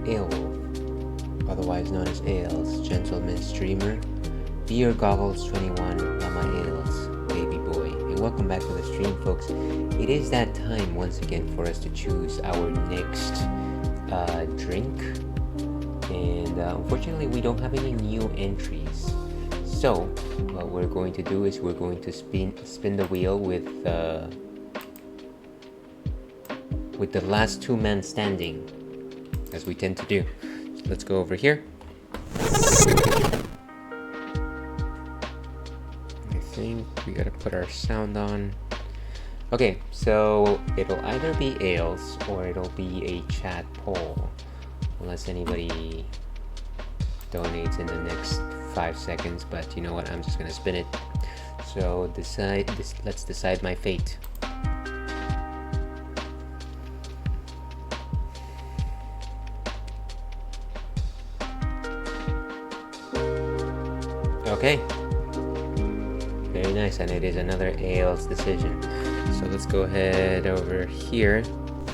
Aelwolf, otherwise known as Ales, gentleman streamer, Beer Goggles 21, Mama Ales, baby boy. And welcome back to the stream, folks. It is that time once again for us to choose our next drink. And unfortunately, we don't have any new entries. So what we're going to do is we're going to spin the wheel with the last two men standing, as we tend to do. So let's go over here. I think we gotta put our sound on. Okay, so it'll either be Ales or it'll be a chat poll, unless anybody donates in the next 5 seconds. But you know what, I'm just gonna spin it. So let's decide my fate. Okay, very nice, and it is another Ales decision. So let's go ahead over here.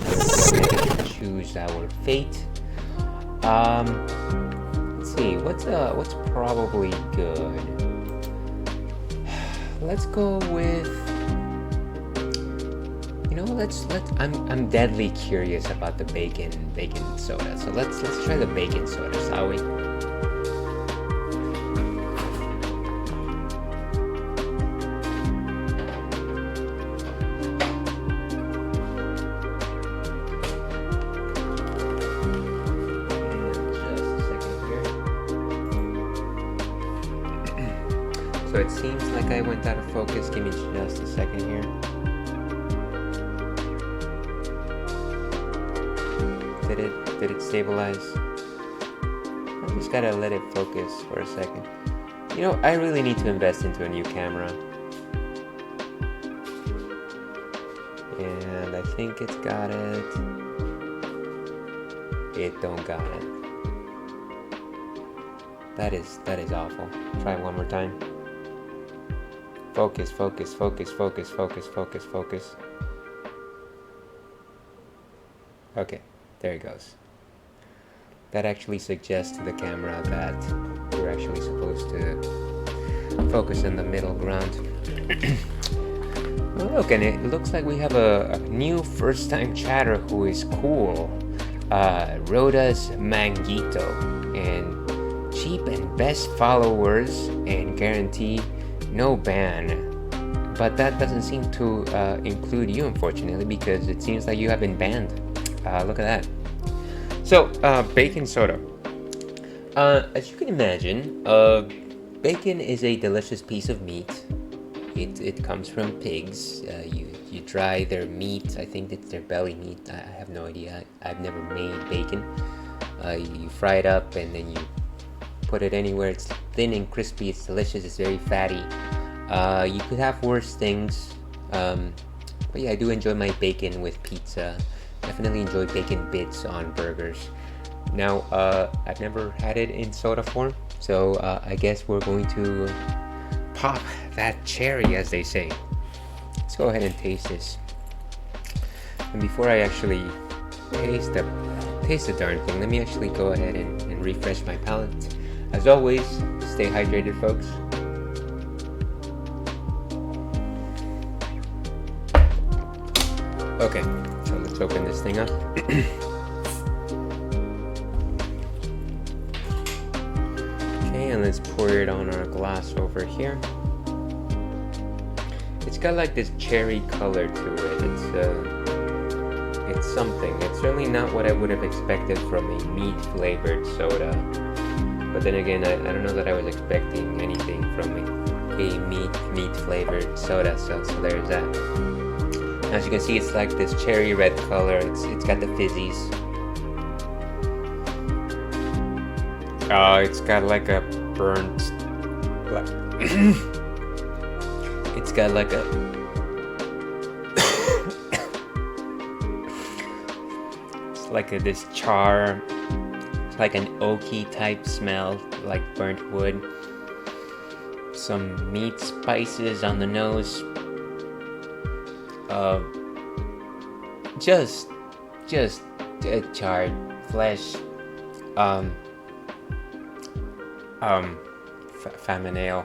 Let's go ahead and choose our fate. Let's see, what's probably good. Let's go with, you know, let's. I'm deadly curious about the bacon soda. So let's try the bacon soda, shall we? So it seems like I went out of focus. Give me just a second here. Did it stabilize? I just gotta let it focus for a second. You know, I really need to invest into a new camera. And I think it's got it. It don't got it. That is awful. Try one more time. Focus, focus, focus, focus, focus, focus, focus. Okay, there it goes. That actually suggests to the camera that you're actually supposed to focus on the middle ground. Well, look, and it looks like we have a new first-time chatter who is cool. Rhoda's Manguito, and cheap and best followers and guarantee no ban. But that doesn't seem to include you, unfortunately, because it seems like you have been banned. Look at that. So, bacon soda. As you can imagine, bacon is a delicious piece of meat. It comes from pigs. You dry their meat. I think it's their belly meat. I have no idea. I've never made bacon. You fry it up and then you put it anywhere. It's thin and crispy. It's delicious. It's very fatty. You could have worse things. But yeah, I do enjoy my bacon with pizza. Definitely enjoy bacon bits on burgers. Now, I've never had it in soda form, so I guess we're going to pop that cherry, as they say. Let's go ahead and taste this. And before I actually taste the darn thing, let me actually go ahead and refresh my palate. As always, stay hydrated, folks. Okay, so let's open this thing up. Okay, and let's pour it on our glass over here. It's got like this cherry color to it. It's something. It's certainly not what I would have expected from a meat flavored soda. But then again, I don't know that I was expecting anything from a meat flavored soda. So there's that. As you can see, it's like this cherry red color. It's got the fizzies. It's got like a burnt, it's got like a it's like this char. It's like an oaky type smell, like burnt wood. Some meat spices on the nose. Just charred flesh. Famine ale.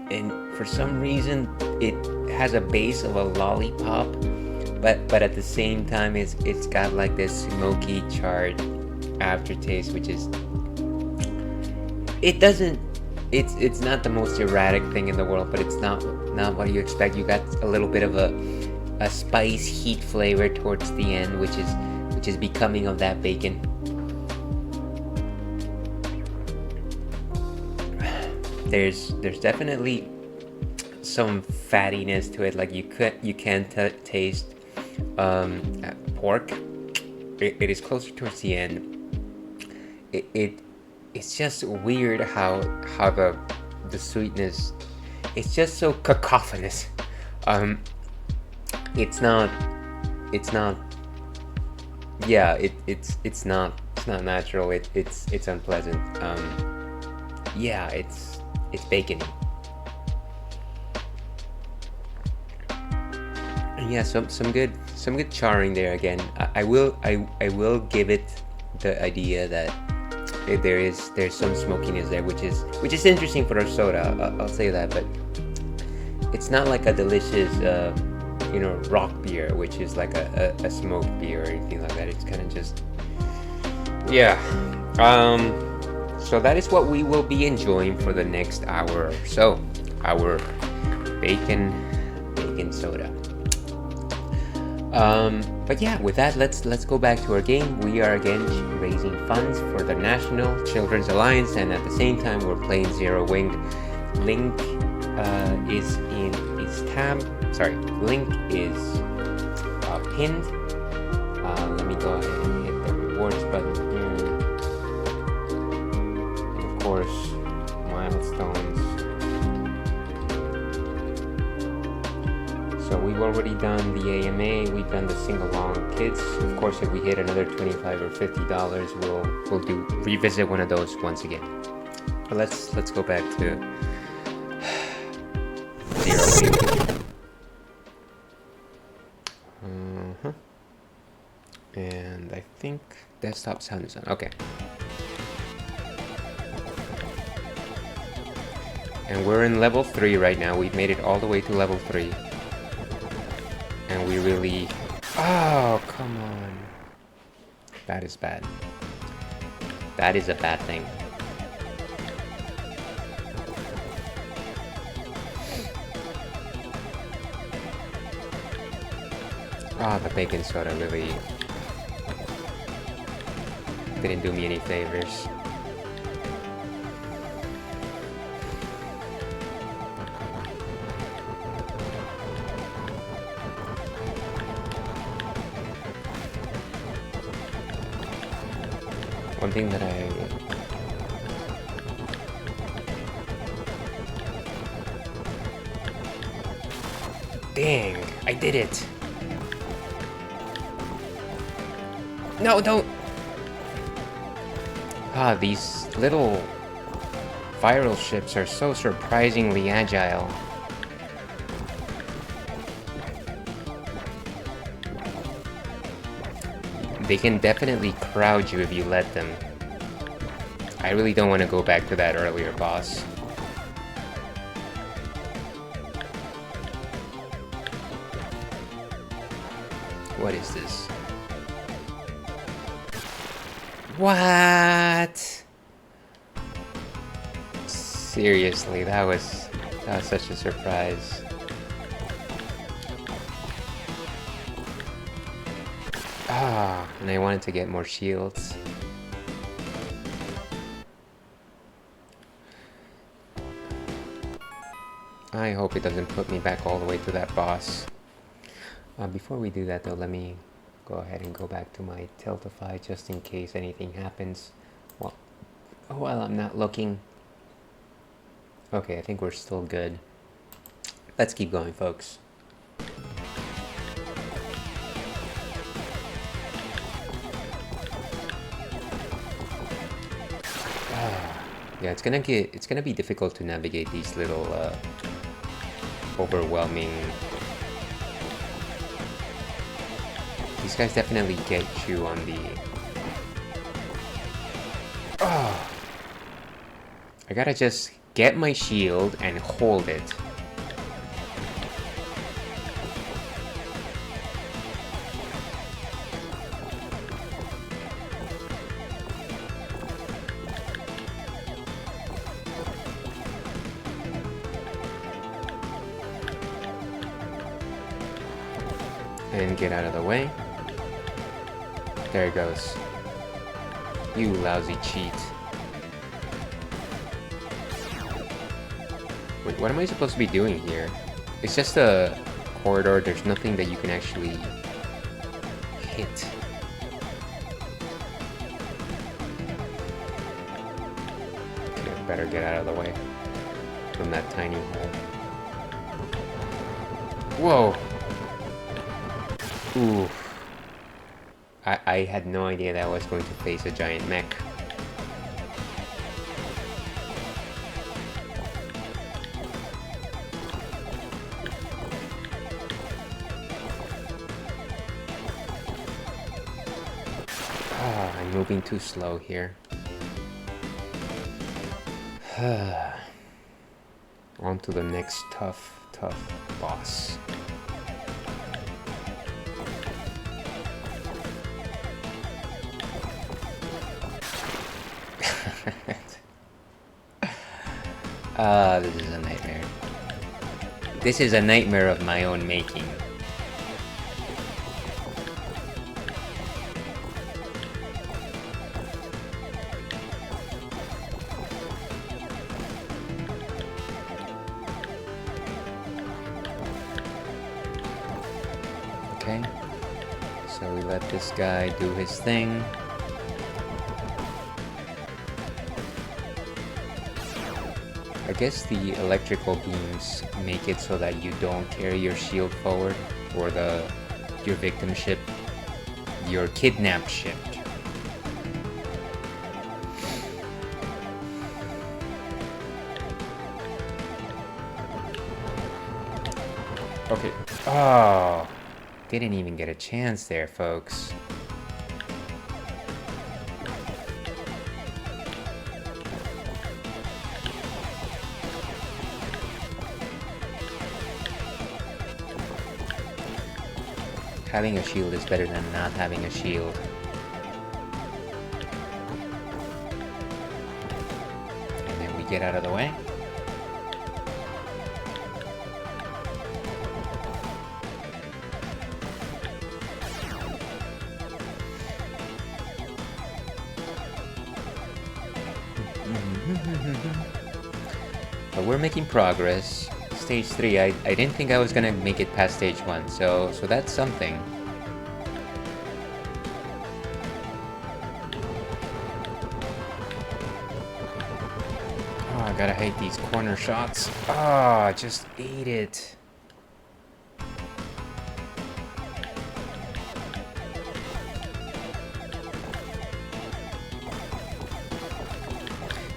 And for some reason, it has a base of a lollipop, but at the same time, it's got like this smoky, charred aftertaste, which is it's not the most erratic thing in the world, but it's not what you expect. You got a little bit of a spice heat flavor towards the end, which is becoming of that bacon. There's definitely some fattiness to it. Like you can taste pork. It is closer towards the end. It's just weird how the sweetness. It's just so cacophonous. It's not. Yeah, it's not natural. It's unpleasant. Yeah, it's bacony. And yeah, some good charring there again. I will give it the idea that there's some smokiness there, which is interesting for a soda. I'll say that, but it's not like a delicious rock beer, which is like a smoked beer or anything like that. It's kind of just, yeah. So that is what we will be enjoying for the next hour or so. Our bacon soda. But yeah, with that, let's go back to our game. We are again raising funds for the National Children's Alliance, and at the same time, we're playing Zero Winged. Link is in his tab. Sorry, link is pinned. Let me go ahead and hit the rewards button here. And of course, milestones. So we've already done the AMA, we've done the sing-along kids. Of course, if we hit another $25 or $50, we'll revisit one of those once again. But let's go back to And I think desktop sound is on. Okay. And we're in level 3 right now. We've made it all the way to level 3. And we really... Oh, come on. That is bad. That is a bad thing. Ah, the baking soda really didn't do me any favors. One thing that Dang, I did it! No, don't! Ah, these little viral ships are so surprisingly agile. They can definitely crowd you if you let them. I really don't want to go back to that earlier boss. What is this? What? Seriously, that was such a surprise. Ah, and I wanted to get more shields. I hope it doesn't put me back all the way to that boss. Before we do that though, let me go ahead and go back to my Tiltify just in case anything happens. Well, while I'm not looking. Okay, I think we're still good. Let's keep going, folks. Yeah, it's gonna be difficult to navigate these little overwhelming. These guys definitely get you on the. Oh, I gotta just get my shield and hold it. And get out of the way. There it goes. You lousy cheat. Wait, what am I supposed to be doing here? It's just a corridor, there's nothing that you can actually hit. Okay, better get out of the way from that tiny hole. Whoa! Ooh. I had no idea that I was going to face a giant mech. Ah, I'm moving too slow here. On to the next tough boss. This is a nightmare. This is a nightmare of my own making. Okay, so we let this guy do his thing. I guess the electrical beams make it so that you don't carry your shield forward, or your victim ship, your kidnapped ship. Okay. Oh, didn't even get a chance there, folks. Having a shield is better than not having a shield. And then we get out of the way. But we're making progress. Stage 3, I didn't think I was gonna make it past stage 1, so that's something. Oh, I gotta hate these corner shots. Ah, just ate it.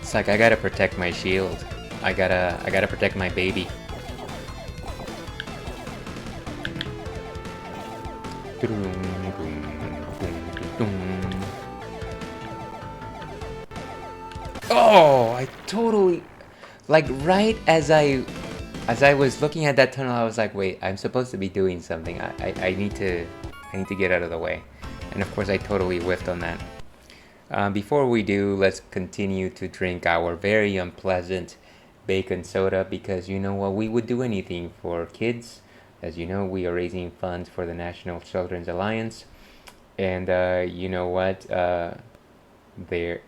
It's like I gotta protect my shield. I gotta protect my baby. Oh, I totally, like, right as I was looking at that tunnel, I was like, wait, I'm supposed to be doing something. I need to get out of the way. And of course I totally whiffed on that. Before we do, let's continue to drink our very unpleasant bacon soda, because you know what, we would do anything for kids. As you know, we are raising funds for the National Children's Alliance, and you know what, they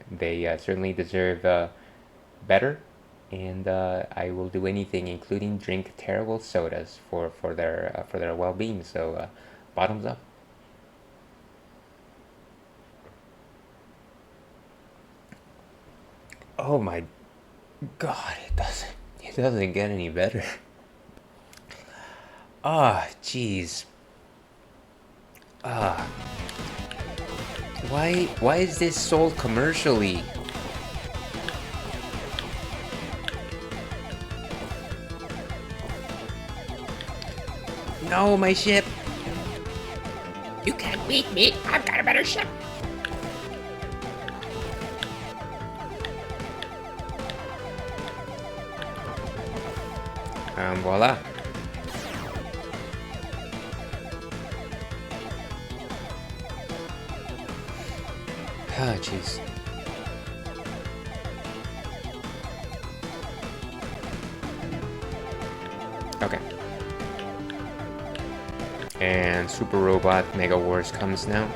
certainly deserve better, and I will do anything, including drink terrible sodas for their well-being. So bottoms up. Oh my God, it doesn't get any better. Ah, jeez. Ah. Why is this sold commercially? No, my ship. You can't beat me. I've got a better ship. Voila. Ah, jeez. Okay. And Super Robot Mega Wars comes now.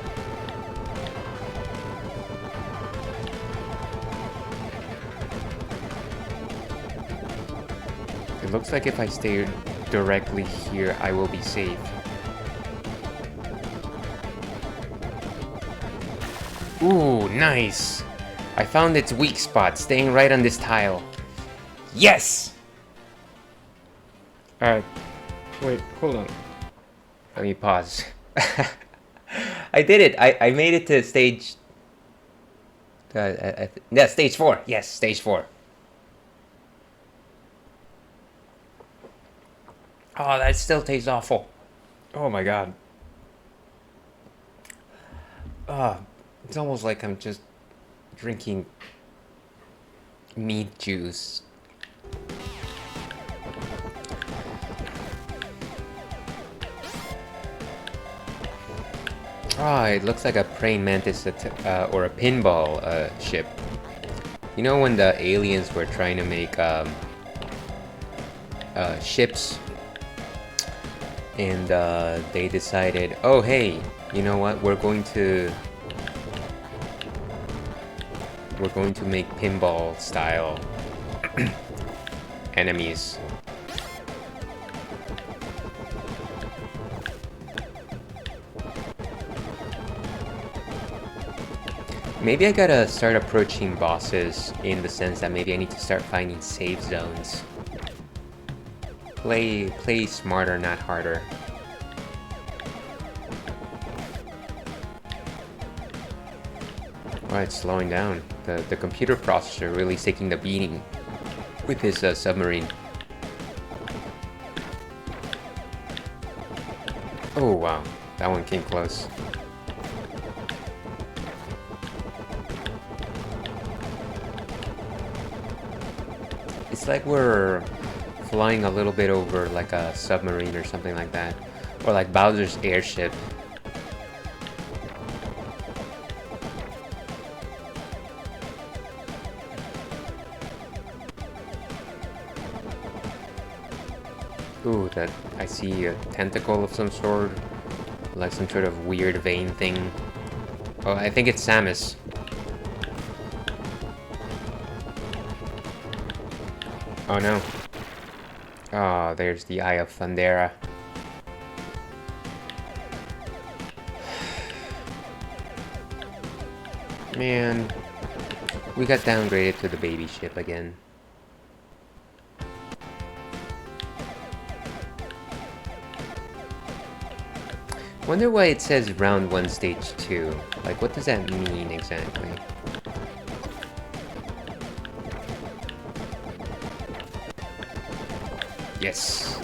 It looks like if I stay directly here, I will be safe. Ooh, nice! I found its weak spot, staying right on this tile. Yes! Alright. Wait, hold on. Let me pause. I did it! I made it to stage... yeah, stage 4. Yes, stage 4. Oh, that still tastes awful. Oh my God. It's almost like I'm just drinking meat juice. Ah, it looks like a praying mantis or a pinball ship. You know when the aliens were trying to make ships, and they decided, oh hey, you know what, we're going to make pinball style enemies. Maybe I gotta start approaching bosses in the sense that maybe I need to start finding save zones. Play smarter, not harder. Oh, it's slowing down. The computer processor really is taking the beating with this submarine. Oh wow, that one came close. It's like we're flying a little bit over like a submarine or something like that. Or like Bowser's airship Ooh, that I see a tentacle of some sort, like some sort of weird vein thing. Oh, I think it's Samus. Oh no. Oh, there's the Eye of Thundera. Man, we got downgraded to the baby ship again. Wonder why it says round 1 stage 2. Like, what does that mean exactly? Yes.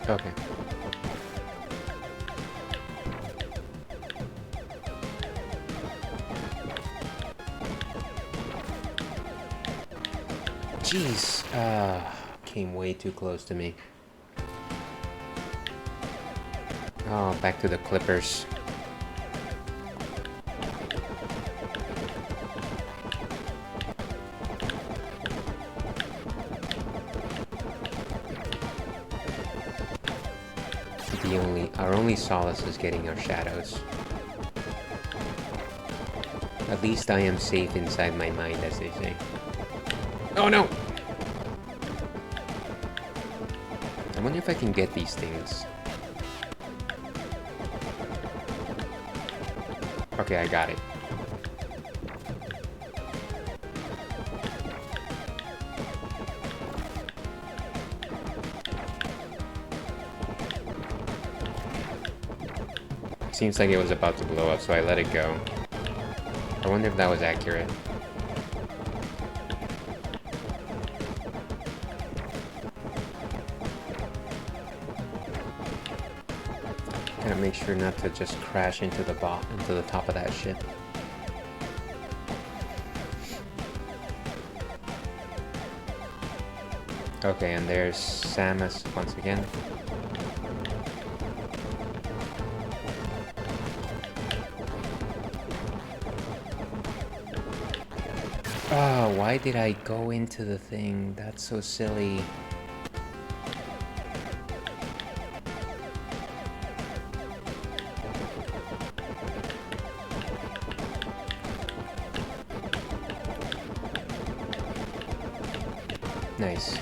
Okay. Jeez, came way too close to me. Oh, back to the Clippers. Our only solace is getting our shadows. At least I am safe inside my mind, as they say. Oh no! I wonder if I can get these things. Okay, I got it. Seems like it was about to blow up, so I let it go. I wonder if that was accurate. Gotta make sure not to just crash into the top of that ship. Okay, and there's Samus once again. Oh, why did I go into the thing? That's so silly. Nice.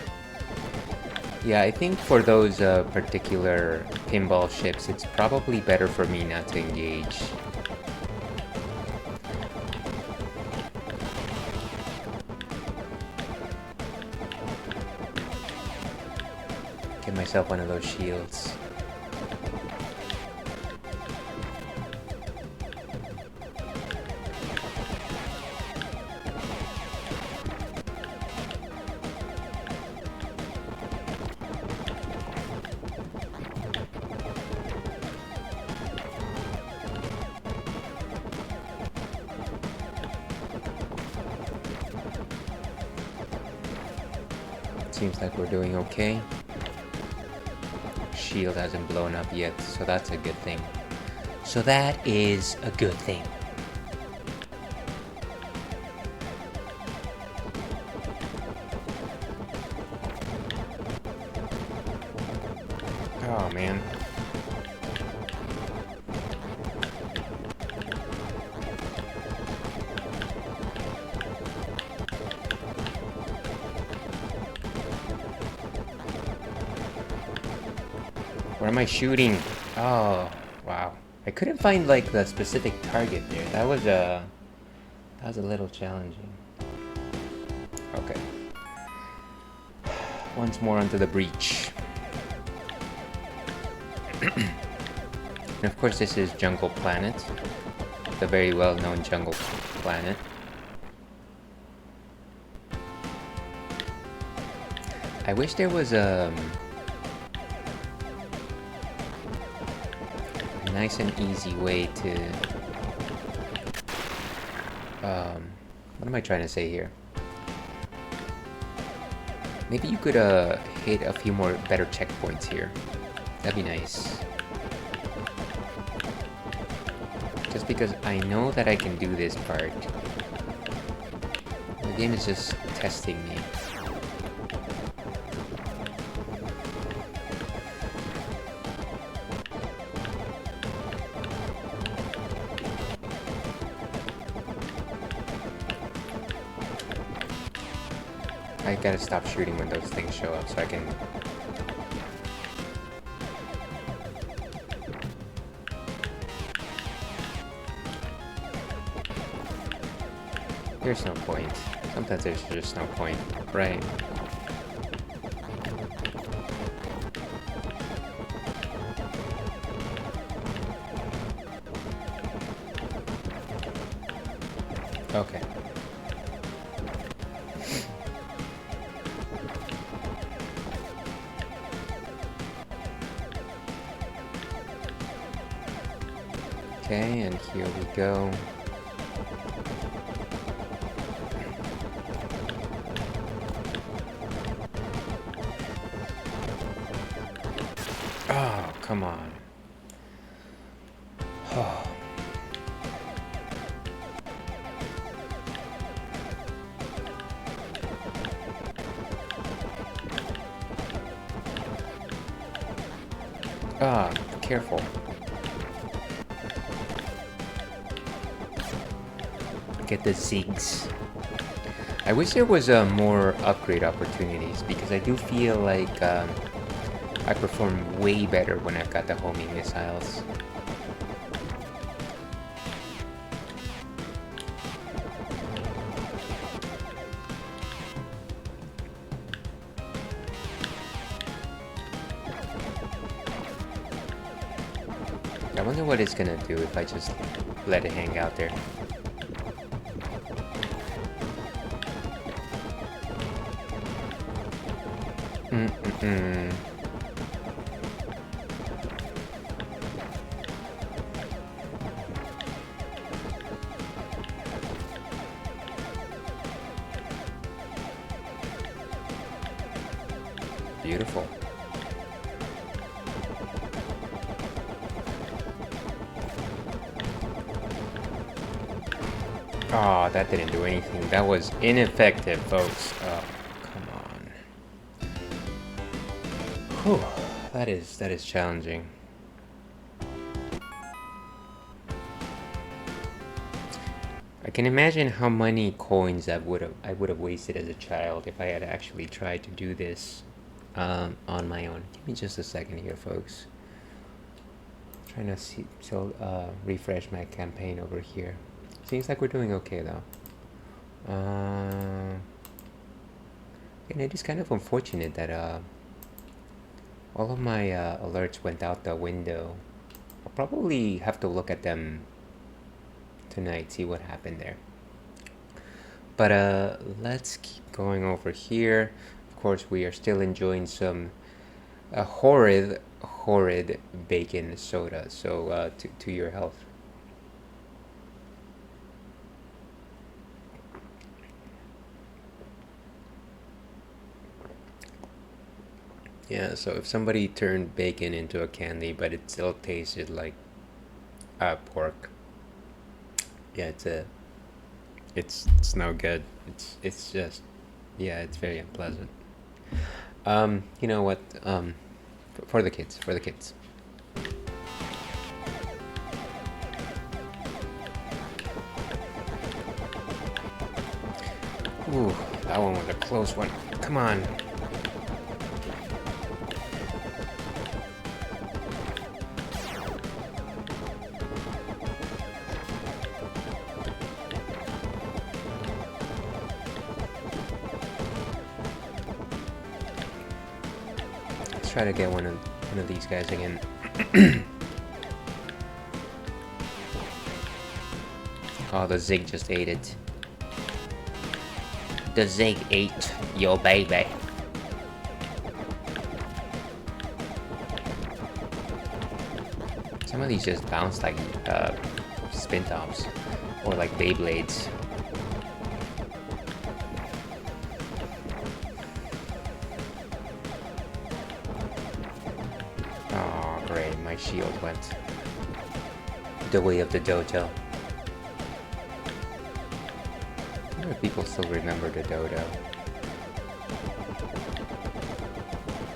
Yeah, I think for those particular pinball ships, it's probably better for me not to engage. Get myself one of those shields. Seems like we're doing okay. Shield hasn't blown up yet, so that's a good thing. So that is a good thing. Oh man. Where am I shooting? Oh, wow. I couldn't find like the specific target there. That was a little challenging. Okay. Once more onto the breach. And of course this is Jungle Planet. The very well-known Jungle Planet. I wish there was a nice and easy way to what am I trying to say here? Maybe you could hit a few more better checkpoints here. That'd be nice. Just because I know that I can do this part. The game is just testing me. I gotta stop shooting when those things show up so I can... There's no point. Sometimes there's just no point, right? Okay. Okay, and here we go. Oh, come on. Oh. Ah, careful. Get the zigs. I wish there was more upgrade opportunities because I do feel like I perform way better when I've got the homing missiles. I wonder what it's gonna do if I just let it hang out there. Beautiful. Oh, that didn't do anything. That was ineffective, folks. Oh, come on. Whew. That is challenging. I can imagine how many coins I would have wasted as a child if I had actually tried to do this on my own. Give me just a second here, folks. Trying to see, refresh my campaign over here. Seems like we're doing okay though. And it is kind of unfortunate that all of my alerts went out the window. I'll probably have to look at them tonight, see what happened there. But let's keep going over here. Of course, we are still enjoying some horrid bacon soda. So to your health. Yeah, so if somebody turned bacon into a candy, but it still tasted like pork, yeah, it's no good. It's just, yeah, it's very unpleasant. You know what? For the kids, Ooh, that one was a close one. Come on. Try to get one of these guys again. Oh, the Zig just ate it. The Zig ate your baby. Some of these just bounce like spin tops or like Beyblades. my shield went. The way of the dodo. I wonder if people still remember the dodo.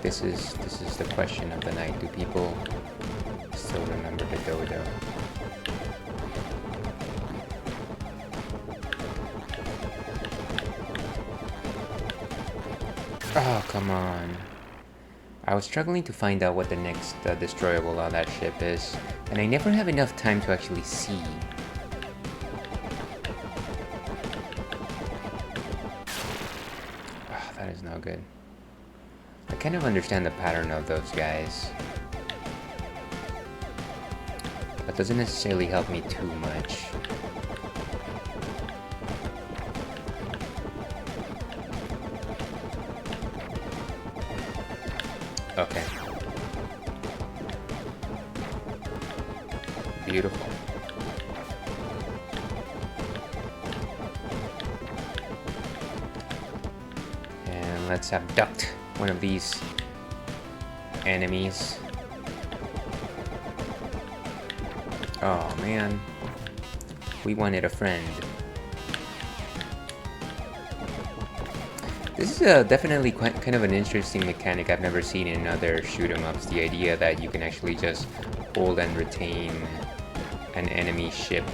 This is the question of the night. Do people still remember the dodo? Oh, come on. I was struggling to find out what the next destroyable on that ship is, and I never have enough time to actually see. Oh, that is no good. I kind of understand the pattern of those guys. That doesn't necessarily help me too much. Okay. Beautiful. And let's abduct one of these enemies. Oh man. We wanted a friend. This is definitely kind of an interesting mechanic I've never seen in other shoot-'em-ups. The idea that you can actually just hold and retain an enemy ship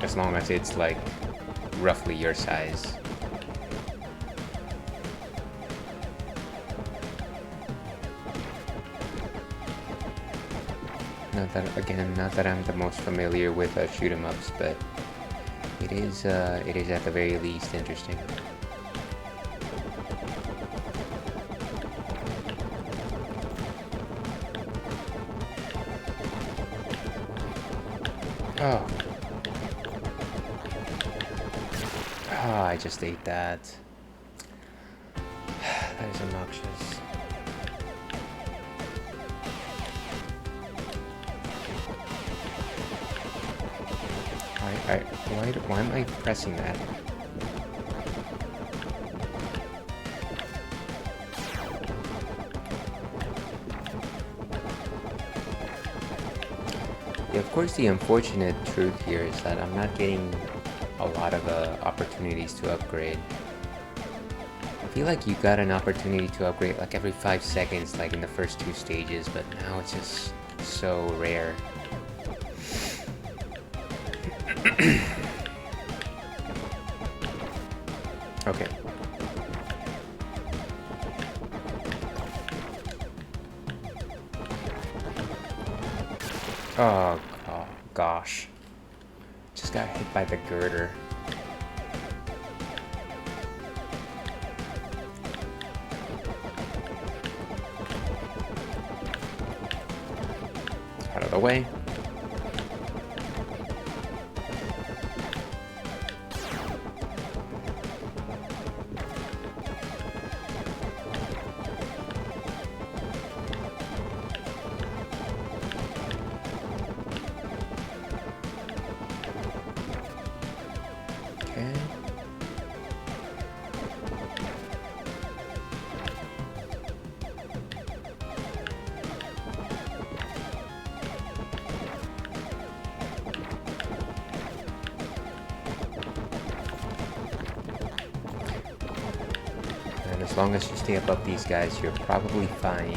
as long as it's like roughly your size. Not that I'm the most familiar with shoot-'em-ups, but it is at the very least interesting. Oh. Oh, I just ate that. That is obnoxious. Why am I pressing that? Yeah, of course, the unfortunate truth here is that I'm not getting a lot of opportunities to upgrade. I feel like you got an opportunity to upgrade like every 5 seconds, like in the first 2 stages, but now it's just so rare. Okay. Oh, gosh. Just got hit by the girder. Out of the way. As long as you stay above these guys, you're probably fine.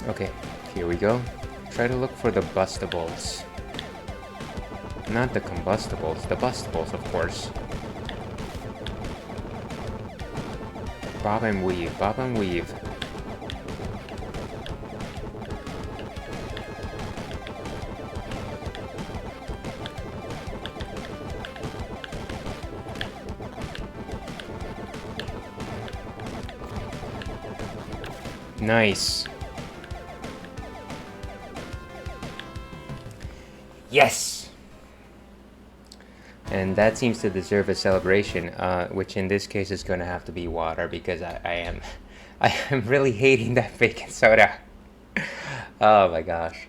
Okay, here we go. Try to look for the bustables. Not the combustibles, the bustables, of course. Bob and weave, bob and weave. Nice. Yes! And that seems to deserve a celebration, which in this case is going to have to be water, because I am really hating that bacon soda. Oh my gosh.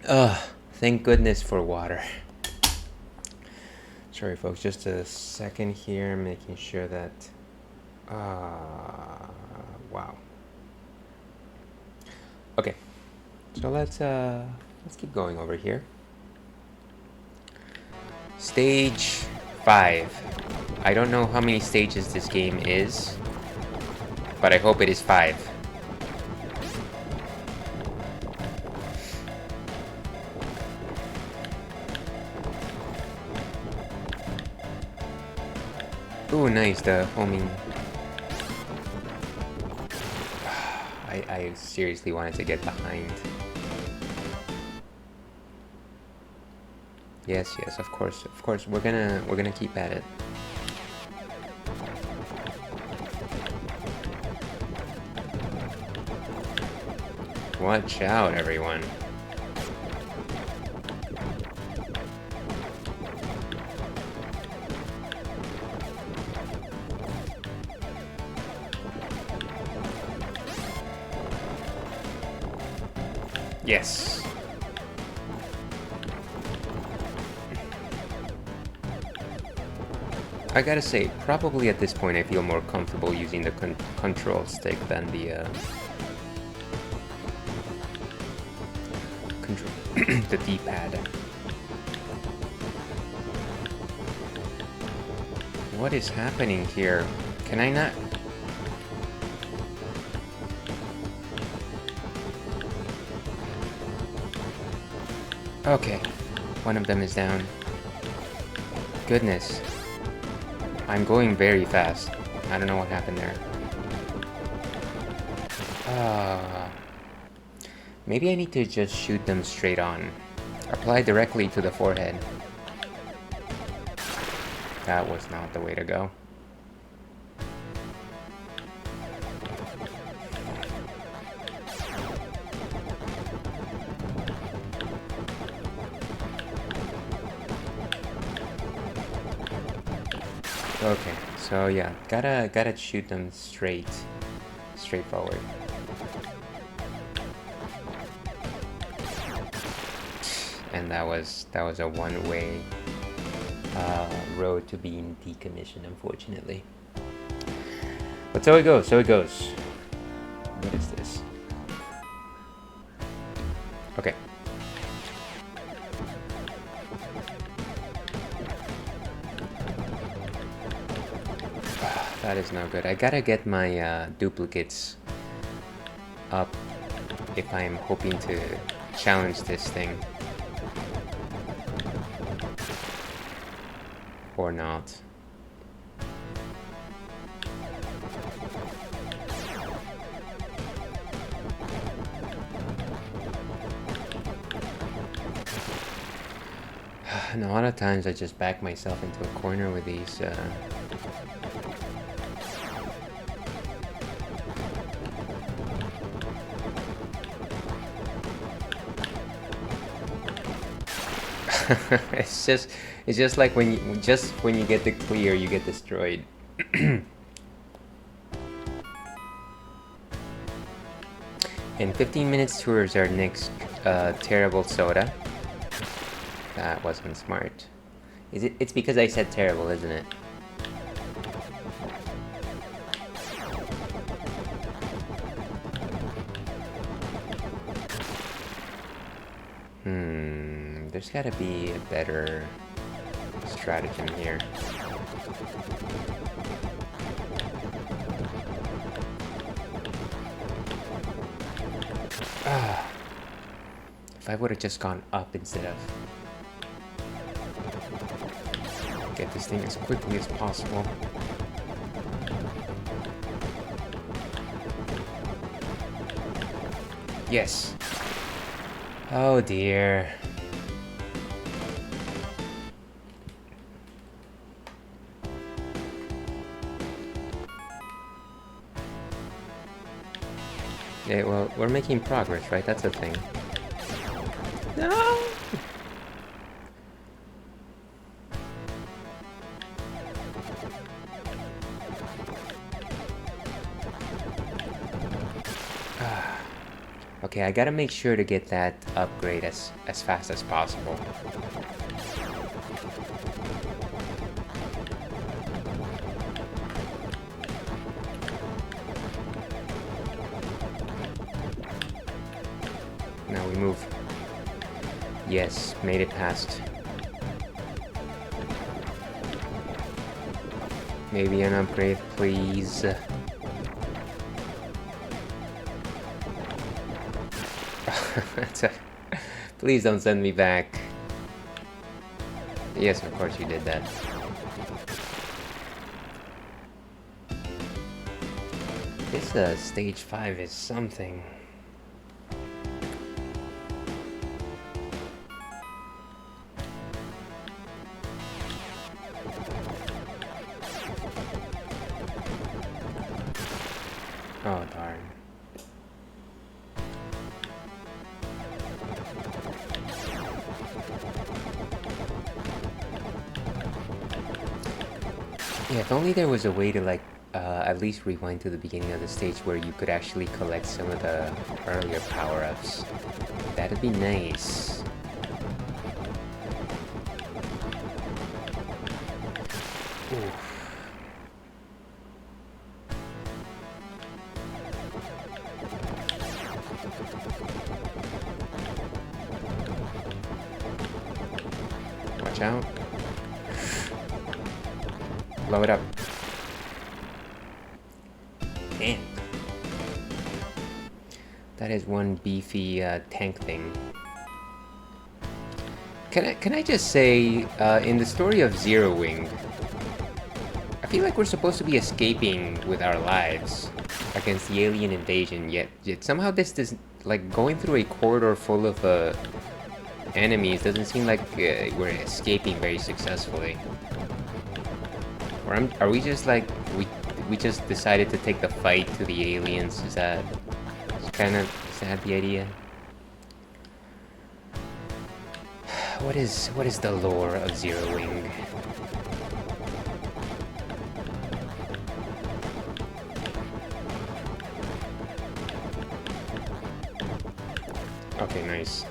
Ugh, thank goodness for water. Sorry folks, just a second here, making sure that, wow. Okay, so let's keep going over here. Stage 5. I don't know how many stages this game is, but I hope it is 5. Ooh, nice, the homing. I seriously wanted to get behind. Yes, of course, we're gonna keep at it. Watch out, everyone. Yes. I gotta say, probably at this point I feel more comfortable using the control stick than the the D-pad. What is happening here? Can I not? Okay, one of them is down. Goodness. I'm going very fast. I don't know what happened there. Maybe I need to just shoot them straight on. Apply directly to the forehead. That was not the way to go. Okay, so yeah, gotta shoot them straightforward. And that was a one-way road to being decommissioned, unfortunately. But so it goes. What is this? Okay. That is no good. I gotta get my duplicates up if I'm hoping to challenge this thing. Or not. And a lot of times I just back myself into a corner with these it's just like when you get the clear, you get destroyed. In 15 minutes towards our next terrible soda. That wasn't smart. It's because I said terrible, isn't it? There's gotta be a better stratagem here. If I would have just gone up instead of... Get this thing as quickly as possible. Yes. Oh dear. Yeah, well, we're making progress, right? That's the thing. No! Okay, I gotta make sure to get that upgrade as fast as possible. Now we move. Yes, made it past. Maybe an upgrade, please. Please don't send me back. Yes, of course you did that. This stage 5 is something. Oh, darn. Yeah, if only there was a way to, like, at least rewind to the beginning of the stage where you could actually collect some of the earlier power-ups. That'd be nice. Oof. Watch out. Blow it up. Damn. That is one beefy tank thing. Can I just say, in the story of Zero Wing, I feel like we're supposed to be escaping with our lives against the alien invasion, yet somehow this does, like, going through a corridor full of enemies doesn't seem like we're escaping very successfully. Or are we just like we just decided to take the fight to the aliens? Is that the idea? What is the lore of Zero Wing? Okay, nice.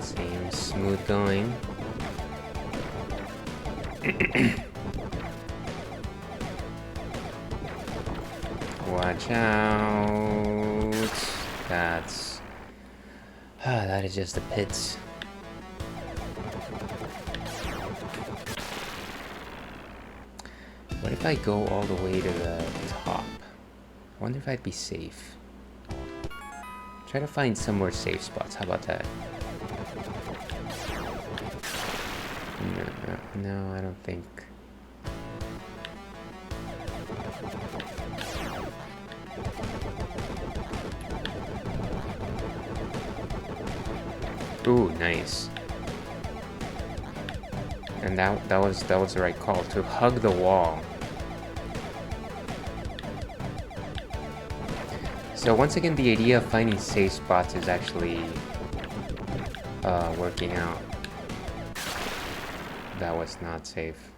Seems smooth going. Watch out. That is just the pits. What if I go all the way to the top? I wonder if I'd be safe. Try to find some more safe spots. How about that? No, I don't think. Ooh, nice. And that was the right call, to hug the wall. So once again, the idea of finding safe spots is actually working out. That was not safe.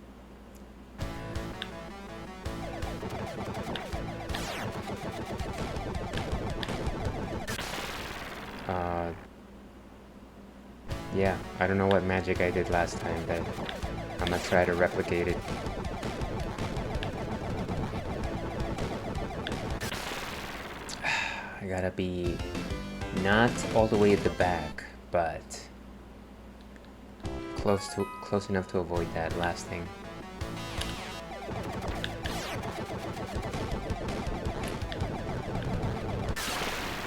Yeah, I don't know what magic I did last time, but I'm gonna try to replicate it. I gotta be not all the way at the back, but close enough to avoid that last thing.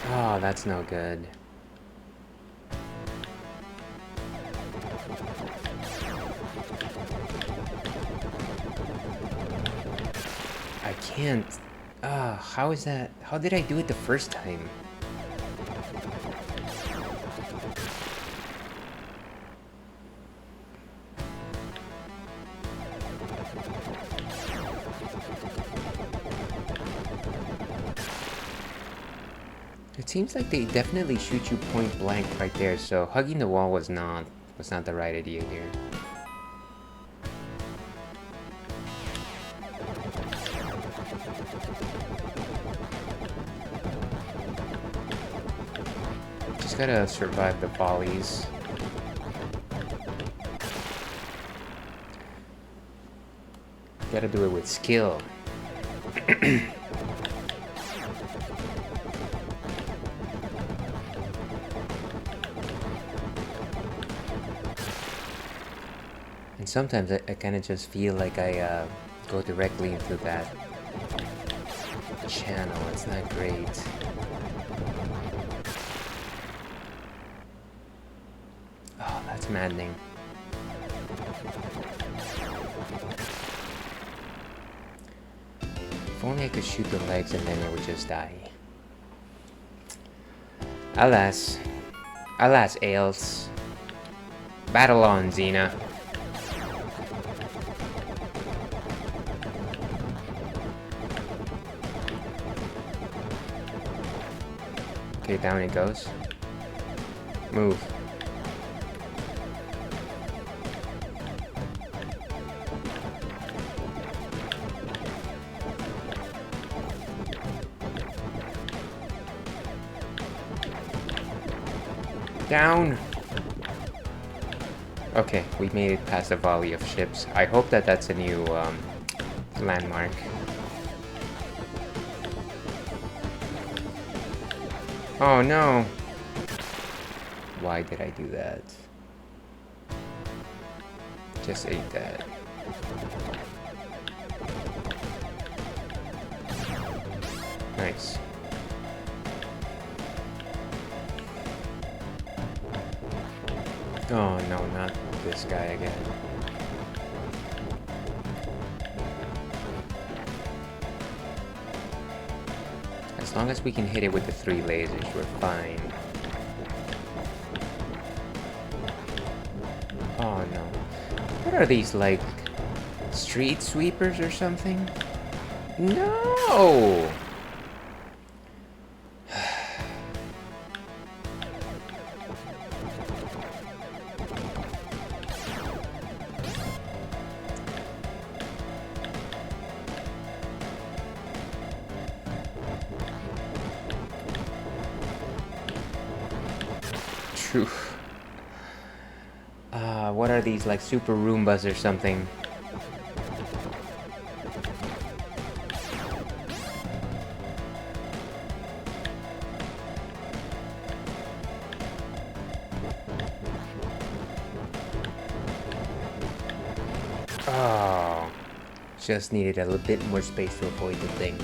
Oh, that's no good. I can't. How is that? How did I do it the first time? It seems like they definitely shoot you point blank right there, so hugging the wall was not the right idea here. Just gotta survive the volleys. Gotta do it with skill. And sometimes I kind of just feel like I go directly into that channel. It's not great. Oh, that's maddening. If only I could shoot the legs and then it would just die. Alas. Alas, Ails. Battle on, Xena. Okay, down it goes. Move. Down! Okay, we made it past a volley of ships. I hope that that's a new landmark. Oh no! Why did I do that? Just ate that. Nice. Oh no, not this guy again. As long as we can hit it with the 3 lasers, we're fine. Oh no. What are these, like, street sweepers or something? No! True. What are these, like super Roombas or something? Oh, just needed a little bit more space to avoid the thing.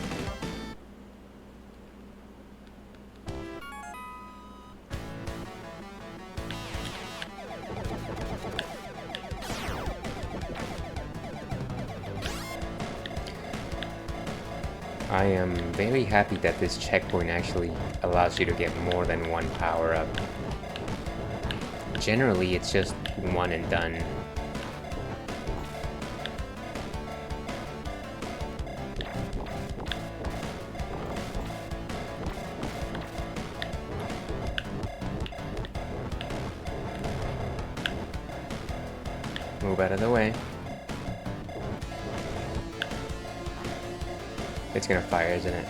I am very happy that this checkpoint actually allows you to get more than one power-up. Generally, it's just one and done. Move out of the way. It's gonna fire, isn't it?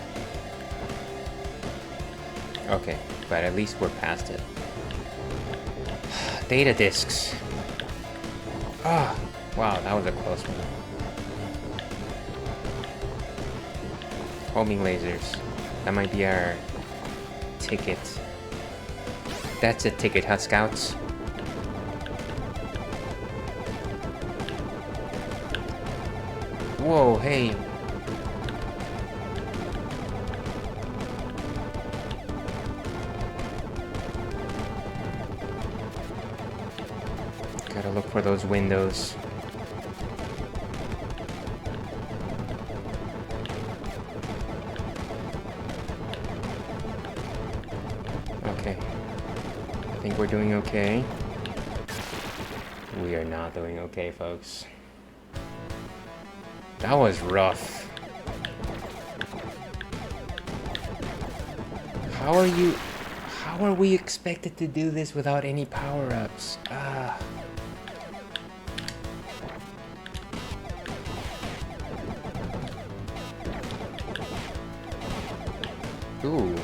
Okay, but at least we're past it. Data discs. Ah, oh, wow, that was a close one. Homing lasers. That might be our ticket. That's a ticket, huh, Scouts? Whoa, hey. Gotta look for those windows. Okay. I think we're doing okay. We are not doing okay, folks. That was rough. How are we expected to do this without any power-ups? Ah. Ooh.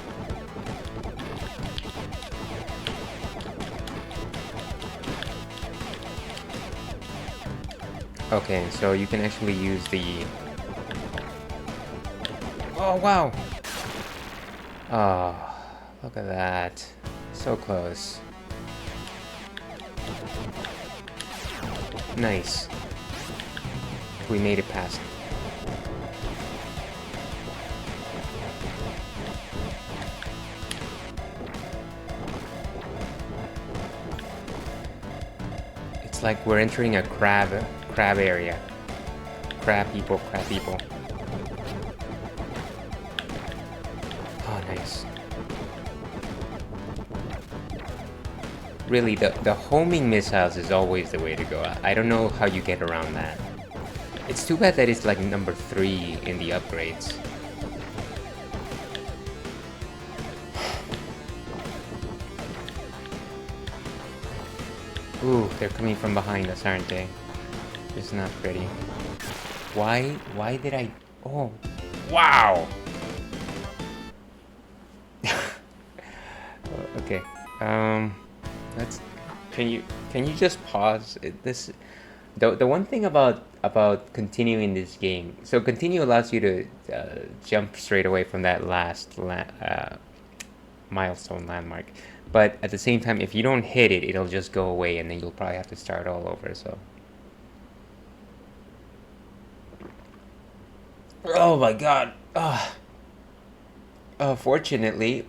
Okay, so you can actually use the... Oh, wow! Oh, look at that. So close. Nice. We made it past. It's like we're entering a crab area. Crab people. Oh, nice. Really, the homing missiles is always the way to go. I don't know how you get around that. It's too bad that it's like number 3 in the upgrades. Ooh, they're coming from behind us, aren't they? It's not pretty. Why did I... Oh, wow! Okay, let's... Can you just pause? The one thing about continuing this game, so continue allows you to jump straight away from that last milestone landmark, but at the same time, if you don't hit it, it'll just go away, and then you'll probably have to start all over. So, oh my god! Fortunately,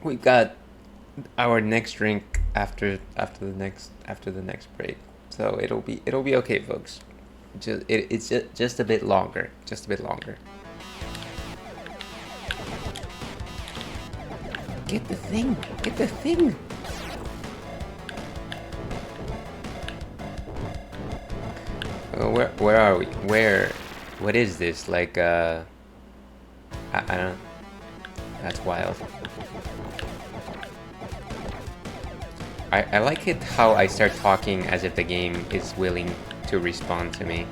we got our next drink after the next break, so it'll be okay, folks. It's just a bit longer, Get the thing. Where are we? What is this? Like I don't. That's wild. I like it how I start talking as if the game is willing to respond to me.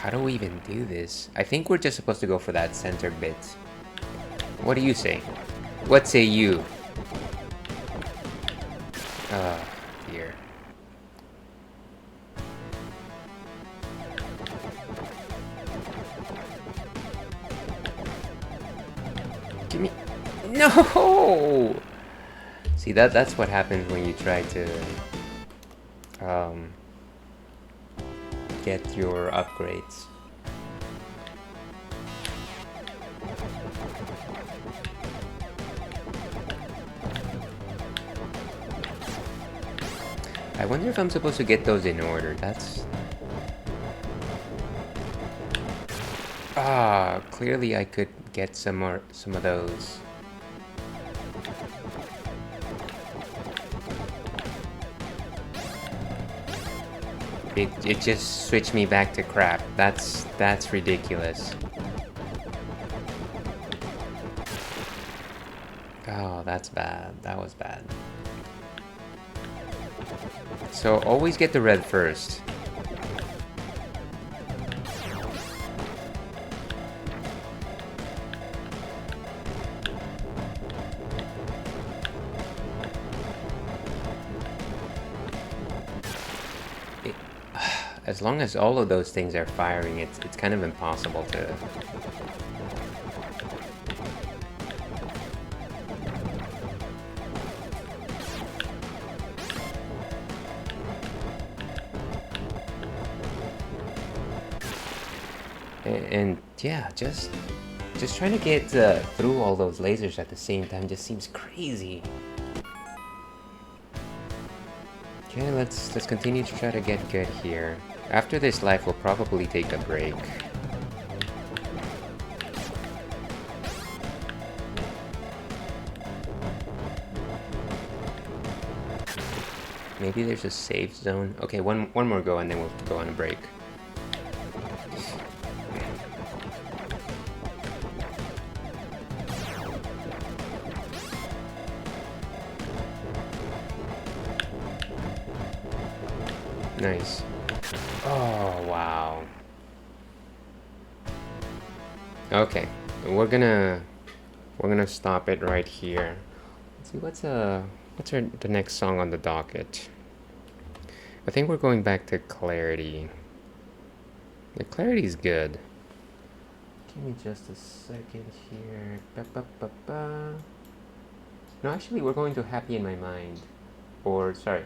How do we even do this? I think we're just supposed to go for that center bit. What do you say? What say you? Oh, dear. Give me... No! See, that's what happens when you try to get your upgrades. I wonder if I'm supposed to get those in order. That's... clearly I could get some of those. It just switched me back to crap. That's ridiculous. Oh, that's bad. That was bad. So always get the red first. As long as all of those things are firing, it's kind of impossible to... And yeah, just trying to get through all those lasers at the same time just seems crazy. Okay, let's continue to try to get good here. After this life, we'll probably take a break. Maybe there's a safe zone. Okay, one more go and then we'll go on a break. Nice. Oh, wow. Okay, we're gonna stop it right here. Let's see, What's the next song on the docket? I think we're going back to Clarity. The Clarity is good. Give me just a second here. Ba-ba-ba-ba. No, actually, we're going to Happy in My Mind. Or, sorry,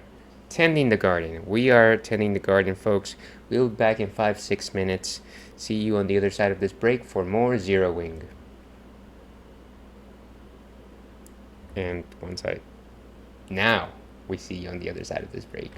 Tending the Garden. We are tending the garden, folks. We'll be back in 5-6 minutes. See you on the other side of this break for more Zeroing. And now we see you on the other side of this break.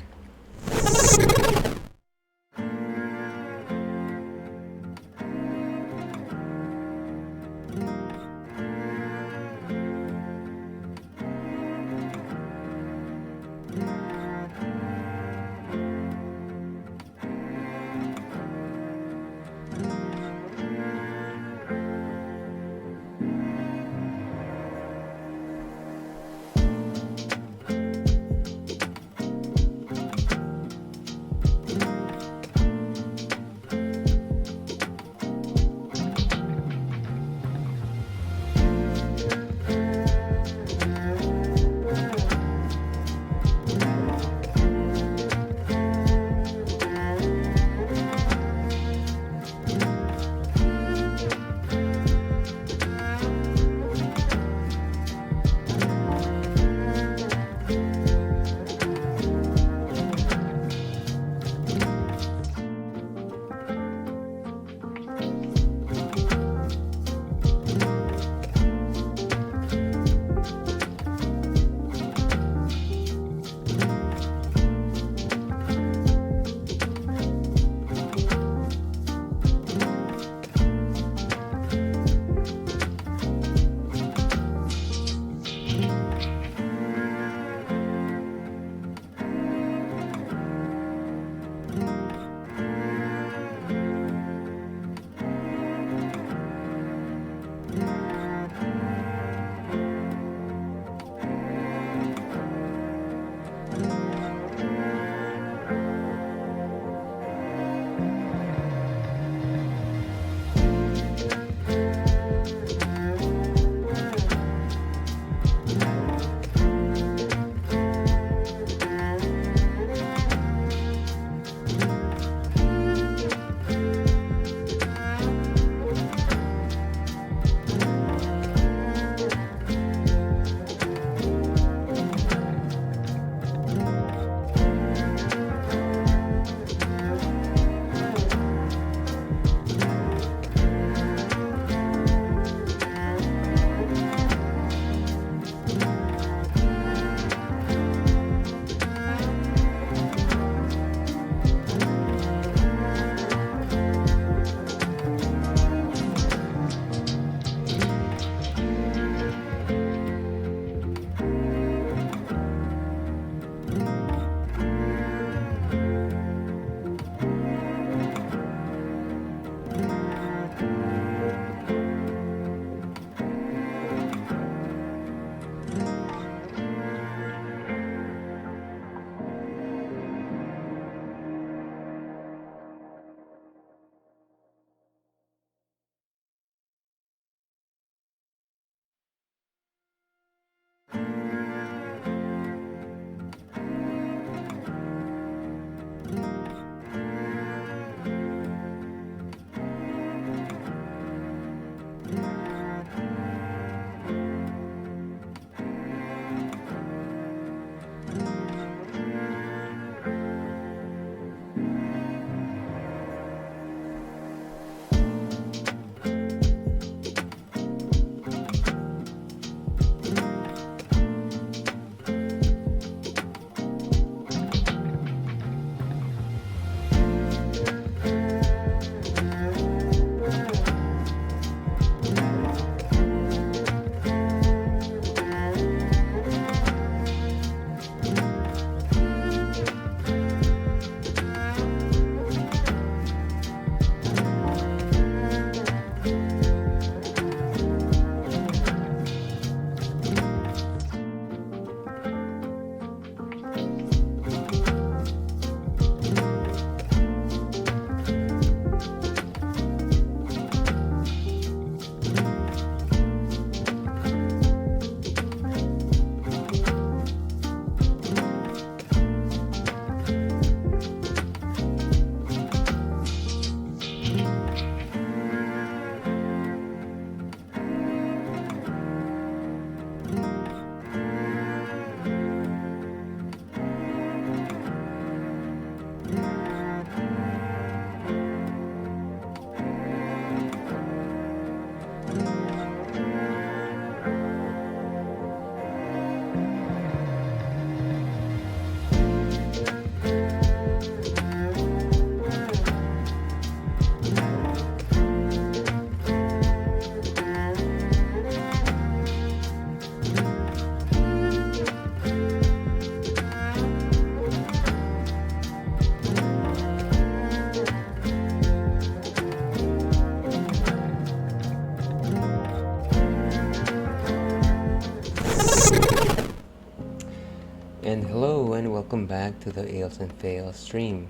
And hello and welcome back to the Ales and Fails stream.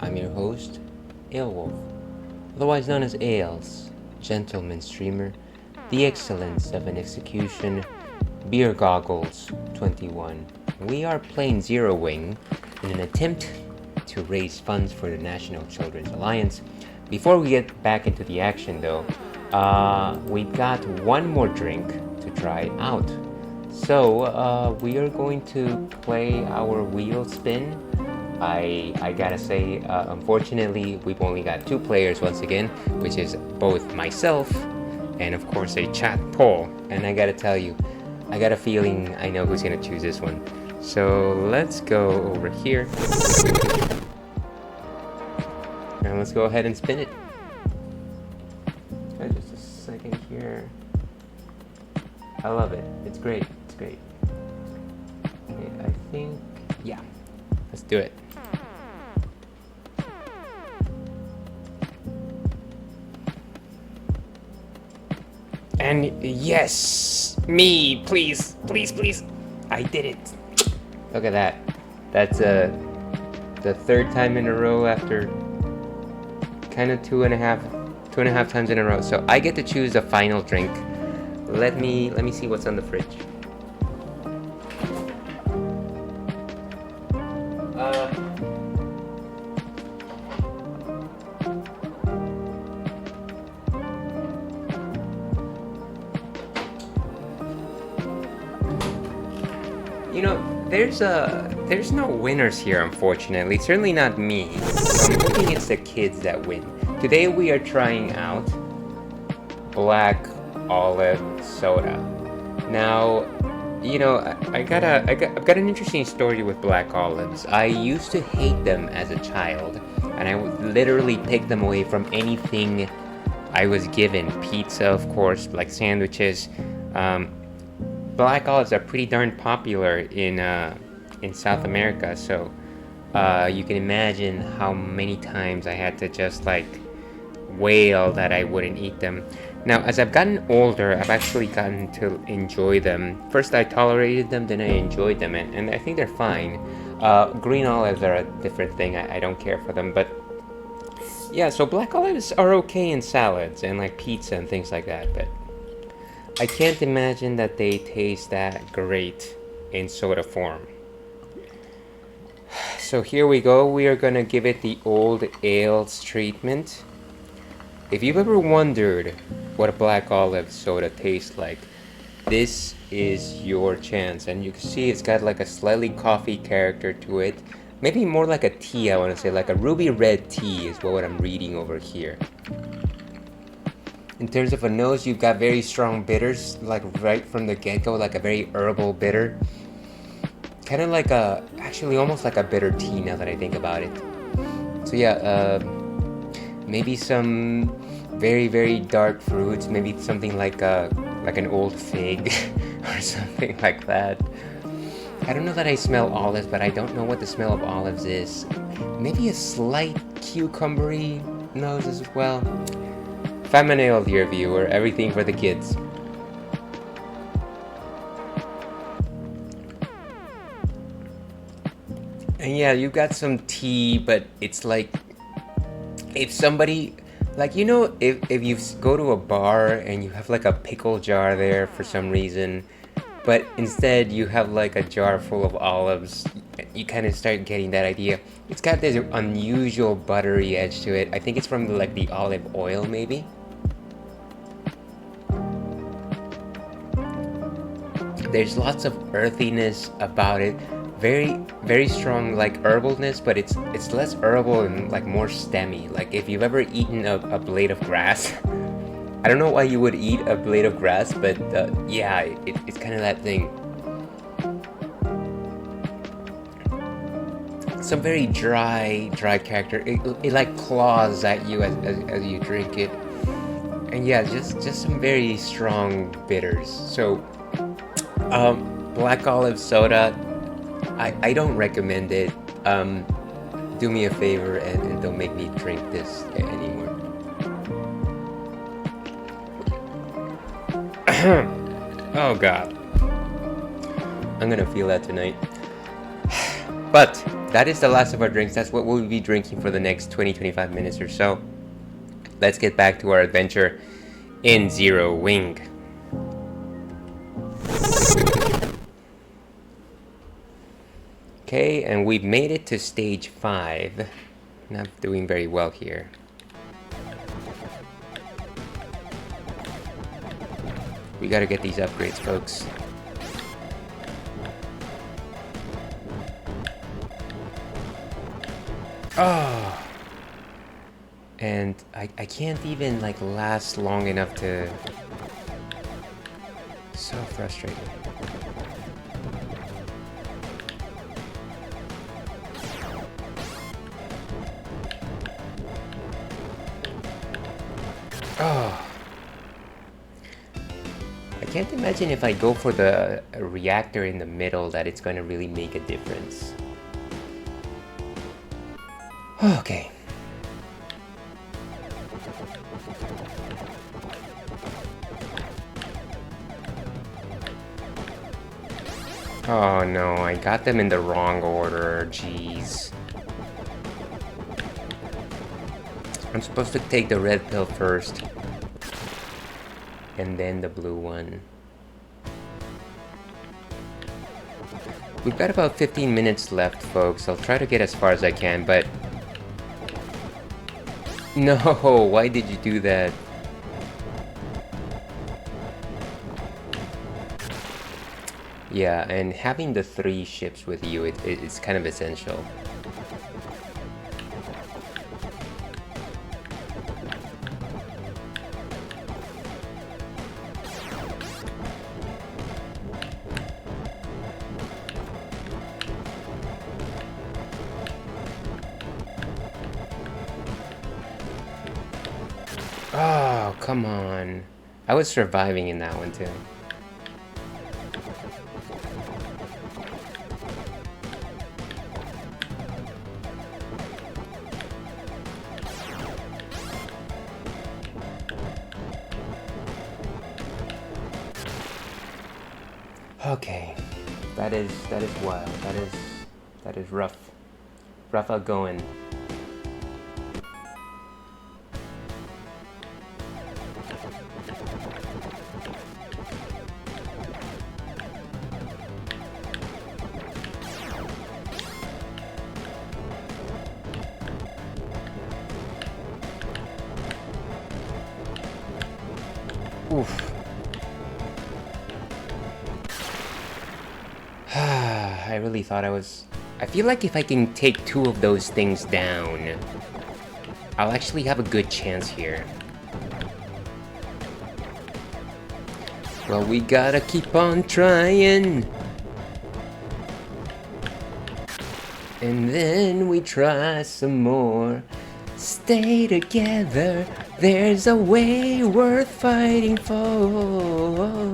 I'm your host, Alewolf, otherwise known as Ales, gentleman streamer, the excellence of an execution, beer goggles 21. We are playing Zero Wing in an attempt to raise funds for the National Children's Alliance. Before we get back into the action though, we've got one more drink to try out. So we are going to play our wheel spin. I gotta say, unfortunately, we've only got 2 players once again, which is both myself and of course a chat poll. And I gotta tell you, I got a feeling I know who's gonna choose this one. So let's go over here. And let's go ahead and spin it. Just a second here. I love it. It's great. It's great. Okay, I think, yeah. Let's do it. And yes, me, please, please, please. I did it. Look at that. That's the 3rd time in a row after kind of two and a half times in a row. So I get to choose the final drink. Let me see what's on the fridge. You know, there's no winners here, unfortunately. Certainly not me. So I'm hoping it's the kids that win. Today we are trying out Black Olive Soda. Now, you know, I've got an interesting story with black olives. I used to hate them as a child, and I would literally pick them away from anything I was given. Pizza, of course, like sandwiches. Black olives are pretty darn popular in South America, so you can imagine how many times I had to just like wail that I wouldn't eat them. Now, as I've gotten older, I've actually gotten to enjoy them. First I tolerated them, then I enjoyed them, and I think they're fine. Green olives are a different thing. I don't care for them, but yeah, so black olives are okay in salads and like pizza and things like that, but I can't imagine that they taste that great in soda form. So here we go. We are gonna give it the old ales treatment. If you've ever wondered what a black olive soda tastes like, this is your chance. And you can see it's got like a slightly coffee character to it. Maybe more like a tea, I want to say, like a ruby red tea is what I'm reading over here. In terms of a nose, you've got very strong bitters, like right from the get-go, like a very herbal bitter. Kind of like actually almost like a bitter tea now that I think about it. So yeah, maybe some very, very dark fruits, maybe something like an old fig or something like that. I don't know that I smell olives, but I don't know what the smell of olives is. Maybe a slight cucumbery nose as well. Famine, dear viewer, everything for the kids. And yeah, you got some tea, but it's like, if somebody, like, you know, if you go to a bar and you have like a pickle jar there for some reason, but instead you have like a jar full of olives, you kind of start getting that idea. It's got this unusual buttery edge to it. I think it's from like the olive oil, maybe. There's lots of earthiness about it. Very, very strong like herbalness, but it's less herbal and like more stemmy. Like if you've ever eaten a blade of grass, I don't know why you would eat a blade of grass, but yeah, it's kind of that thing. Some very dry character. It like claws at you as you drink it, and yeah, just some very strong bitters. So, black olive soda. I don't recommend it. Do me a favor and don't make me drink this anymore. Oh god. I'm gonna feel that tonight. But that is the last of our drinks. That's what we'll be drinking for the next 20-25 minutes or so. Let's get back to our adventure in Zero Wing. Okay, and we've made it to stage 5. Not doing very well here. We gotta get these upgrades, folks. Oh! And I can't even like last long enough to... So frustrating. Oh! I can't imagine if I go for the reactor in the middle that it's going to really make a difference. Okay. Oh no, I got them in the wrong order, jeez. I'm supposed to take the red pill first. And then the blue one. We've got about 15 minutes left, folks. I'll try to get as far as I can, but... No, why did you do that? Yeah, and having the 3 ships with you, it's kind of essential. Oh, come on. I was surviving in that one too. Okay. That is wild. That is rough. Rough outgoing. Oof. I really thought I feel like if I can take 2 of those things down, I'll actually have a good chance here. Well, we gotta keep on trying. And then we try some more. Stay together. There's a way worth fighting for.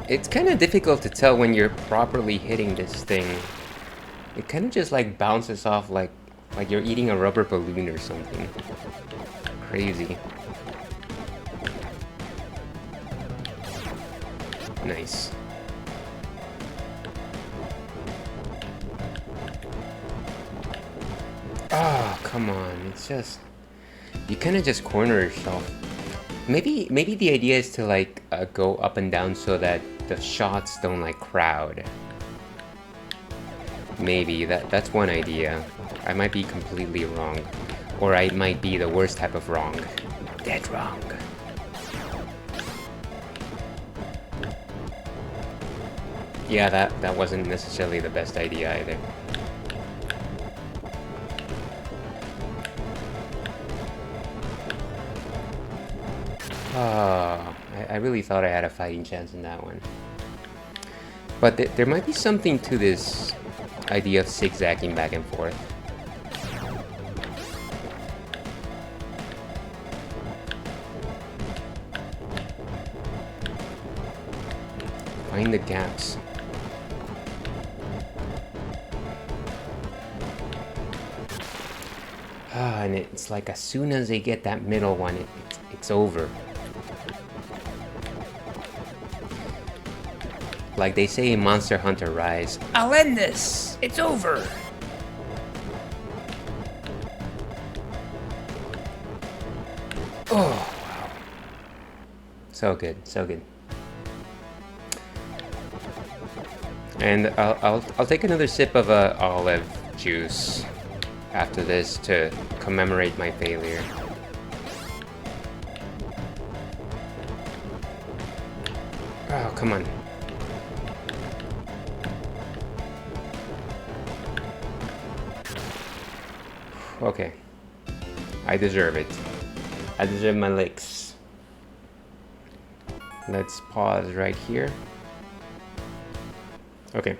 It's kind of difficult to tell when you're properly hitting this thing. It kind of just like bounces off like you're eating a rubber balloon or something. Crazy. Nice. Oh, come on. It's just... You kind of just corner yourself. Maybe the idea is to like go up and down so that the shots don't like crowd. Maybe that's one idea. I might be completely wrong, or I might be the worst type of wrong. Dead wrong. Yeah, that wasn't necessarily the best idea either. Oh, I really thought I had a fighting chance in that one. But there might be something to this idea of zigzagging back and forth. Find the gaps. Ah, and it's like as soon as they get that middle one, it's over. Like they say in Monster Hunter Rise, I'll end this! It's over! Oh, wow. So good, so good. And I'll take another sip of olive juice after this to commemorate my failure. Oh, come on. Okay. I deserve it. I deserve my licks. Let's pause right here. Okay.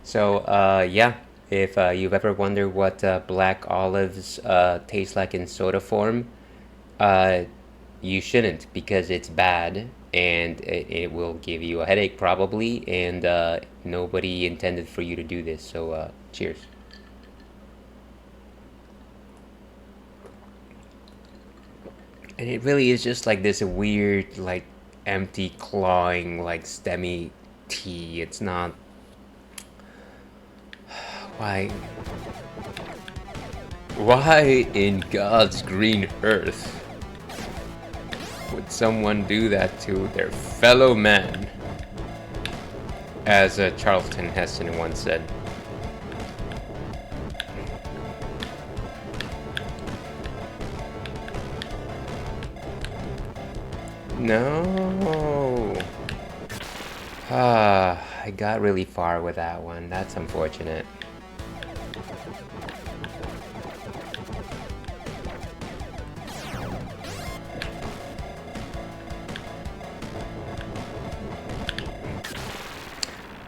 So, yeah. If you've ever wondered what black olives taste like in soda form, you shouldn't, because it's bad and it will give you a headache probably, and nobody intended for you to do this. So, cheers. And it really is just like this weird, like, empty, clawing, like, stemmy tea. It's not... Why in God's green earth would someone do that to their fellow man? As Charlton Heston once said. No. I got really far with that one. That's unfortunate.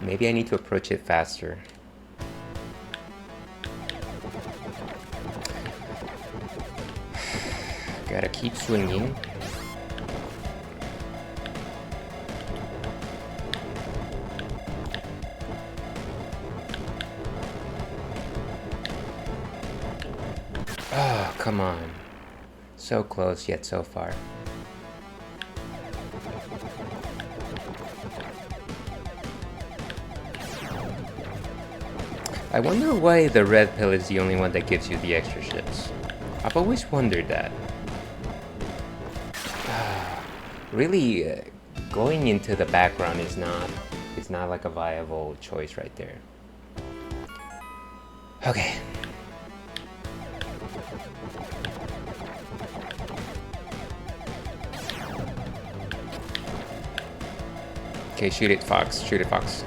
Maybe I need to approach it faster. Gotta keep swinging. Oh, come on. So close, yet so far. I wonder why the red pill is the only one that gives you the extra shifts. I've always wondered that. Really, going into the background is not like a viable choice right there. Okay. Okay, shoot it, Fox. Shoot it, Fox.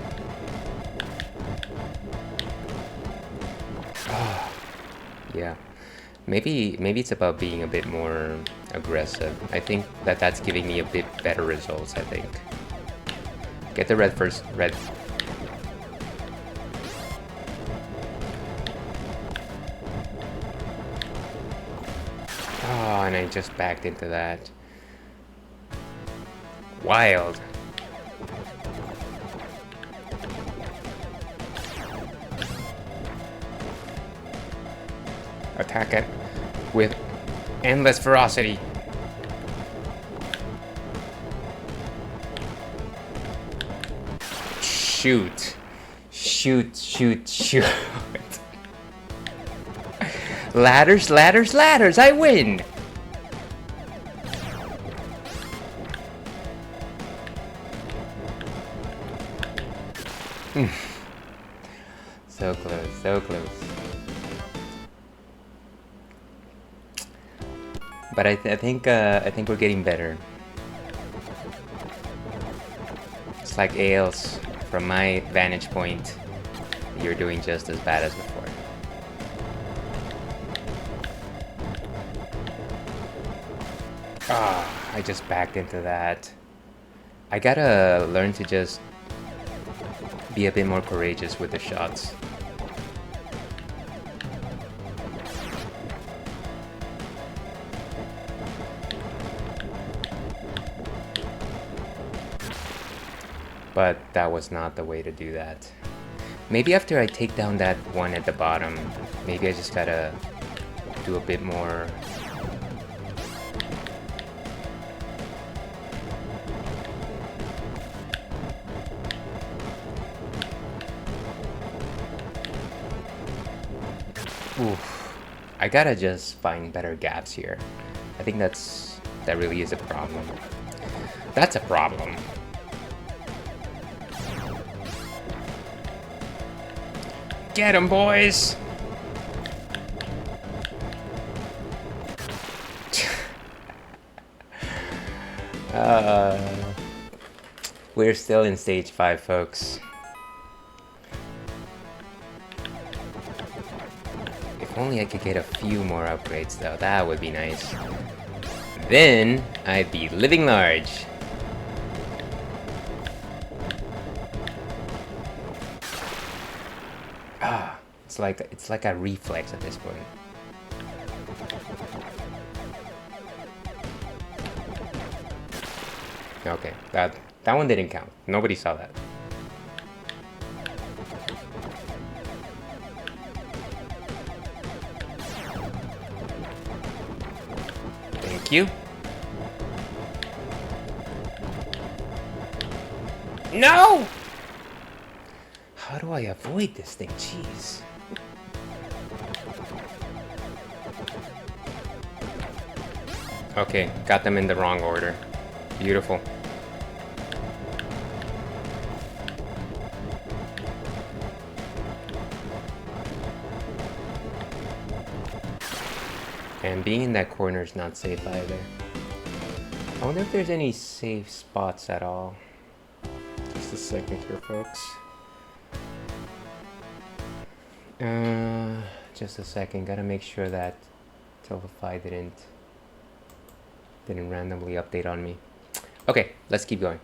Yeah, maybe it's about being a bit more aggressive. I think that's giving me a bit better results, I think. Get the red first. Red. Oh, and I just backed into that. Wild. Attack it with endless ferocity. Shoot. Shoot, shoot, shoot. Ladders, ladders, ladders. I win. So close, so close. But I think we're getting better. It's like Ales, from my vantage point, you're doing just as bad as before. Ah, I just backed into that. I gotta learn to just be a bit more courageous with the shots. But that was not the way to do that. Maybe after I take down that one at the bottom, maybe I just gotta do a bit more. I gotta just find better gaps here. I think that really is a problem. That's a problem. Get 'em, boys! We're still in stage 5, folks. If only I could get a few more upgrades, though. That would be nice. Then I'd be living large. It's like a reflex at this point. Okay, that one didn't count. Nobody saw that. Thank you. No! How do I avoid this thing? Jeez. Okay, got them in the wrong order. Beautiful. And being in that corner is not safe either. I wonder if there's any safe spots at all. Just a second here, folks. Just a second. Gotta make sure that Tiltify didn't randomly update on me. Okay, let's keep going.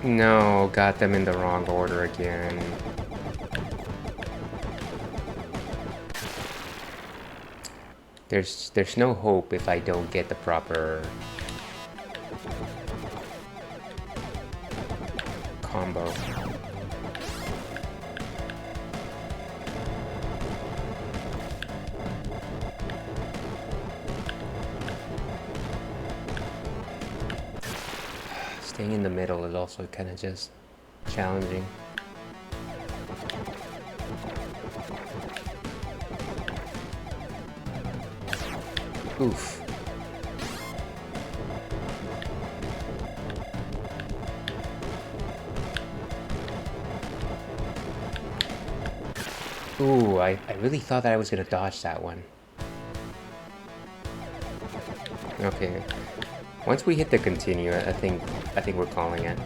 No, got them in the wrong order again. There's no hope if I don't get the proper combo. Staying in the middle is also kind of just challenging. Oof. Ooh, I really thought that I was gonna dodge that one. Okay. Once we hit the continue, I think we're calling it.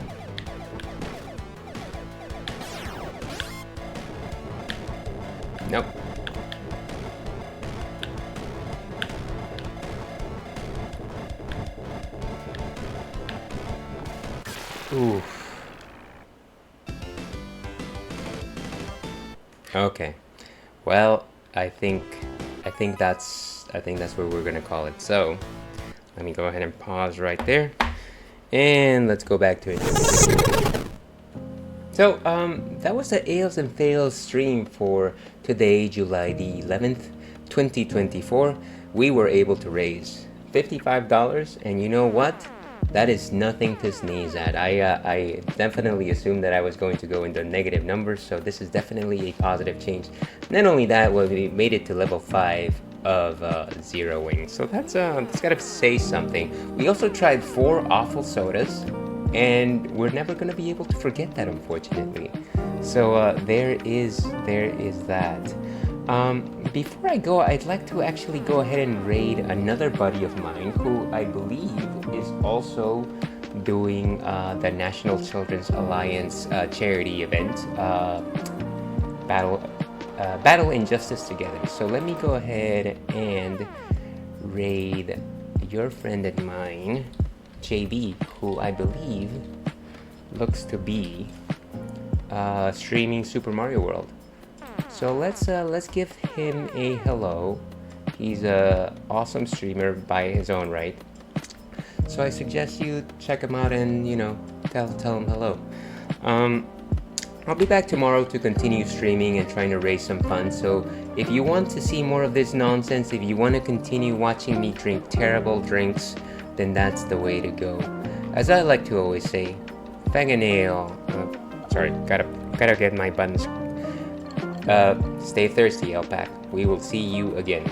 Nope. Oof. Okay. Well, I think that's where we're gonna call it. So let me go ahead and pause right there, and let's go back to it. So that was the Ales and Fails stream for today, July the 11th, 2024. We were able to raise $55, and you know what? That is nothing to sneeze at. I definitely assumed that I was going to go into negative numbers, so this is definitely a positive change. Not only that, well, we made it to level 5 of zeroing, so that's gotta say something. We also tried 4 awful sodas, and we're never gonna be able to forget that, unfortunately. So there is that. Before I go, I'd like to actually go ahead and raid another buddy of mine who I believe is also doing the National Children's Alliance charity event, Battle Injustice Together. So let me go ahead and raid your friend and mine, JB, who I believe looks to be streaming Super Mario World. So let's give him a hello. He's a awesome streamer by his own right. So I suggest you check him out and, you know, tell him hello. I'll be back tomorrow to continue streaming and trying to raise some funds. So if you want to see more of this nonsense, if you want to continue watching me drink terrible drinks, then that's the way to go. As I like to always say, fang a nail, Sorry, gotta get my buttons. Stay thirsty, Alpac. We will see you again.